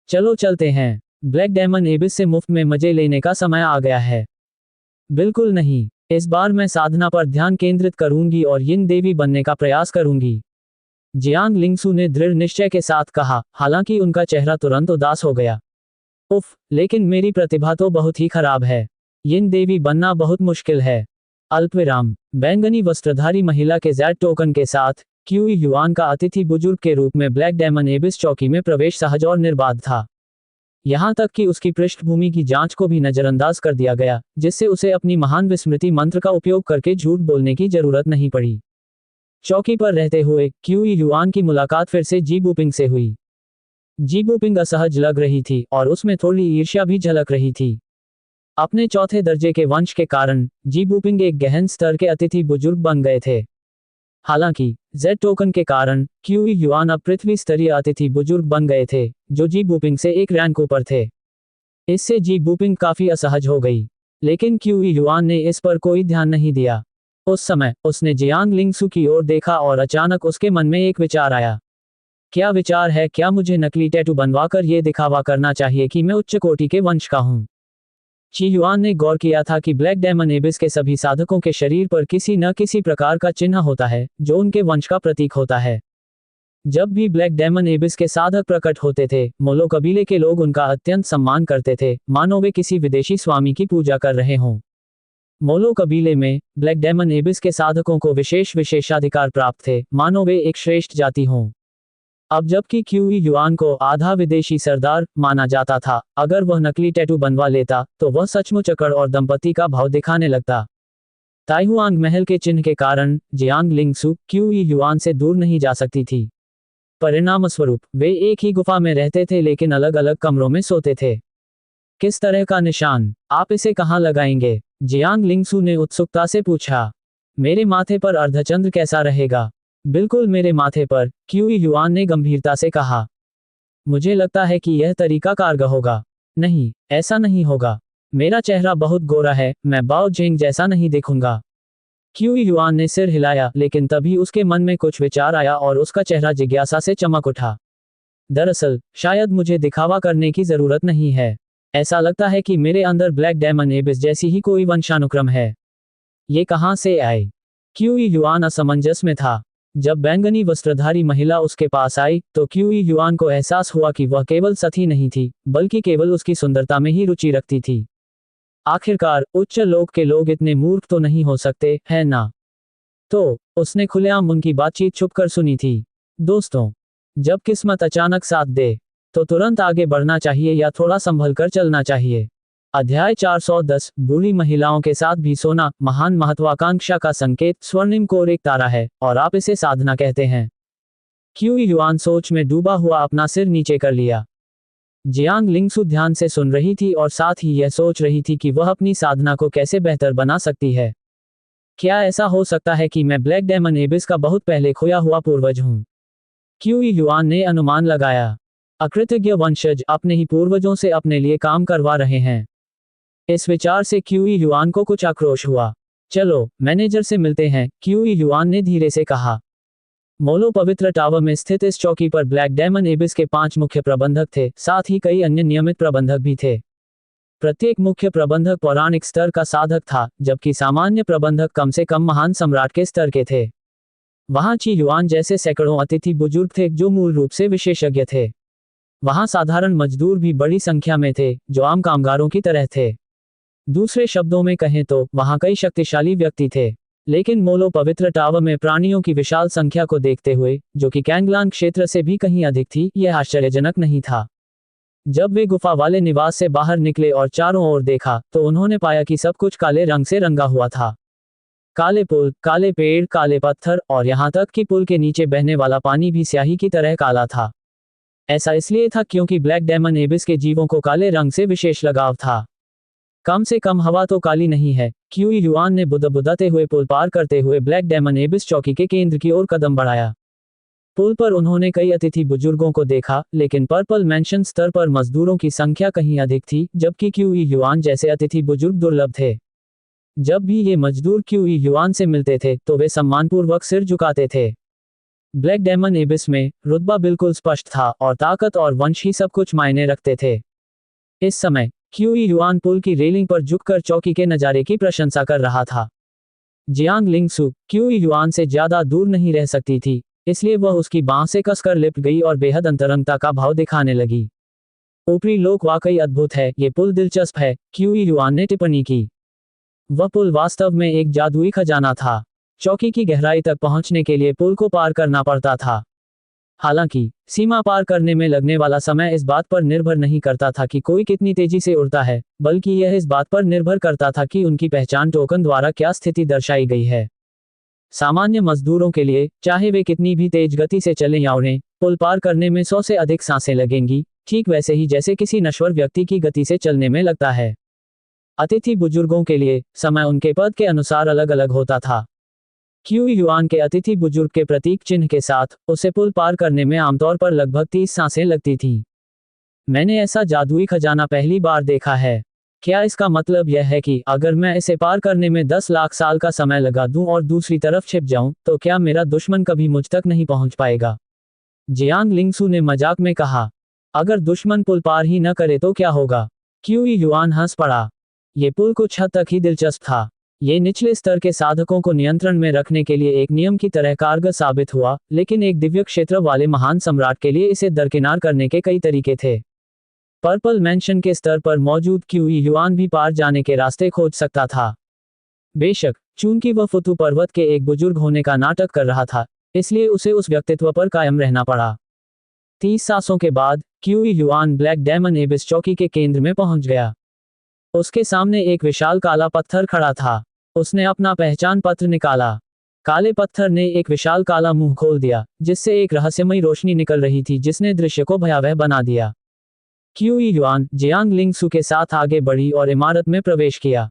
चलो चलते हैं। ब्लैक डेमन एबिस से मुफ्त में मजे लेने का समय आ गया है। बिल्कुल नहीं, इस बार मैं साधना पर ध्यान केंद्रित करूंगी और यिन देवी बनने का प्रयास करूंगी, जियांग लिंगसू ने दृढ़ निश्चय के साथ कहा, हालांकि उनका चेहरा तुरंत उदास हो गया। उफ, लेकिन मेरी प्रतिभा तो बहुत ही खराब है। यिन देवी बनना बहुत मुश्किल है। अल्पविराम। बैंगनी वस्त्रधारी महिला के जेड टोकन के साथ क्यू युआन का अतिथि बुजुर्ग के रूप में ब्लैक डेमन एबिस चौकी में प्रवेश सहज और निर्बाध था। यहां तक कि उसकी पृष्ठभूमि की जांच को भी नजरअंदाज कर दिया गया, जिससे उसे अपनी महान विस्मृति मंत्र का उपयोग करके झूठ बोलने की जरूरत नहीं पड़ी। चौकी पर रहते हुए क्यू युआन की मुलाकात फिर से जी बुपिंग से हुई। जी बुपिंग असहज लग रही थी और उसमें थोड़ी ईर्ष्या भी झलक रही थी। अपने चौथे दर्जे के वंश के कारण जी बुपिंग एक गहन स्तर के अतिथि बुजुर्ग बन गए थे। हालांकि जेड टोकन के कारण क्यू युआन अब पृथ्वी स्तरीय अतिथि बुजुर्ग बन गए थे, जो जी बुपिंग से एक रैंक ऊपर थे। इससे जी बुपिंग काफी असहज हो गई, लेकिन क्यू युआन ने इस पर कोई ध्यान नहीं दिया। उस समय उसने जियांग लिंगसू की ओर देखा और अचानक उसके मन में एक विचार आया। क्या विचार है? क्या मुझे नकली टैटू बनवाकर ये दिखावा करना चाहिए कि मैं उच्च कोटि के वंश का हूं? ची युआन ने गौर किया था कि ब्लैक डेमन एबिस के सभी साधकों के शरीर पर किसी न किसी प्रकार का चिन्ह होता है, जो उनके वंश का प्रतीक होता है। जब भी ब्लैक डेमन एबिस के साधक प्रकट होते थे, मोलो कबीले के लोग उनका अत्यंत सम्मान करते थे, मानो वे किसी विदेशी स्वामी की पूजा कर रहे हों। मोलो कबीले में ब्लैक डेमन एबिस के साधकों को विशेष विशेषाधिकार प्राप्त थे, मानो वे एक श्रेष्ठ जाति हों। अब जबकि क्यू युआन को आधा विदेशी सरदार माना जाता था, अगर वह नकली टैटू बनवा लेता तो वह सचमुच अकड़ और दंपति का भाव दिखाने लगता। ताइहुआंग महल के चिन्ह के कारण जियांग लिंगसू क्यू युआन से दूर नहीं जा सकती थी। परिणामस्वरूप वे एक ही गुफा में रहते थे, लेकिन अलग अलग कमरों में सोते थे। किस तरह का निशान? आप इसे कहाँ लगाएंगे? जियांग लिंगसू ने उत्सुकता से पूछा। मेरे माथे पर अर्धचंद्र कैसा रहेगा? बिल्कुल मेरे माथे पर, क्यू युआन ने गंभीरता से कहा। मुझे लगता है कि यह तरीका कारगर होगा। नहीं, ऐसा नहीं होगा। मेरा चेहरा बहुत गोरा है, मैं बाओ जेंग जैसा नहीं दिखूंगा। क्यू युआन ने सिर हिलाया, लेकिन तभी उसके मन में कुछ विचार आया और उसका चेहरा जिज्ञासा से चमक उठा। दरअसल, शायद मुझे दिखावा करने की जरूरत नहीं है। ऐसा लगता है कि मेरे अंदर ब्लैक डेमन एबिस जैसी ही कोई वंशानुक्रम है। ये कहां से आए? क्यू युआन असमंजस में था। जब बैंगनी वस्त्रधारी महिला उसके पास आई, तो क्यू युआन को एहसास हुआ कि वह केवल सती नहीं थी, बल्कि केवल उसकी सुंदरता में ही रुचि रखती थी। आखिरकार, उच्च लोक के लोग इतने मूर्ख तो नहीं हो सकते, है ना? तो उसने खुलेआम उनकी बातचीत छुपकर सुनी थी। दोस्तों, जब किस्मत अचानक साथ दे, तो तुरंत आगे बढ़ना चाहिए या थोड़ा संभल कर चलना चाहिए। अध्याय 410 बूढ़ी महिलाओं के साथ भी सोना। महान महत्वाकांक्षा का संकेत स्वर्णिम कोर एक तारा है, और आप इसे साधना कहते हैं। क्यू युआन सोच में डूबा हुआ अपना सिर नीचे कर लिया। जियांग लिंगसू ध्यान से सुन रही थी और साथ ही यह सोच रही थी कि वह अपनी साधना को कैसे बेहतर बना सकती है। क्या ऐसा हो सकता है कि मैं ब्लैक डेमन एबिस का बहुत पहले खोया हुआ पूर्वज हूं? क्यू युआन ने अनुमान लगाया। अकृतज्ञ वंशज अपने ही पूर्वजों से अपने लिए काम करवा रहे हैं। इस विचार से क्यू युआन को कुछ आक्रोश हुआ। चलो मैनेजर से मिलते हैं, क्यू युआन ने धीरे से कहा। मोलो पवित्र टावर में स्थित इस चौकी पर ब्लैक डेमन एबिस के 5 मुख्य प्रबंधक थे, साथ ही कई अन्य नियमित प्रबंधक भी थे। प्रत्येक मुख्य प्रबंधक पौराणिक स्तर का साधक था, जबकि सामान्य प्रबंधक कम से कम महान सम्राट के स्तर के थे। वहां ची युआन जैसे सैकड़ों अतिथि बुजुर्ग थे जो मूल रूप से विशेषज्ञ थे। वहां साधारण मजदूर भी बड़ी संख्या में थे, जो आम कामगारों की तरह थे। दूसरे शब्दों में कहें तो वहां कई शक्तिशाली व्यक्ति थे। लेकिन मोलो पवित्र टावर में प्राणियों की विशाल संख्या को देखते हुए, जो कि कैंगलान क्षेत्र से भी कहीं अधिक थी, यह आश्चर्यजनक नहीं था। जब वे गुफा वाले निवास से बाहर निकले और चारों ओर देखा, तो उन्होंने पाया कि सब कुछ काले रंग से रंगा हुआ था। काले पुल, काले पेड़, काले पत्थर और यहाँ तक कि पुल के नीचे बहने वाला पानी भी स्याही की तरह काला था। ऐसा इसलिए था क्योंकि ब्लैक डेमन एबिस के जीवों को काले रंग से विशेष लगाव था। कम से कम हवा तो काली नहीं है। क्यूई युआन ने बुदबुदाते हुए पुल पार करते हुए ब्लैक डेमन एबिस चौकी के केंद्र की ओर कदम बढ़ाया। पुल पर उन्होंने कई अतिथि बुजुर्गों को देखा, लेकिन पर्पल मैंशन स्तर पर मजदूरों की संख्या कहीं अधिक थी, जबकि क्यूई युआन जैसे अतिथि बुजुर्ग दुर्लभ थे। जब भी ये मजदूर क्यूई युआन से मिलते थे तो वे सम्मानपूर्वक सिर झुकाते थे। ब्लैक डेमन एबिस में रुतबा बिल्कुल स्पष्ट था और ताकत और वंश ही सब कुछ मायने रखते थे। इस समय क्यूई युआन पुल की रेलिंग पर झुककर चौकी के नजारे की प्रशंसा कर रहा था। जियांग लिंगसु क्यूई युआन से ज्यादा दूर नहीं रह सकती थी, इसलिए वह उसकी बांह से कसकर लिपट गई और बेहद अंतरंगता का भाव दिखाने लगी। ऊपरी लोक वाकई अद्भुत है, ये पुल दिलचस्प है, क्यूई युआन ने टिप्पणी की। वह पुल वास्तव में एक जादुई खजाना था। चौकी की गहराई तक पहुंचने के लिए पुल को पार करना पड़ता था। हालांकि सीमा पार करने में लगने वाला समय इस बात पर निर्भर नहीं करता था कि कोई कितनी तेजी से उड़ता है, बल्कि यह इस बात पर निर्भर करता था कि उनकी पहचान टोकन द्वारा क्या स्थिति दर्शाई गई है। सामान्य मजदूरों के लिए, चाहे वे कितनी भी तेज गति से चलें या उड़ें, पुल पार करने में 100 से अधिक सांसें लगेंगी, ठीक वैसे ही जैसे किसी नश्वर व्यक्ति की गति से चलने में लगता है। अतिथि बुजुर्गों के लिए समय उनके पद के अनुसार अलग अलग होता था। क्यूई युआन के अतिथि बुजुर्ग के प्रतीक चिन्ह के साथ उसे पुल पार करने में आमतौर पर लगभग 30 सांसें लगती थीं। मैंने ऐसा जादुई खजाना पहली बार देखा है। क्या इसका मतलब यह है कि अगर मैं इसे पार करने में 10 लाख साल का समय लगा दूं और दूसरी तरफ छिप जाऊं, तो क्या मेरा दुश्मन कभी मुझ तक नहीं पहुंच पाएगा? जियांग लिंगसु ने मजाक में कहा। अगर दुश्मन पुल पार ही न करे तो क्या होगा? क्यूई युआन हंस पड़ा। ये पुल कुछ हद तक ही दिलचस्प था। ये निचले स्तर के साधकों को नियंत्रण में रखने के लिए एक नियम की तरह कारगर साबित हुआ, लेकिन एक दिव्य क्षेत्र वाले महान सम्राट के लिए इसे दरकिनार करने के कई तरीके थे। पर्पल मैंशन के स्तर पर मौजूद क्यूई युआन भी पार जाने के रास्ते खोज सकता था। बेशक, चूंकि वह फुतू पर्वत के एक बुजुर्ग होने का नाटक कर रहा था, इसलिए उसे उस व्यक्तित्व पर कायम रहना पड़ा। 30 सांसों के बाद Qi Yuan black demon abyss चौकी के केंद्र में पहुंच गया। उसके सामने एक विशाल काला पत्थर खड़ा था। उसने अपना पहचान पत्र निकाला। काले पत्थर ने एक विशाल काला मुंह खोल दिया, जिससे एक रहस्यमयी रोशनी निकल रही थी जिसने दृश्य को भयावह बना दिया। क्यूई युआन जियांग लिंगसु के साथ आगे बढ़ी और इमारत में प्रवेश किया।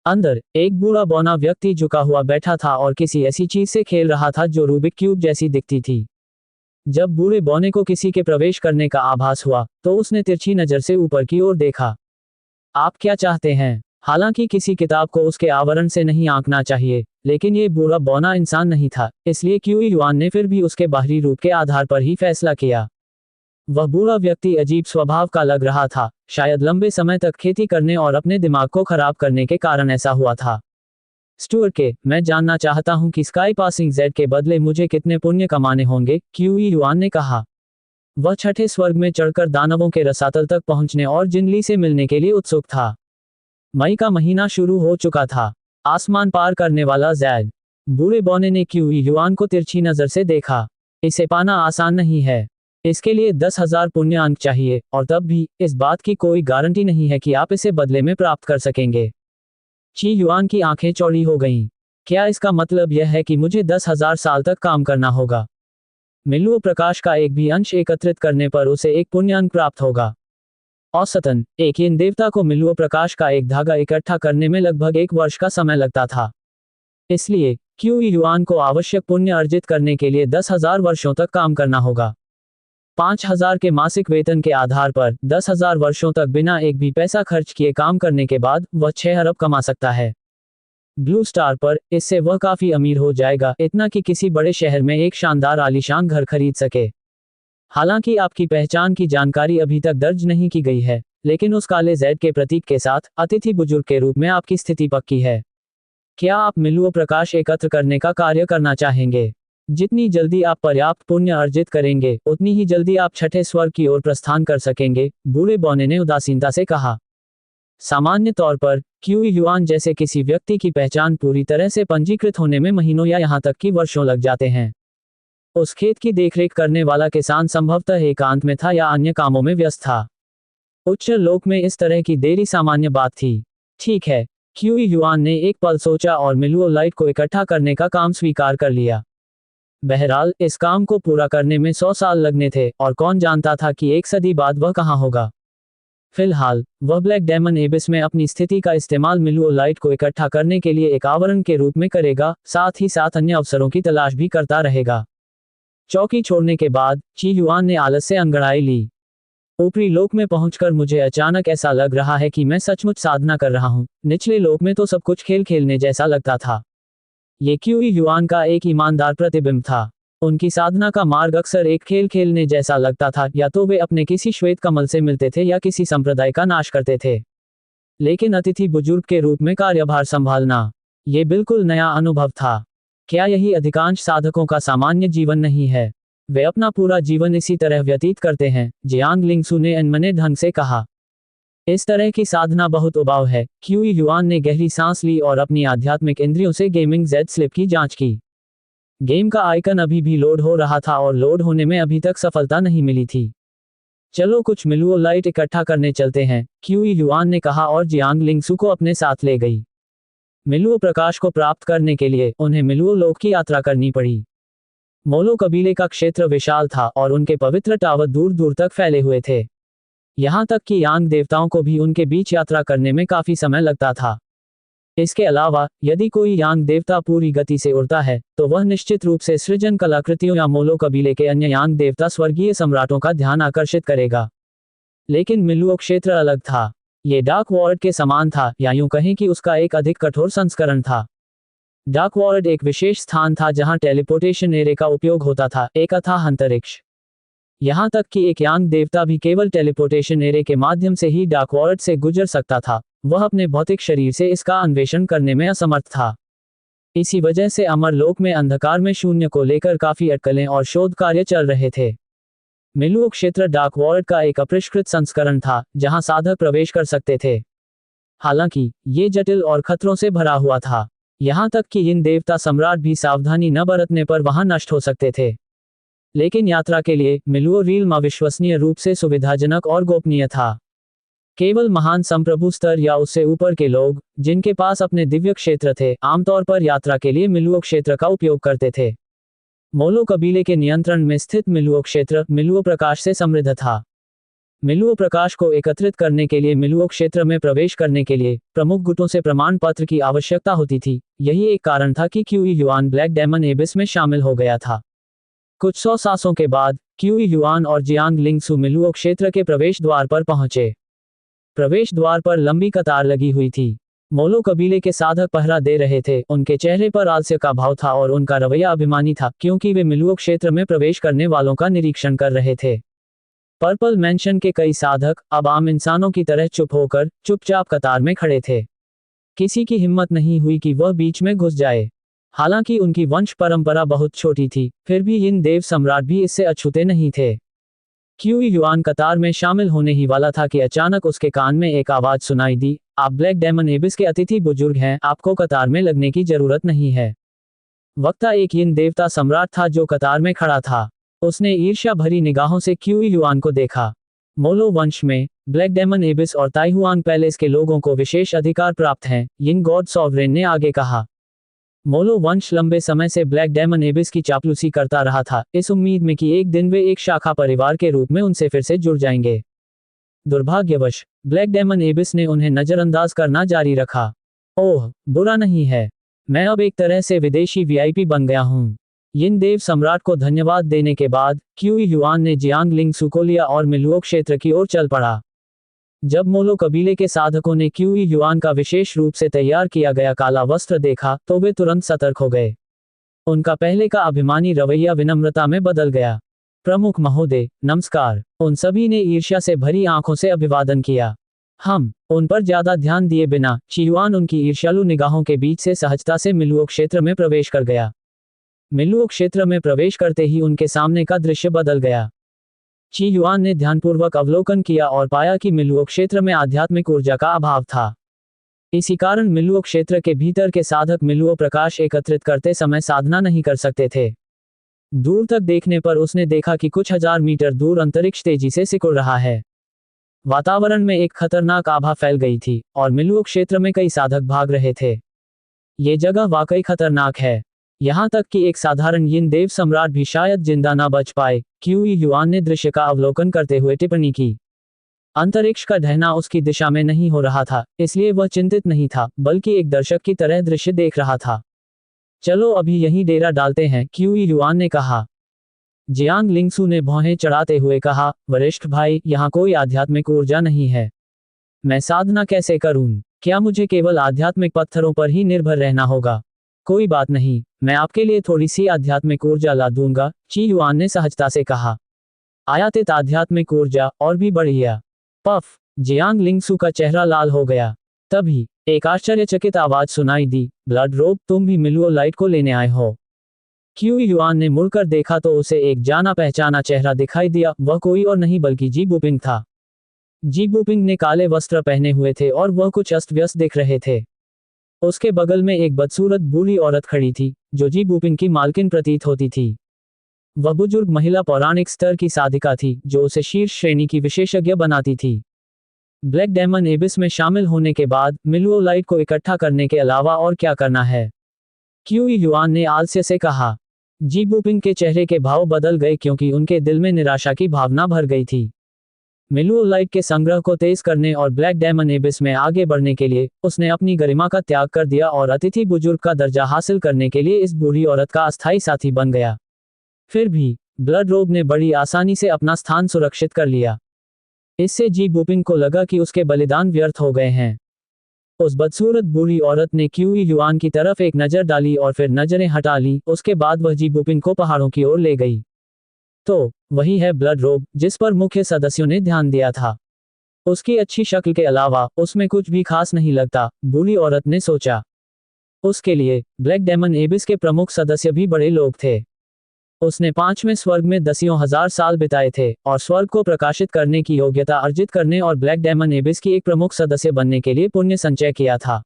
अंदर एक बूढ़ा बौना व्यक्ति झुका हुआ बैठा था और किसी ऐसी चीज से खेल रहा था जो रूबिक क्यूब जैसी दिखती थी। जब बूढ़े बौने को किसी के प्रवेश करने का आभास हुआ, तो उसने तिरछी नजर से ऊपर की ओर देखा। आप क्या चाहते हैं? हालांकि किसी किताब को उसके आवरण से नहीं आंकना चाहिए, लेकिन ये बूढ़ा बौना इंसान नहीं था, इसलिए क्यूई युआन ने फिर भी उसके बाहरी रूप के आधार पर ही फैसला किया। वह बूढ़ा व्यक्ति अजीब स्वभाव का लग रहा था, शायद लंबे समय तक खेती करने और अपने दिमाग को खराब करने के कारण ऐसा हुआ था। स्टुअर्ट के, मैं जानना चाहता हूं कि स्काई पासिंग जेड के बदले मुझे कितने पुण्य कमाने होंगे, क्यूई युआन ने कहा। वह छठे स्वर्ग में चढ़कर दानवों के रसातल तक पहुंचने और जिनली से मिलने के लिए उत्सुक था। मई का महीना शुरू हो चुका था। आसमान पार करने वाला जैड। बूढ़े बौने ने क्यूई युआन को तिरछी नजर से देखा। इसे पाना आसान नहीं है। इसके लिए 10,000 पुण्य अंक चाहिए, और तब भी इस बात की कोई गारंटी नहीं है कि आप इसे बदले में प्राप्त कर सकेंगे। ची युआन की आंखें चौड़ी हो गईं। क्या इसका मतलब यह है कि मुझे 10,000 साल तक काम करना होगा? मिलुओ प्रकाश का एक भी अंश एकत्रित करने पर उसे एक पुण्य अंक प्राप्त होगा। औसतन एक यिन देवता को मिलुओ प्रकाश का एक धागा इकट्ठा करने में लगभग 1 वर्ष का समय लगता था। इसलिए क्यूई युआन को आवश्यक पुण्य अर्जित करने के लिए 10,000 वर्षों तक काम करना होगा। 5,000 के मासिक वेतन के आधार पर 10,000 वर्षों तक बिना एक भी पैसा खर्च किए काम करने के बाद वह 6 अरब कमा सकता है। ब्लू स्टार पर इससे वह काफी अमीर हो जाएगा, इतना कि किसी बड़े शहर में एक शानदार आलीशान घर खरीद सके। हालांकि आपकी पहचान की जानकारी अभी तक दर्ज नहीं की गई है, लेकिन उस काले जेड के प्रतीक के साथ अतिथि बुजुर्ग के रूप में आपकी स्थिति पक्की है। क्या आप मिलुओ प्रकाश एकत्र करने का कार्य करना चाहेंगे? जितनी जल्दी आप पर्याप्त पुण्य अर्जित करेंगे, उतनी ही जल्दी आप छठे स्वर्ग की ओर प्रस्थान कर सकेंगे, बूढ़े बौने ने उदासीनता से कहा। सामान्य तौर पर क्यूई युआन जैसे किसी व्यक्ति की पहचान पूरी तरह से पंजीकृत होने में महीनों या यहाँ तक कि वर्षों लग जाते हैं। उस खेत की देखरेख करने वाला किसान संभवतः एकांत में था या अन्य कामों में व्यस्त था। उच्च लोक में इस तरह की देरी सामान्य बात थी। ठीक है, क्यूई युआन ने एक पल सोचा और मिलुओ लाइट को इकट्ठा करने का काम स्वीकार कर लिया। बहरहाल इस काम को पूरा करने में 100 साल लगने थे और कौन जानता था कि 1 सदी बाद वह कहाँ होगा। फिलहाल वह ब्लैक डेमन एबिस में अपनी स्थिति का इस्तेमाल मिलुओ लाइट को इकट्ठा करने के लिए एक आवरण के रूप में करेगा, साथ ही साथ अन्य अवसरों की तलाश भी करता रहेगा। चौकी छोड़ने के बाद ची युआन ने आलस से अंगड़ाई ली। ऊपरी लोक में पहुंचकर मुझे अचानक ऐसा लग रहा है कि मैं सचमुच साधना कर रहा हूं। निचले लोक में तो सब कुछ खेल खेलने जैसा लगता था। ये क्यूई युआन का एक ईमानदार प्रतिबिंब था। उनकी साधना का मार्ग अक्सर एक खेल खेलने जैसा लगता था, या तो वे अपने किसी श्वेत कमल से मिलते थे या किसी संप्रदाय का नाश करते थे। लेकिन अतिथि बुजुर्ग के रूप में कार्यभार संभालना, ये बिल्कुल नया अनुभव था। क्या यही अधिकांश साधकों का सामान्य जीवन नहीं है? वे अपना पूरा जीवन इसी तरह व्यतीत करते हैं, जियांग लिंगसू ने अनमने ढंग से कहा। इस तरह की साधना बहुत उबाऊ है। क्यूई युआन ने गहरी सांस ली और अपनी आध्यात्मिक इंद्रियों से गेमिंग जेड स्लिप की जांच की। गेम का आइकन अभी भी लोड हो रहा था और लोड होने में अभी तक सफलता नहीं मिली थी। चलो कुछ मिलुओ लाइट इकट्ठा करने चलते हैं, क्यूई युआन ने कहा और जियांग लिंगसू को अपने साथ ले गई। मिलुओ प्रकाश को प्राप्त करने के लिए उन्हें मिलुओ लोक की यात्रा करनी पड़ी। मोलो कबीले का क्षेत्र विशाल था और उनके पवित्र टावर दूर दूर तक फैले हुए थे। यहाँ तक कि यांग देवताओं को भी उनके बीच यात्रा करने में काफी समय लगता था। इसके अलावा यदि कोई यांग देवता पूरी गति से उड़ता है, तो वह निश्चित रूप से सृजन कलाकृतियों या मोलो कबीले के अन्य यांग देवता स्वर्गीय सम्राटों का ध्यान आकर्षित करेगा। लेकिन मिलुओ क्षेत्र अलग था। ये डार्क वॉर्ड के समान था, या यूं कहें कि उसका एक अधिक कठोर संस्करण था। डार्क वॉर्ड एक विशेष स्थान था जहां टेलीपोर्टेशन एरे का उपयोग होता था, एक अथाह अंतरिक्ष। यहाँ तक कि एक यांग देवता भी केवल टेलीपोर्टेशन एरे के माध्यम से ही डार्क वॉर्ड से गुजर सकता था। वह अपने भौतिक शरीर से इसका अन्वेषण करने में असमर्थ था। इसी वजह से अमरलोक में अंधकार में शून्य को लेकर काफी अटकलें और शोध कार्य चल रहे थे। मिलुओ क्षेत्र डार्क वॉर्ड का एक अपरिष्कृत संस्करण था, जहां साधक प्रवेश कर सकते थे। हालांकि ये जटिल और खतरों से भरा हुआ था, यहाँ तक कि इन देवता सम्राट भी सावधानी न बरतने पर वहां नष्ट हो सकते थे। लेकिन यात्रा के लिए मिलुओ रील्म अविश्वसनीय रूप से सुविधाजनक और गोपनीय था। केवल महान संप्रभु स्तर या उससे ऊपर के लोग, जिनके पास अपने दिव्य क्षेत्र थे, आमतौर पर यात्रा के लिए मिलुओ क्षेत्र का उपयोग करते थे। मोलो कबीले के नियंत्रण में स्थित मिलुओ क्षेत्र मिलुओ प्रकाश से समृद्ध था। मिलुओ प्रकाश को एकत्रित करने के लिए मिलुओ क्षेत्र में प्रवेश करने के लिए प्रमुख गुटों से प्रमाण पत्र की आवश्यकता होती थी। यही एक कारण था कि Qi Yuan black demon abyss में शामिल हो गया था। कुछ 100 सालों के बाद क्यूई युआन और जियांग लिंगसू मिलुओ क्षेत्र के प्रवेश द्वार पर पहुंचे। प्रवेश द्वार पर लंबी कतार लगी हुई थी। मोलो कबीले के साधक पहरा दे रहे थे। उनके चेहरे पर आलस्य का भाव था और उनका रवैया अभिमानी था, क्योंकि वे मिलुओ क्षेत्र में प्रवेश करने वालों का निरीक्षण कर रहे थे। पर्पल मैंशन के कई साधक अब आम इंसानों की तरह चुप होकर चुपचाप कतार में खड़े थे। किसी की हिम्मत नहीं हुई कि वह बीच में घुस जाए। हालांकि उनकी वंश परंपरा बहुत छोटी थी, फिर भी इन देव सम्राट भी इससे अछूते नहीं थे। क्यूई युआन कतार में शामिल होने ही वाला था कि अचानक उसके कान में एक आवाज सुनाई दी, आप ब्लैक डेमन एबिस के अतिथि बुजुर्ग हैं, आपको कतार में लगने की जरूरत नहीं है। वक्ता एक यिन देवता सम्राट था जो कतार में खड़ा था। उसने ईर्ष्या भरी निगाहों से क्यूई युआन को देखा। मोलो वंश में ब्लैक डेमन एबिस और ताइहुआंग पैलेस के लोगों को विशेष अधिकार प्राप्त हैं, यिन गॉड सॉवरेन ने आगे कहा। मोलो वंश लंबे समय से ब्लैक डेमन एबिस की चापलूसी करता रहा था, इस उम्मीद में कि एक दिन वे एक शाखा परिवार के रूप में उनसे फिर से जुड़ जाएंगे। दुर्भाग्यवश ब्लैक डेमन एबिस ने उन्हें नजरअंदाज करना जारी रखा। ओह, बुरा नहीं है, मैं अब एक तरह से विदेशी वीआईपी बन गया हूँ। यिन देव सम्राट को धन्यवाद देने के बाद क्यूई युआन ने जियांग लिंगसू को लिया और मिलुओ क्षेत्र की ओर चल पड़ा। जब मोलो कबीले के साधकों ने क्यूई युआन का विशेष रूप से तैयार किया गया काला वस्त्र देखा तो वे तुरंत सतर्क हो गए। उनका पहले का अभिमानी रवैया विनम्रता में बदल गया। प्रमुख महोदय नमस्कार। उन सभी ने ईर्ष्या से भरी आंखों से अभिवादन किया। हम उन पर ज्यादा ध्यान दिए बिना ची युआन उनकी ईर्ष्यालु निगाहों के बीच से सहजता से मिलुओ क्षेत्र में प्रवेश कर गया। मिलुओ क्षेत्र में प्रवेश करते ही उनके सामने का दृश्य बदल गया। ची युआन ने ध्यानपूर्वक अवलोकन किया और पाया कि मिलुओ क्षेत्र में आध्यात्मिक ऊर्जा का अभाव था। इसी कारण मिलुओ क्षेत्र के भीतर के साधक मिलुओ प्रकाश एकत्रित करते समय साधना नहीं कर सकते थे। दूर तक देखने पर उसने देखा कि कुछ हजार मीटर दूर अंतरिक्ष तेजी से सिकुड़ रहा है। वातावरण में एक खतरनाक आभा फैल गई थी और मिलुओ क्षेत्र में कई साधक भाग रहे थे। ये जगह वाकई खतरनाक है। यहाँ तक कि एक साधारण यिन देव सम्राट भी शायद जिंदा न बच पाए। क्यूई युआन ने दृश्य का अवलोकन करते हुए टिप्पणी की। अंतरिक्ष का ढहना उसकी दिशा में नहीं हो रहा था, इसलिए वह चिंतित नहीं था, बल्कि एक दर्शक की तरह दृश्य देख रहा था। चलो अभी यहीं डेरा डालते हैं, क्यूई युआन ने कहा। जियांग लिंगसू ने भौहें चढ़ाते हुए कहा, वरिष्ठ भाई, यहाँ कोई आध्यात्मिक ऊर्जा नहीं है। मैं साधना कैसे करूं? क्या मुझे केवल आध्यात्मिक पत्थरों पर ही निर्भर रहना होगा? कोई बात नहीं, मैं आपके लिए थोड़ी सी आध्यात्मिक ऊर्जा ला दूंगा, ची युआन ने सहजता से कहा। आयातित आध्यात्मिक ऊर्जा, और भी बढ़िया। पफ! जियांग लिंगसू का चेहरा लाल हो गया। तभी एक आश्चर्यचकित आवाज सुनाई दी, ब्लड रोब, तुम भी मिलुओ लाइट को लेने आए हो? क्यूई युआन ने मुड़कर देखा तो उसे एक जाना पहचाना चेहरा दिखाई दिया। वह कोई और नहीं बल्कि जी बुपिंग था। जी बुपिंग ने काले वस्त्र पहने हुए थे और वह कुछ अस्त व्यस्त दिख रहे थे। उसके बगल में एक बदसूरत बूढ़ी औरत खड़ी थी, जो जी बुपिंग की मालकिन प्रतीत होती थी। वह बुजुर्ग महिला पौराणिक स्तर की साधिका थी, जो उसे शीर्ष श्रेणी की विशेषज्ञ बनाती थी। ब्लैक डेमन एबिस में शामिल होने के बाद मिलुओ लाइट को इकट्ठा करने के अलावा और क्या करना है? क्यूई युआन ने आलस्य से कहा। जी बुपिंग के चेहरे के भाव बदल गए क्योंकि उनके दिल में निराशा की भावना भर गई थी। मिलुओ लाइट के संग्रह को तेज करने और ब्लैक डेमन एबिस में आगे बढ़ने के लिए उसने अपनी गरिमा का त्याग कर दिया और अतिथि बुजुर्ग का दर्जा हासिल करने के लिए इस बूढ़ी औरत का अस्थायी साथी बन गया। फिर भी ब्लड रोब ने बड़ी आसानी से अपना स्थान सुरक्षित कर लिया। इससे जी बुपिंग को लगा कि उसके बलिदान व्यर्थ हो गए हैं। उस बदसूरत बूढ़ी औरत ने क्यूई युआन की तरफ एक नजर डाली और फिर नजरें हटा ली। उसके बाद वह जी बुपिंग को पहाड़ों की ओर ले गई। तो वही है ब्लड रोब, जिस पर मुख्य सदस्यों ने ध्यान दिया था। उसकी अच्छी शक्ल के अलावा उसमें कुछ भी खास नहीं लगता, बूढ़ी औरत ने सोचा। उसके लिए ब्लैक डेमन एबिस के प्रमुख सदस्य भी बड़े लोग थे। उसने 5वें स्वर्ग में दसियों हजार साल बिताए थे और स्वर्ग को प्रकाशित करने की योग्यता अर्जित करने और ब्लैक डेमन एबिस की एक प्रमुख सदस्य बनने के लिए पुण्य संचय किया था।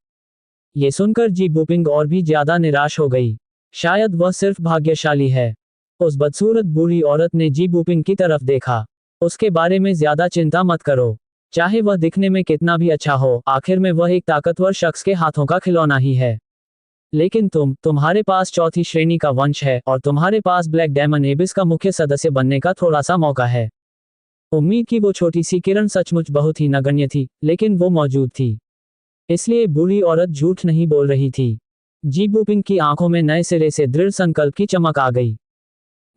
ये सुनकर जी बुपिंग और भी ज्यादा निराश हो गई। शायद वह सिर्फ भाग्यशाली है। उस बदसूरत बूढ़ी औरत ने जी बुपिंग की तरफ देखा। उसके बारे में ज्यादा चिंता मत करो। चाहे वह दिखने में कितना भी अच्छा हो, आखिर में वह एक ताकतवर शख्स के हाथों का खिलौना ही है। लेकिन तुम्हारे पास चौथी श्रेणी का वंश है और तुम्हारे पास ब्लैक डेमन एबिस का मुख्य सदस्य बनने का थोड़ा सा मौका है। उम्मीद की वो छोटी सी किरण सचमुच बहुत ही नगण्य थी, लेकिन वो मौजूद थी। इसलिए बूढ़ी औरत झूठ नहीं बोल रही थी। जी बुपिंग की आंखों में नए सिरे से दृढ़ संकल्प की चमक आ गई।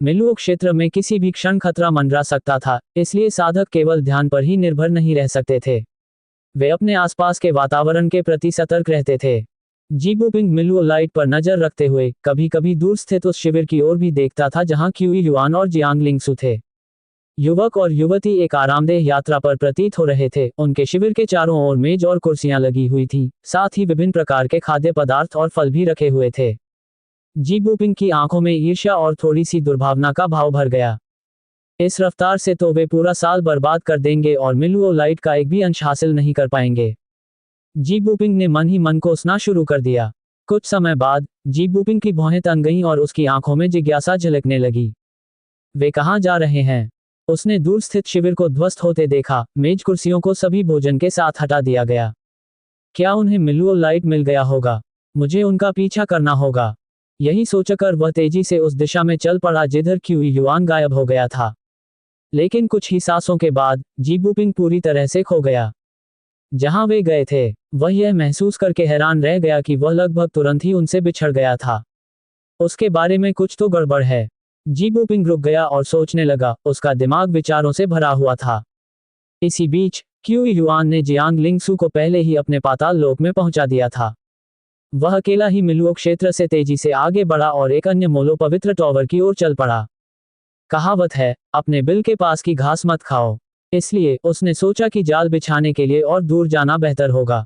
मिलुओ क्षेत्र में किसी भी क्षण खतरा मंडरा सकता था, इसलिए साधक केवल ध्यान पर ही निर्भर नहीं रह सकते थे। वे अपने आसपास के वातावरण के प्रति सतर्क रहते थे। जी बुपिंग मिलुओ लाइट पर नजर रखते हुए कभी कभी दूर स्थित उस शिविर की ओर भी देखता था जहां क्यूई युआन और जियांग लिंगसू थे। युवक और युवती एक आरामदेह यात्रा पर प्रतीत हो रहे थे। उनके शिविर के चारों ओर मेज और कुर्सियां लगी हुई थीं, साथ ही विभिन्न प्रकार के खाद्य पदार्थ और फल भी रखे हुए थे। जी बुपिंग की आंखों में ईर्ष्या और थोड़ी सी दुर्भावना का भाव भर गया। इस रफ्तार से तो वे पूरा साल बर्बाद कर देंगे और मिलुओ लाइट का एक भी अंश हासिल नहीं कर पाएंगे। जी बुपिंग ने मन ही मन कोसना शुरू कर दिया। कुछ समय बाद जी बुपिंग की भौहें तन गईं और उसकी आंखों में जिज्ञासा झलकने लगी। वे कहाँ जा रहे हैं? उसने दूर स्थित शिविर को ध्वस्त होते देखा। मेज कुर्सियों को सभी भोजन के साथ हटा दिया गया। क्या उन्हें मिलुओ लाइट मिल गया होगा? मुझे उनका पीछा करना होगा। यही सोचकर वह तेजी से उस दिशा में चल पड़ा जिधर क्यूई युआन गायब हो गया था। लेकिन कुछ ही सांसों के बाद जी बुपिंग पूरी तरह से खो गया। जहां वे गए थे, वह यह महसूस करके हैरान रह गया कि वह लगभग तुरंत ही उनसे बिछड़ गया था। उसके बारे में कुछ तो गड़बड़ है। जी बुपिंग रुक गया और सोचने लगा। उसका दिमाग विचारों से भरा हुआ था। इसी बीच क्यूई युआन ने जियांग लिंगसू को पहले ही अपने पाताल लोक में पहुंचा दिया था। वह अकेला ही मिलुओ क्षेत्र से तेजी से आगे बढ़ा और एक अन्य मोलो पवित्र टॉवर की ओर चल पड़ा। कहावत है, अपने बिल के पास की घास मत खाओ। इसलिए उसने सोचा कि जाल बिछाने के लिए और दूर जाना बेहतर होगा।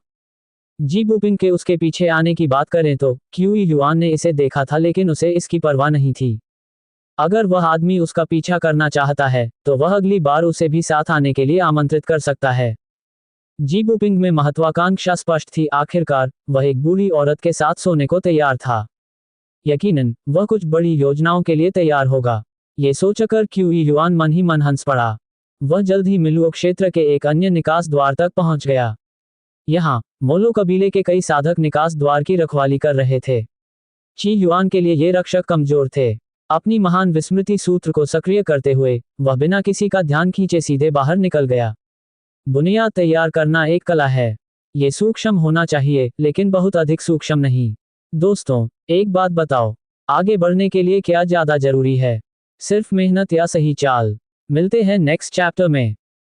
जी बुपिंग के उसके पीछे आने की बात करें तो क्यूई युआन ने इसे देखा था, लेकिन उसे इसकी परवाह नहीं थी। अगर वह आदमी उसका पीछा करना चाहता है तो वह अगली बार उसे भी साथ आने के लिए आमंत्रित कर सकता है। जी बुपिंग में महत्वाकांक्षा स्पष्ट थी। आखिरकार वह एक बूढ़ी औरत के साथ सोने को तैयार था। यकीनन वह कुछ बड़ी योजनाओं के लिए तैयार होगा। ये सोचकर क्यूई युआन मन ही मन हंस पड़ा। वह जल्द ही मिलुओ क्षेत्र के एक अन्य निकास द्वार तक पहुंच गया। यहाँ मोलो कबीले के कई साधक निकास द्वार की रखवाली कर रहे थे। ची युआन के लिए ये रक्षक कमजोर थे। अपनी महान विस्मृति सूत्र को सक्रिय करते हुए वह बिना किसी का ध्यान खींचे सीधे बाहर निकल गया। बुनियाद तैयार करना एक कला है। ये सूक्ष्म होना चाहिए, लेकिन बहुत अधिक सूक्ष्म नहीं। दोस्तों, एक बात बताओ, आगे बढ़ने के लिए क्या ज्यादा जरूरी है? सिर्फ मेहनत या सही चाल? मिलते हैं नेक्स्ट चैप्टर में।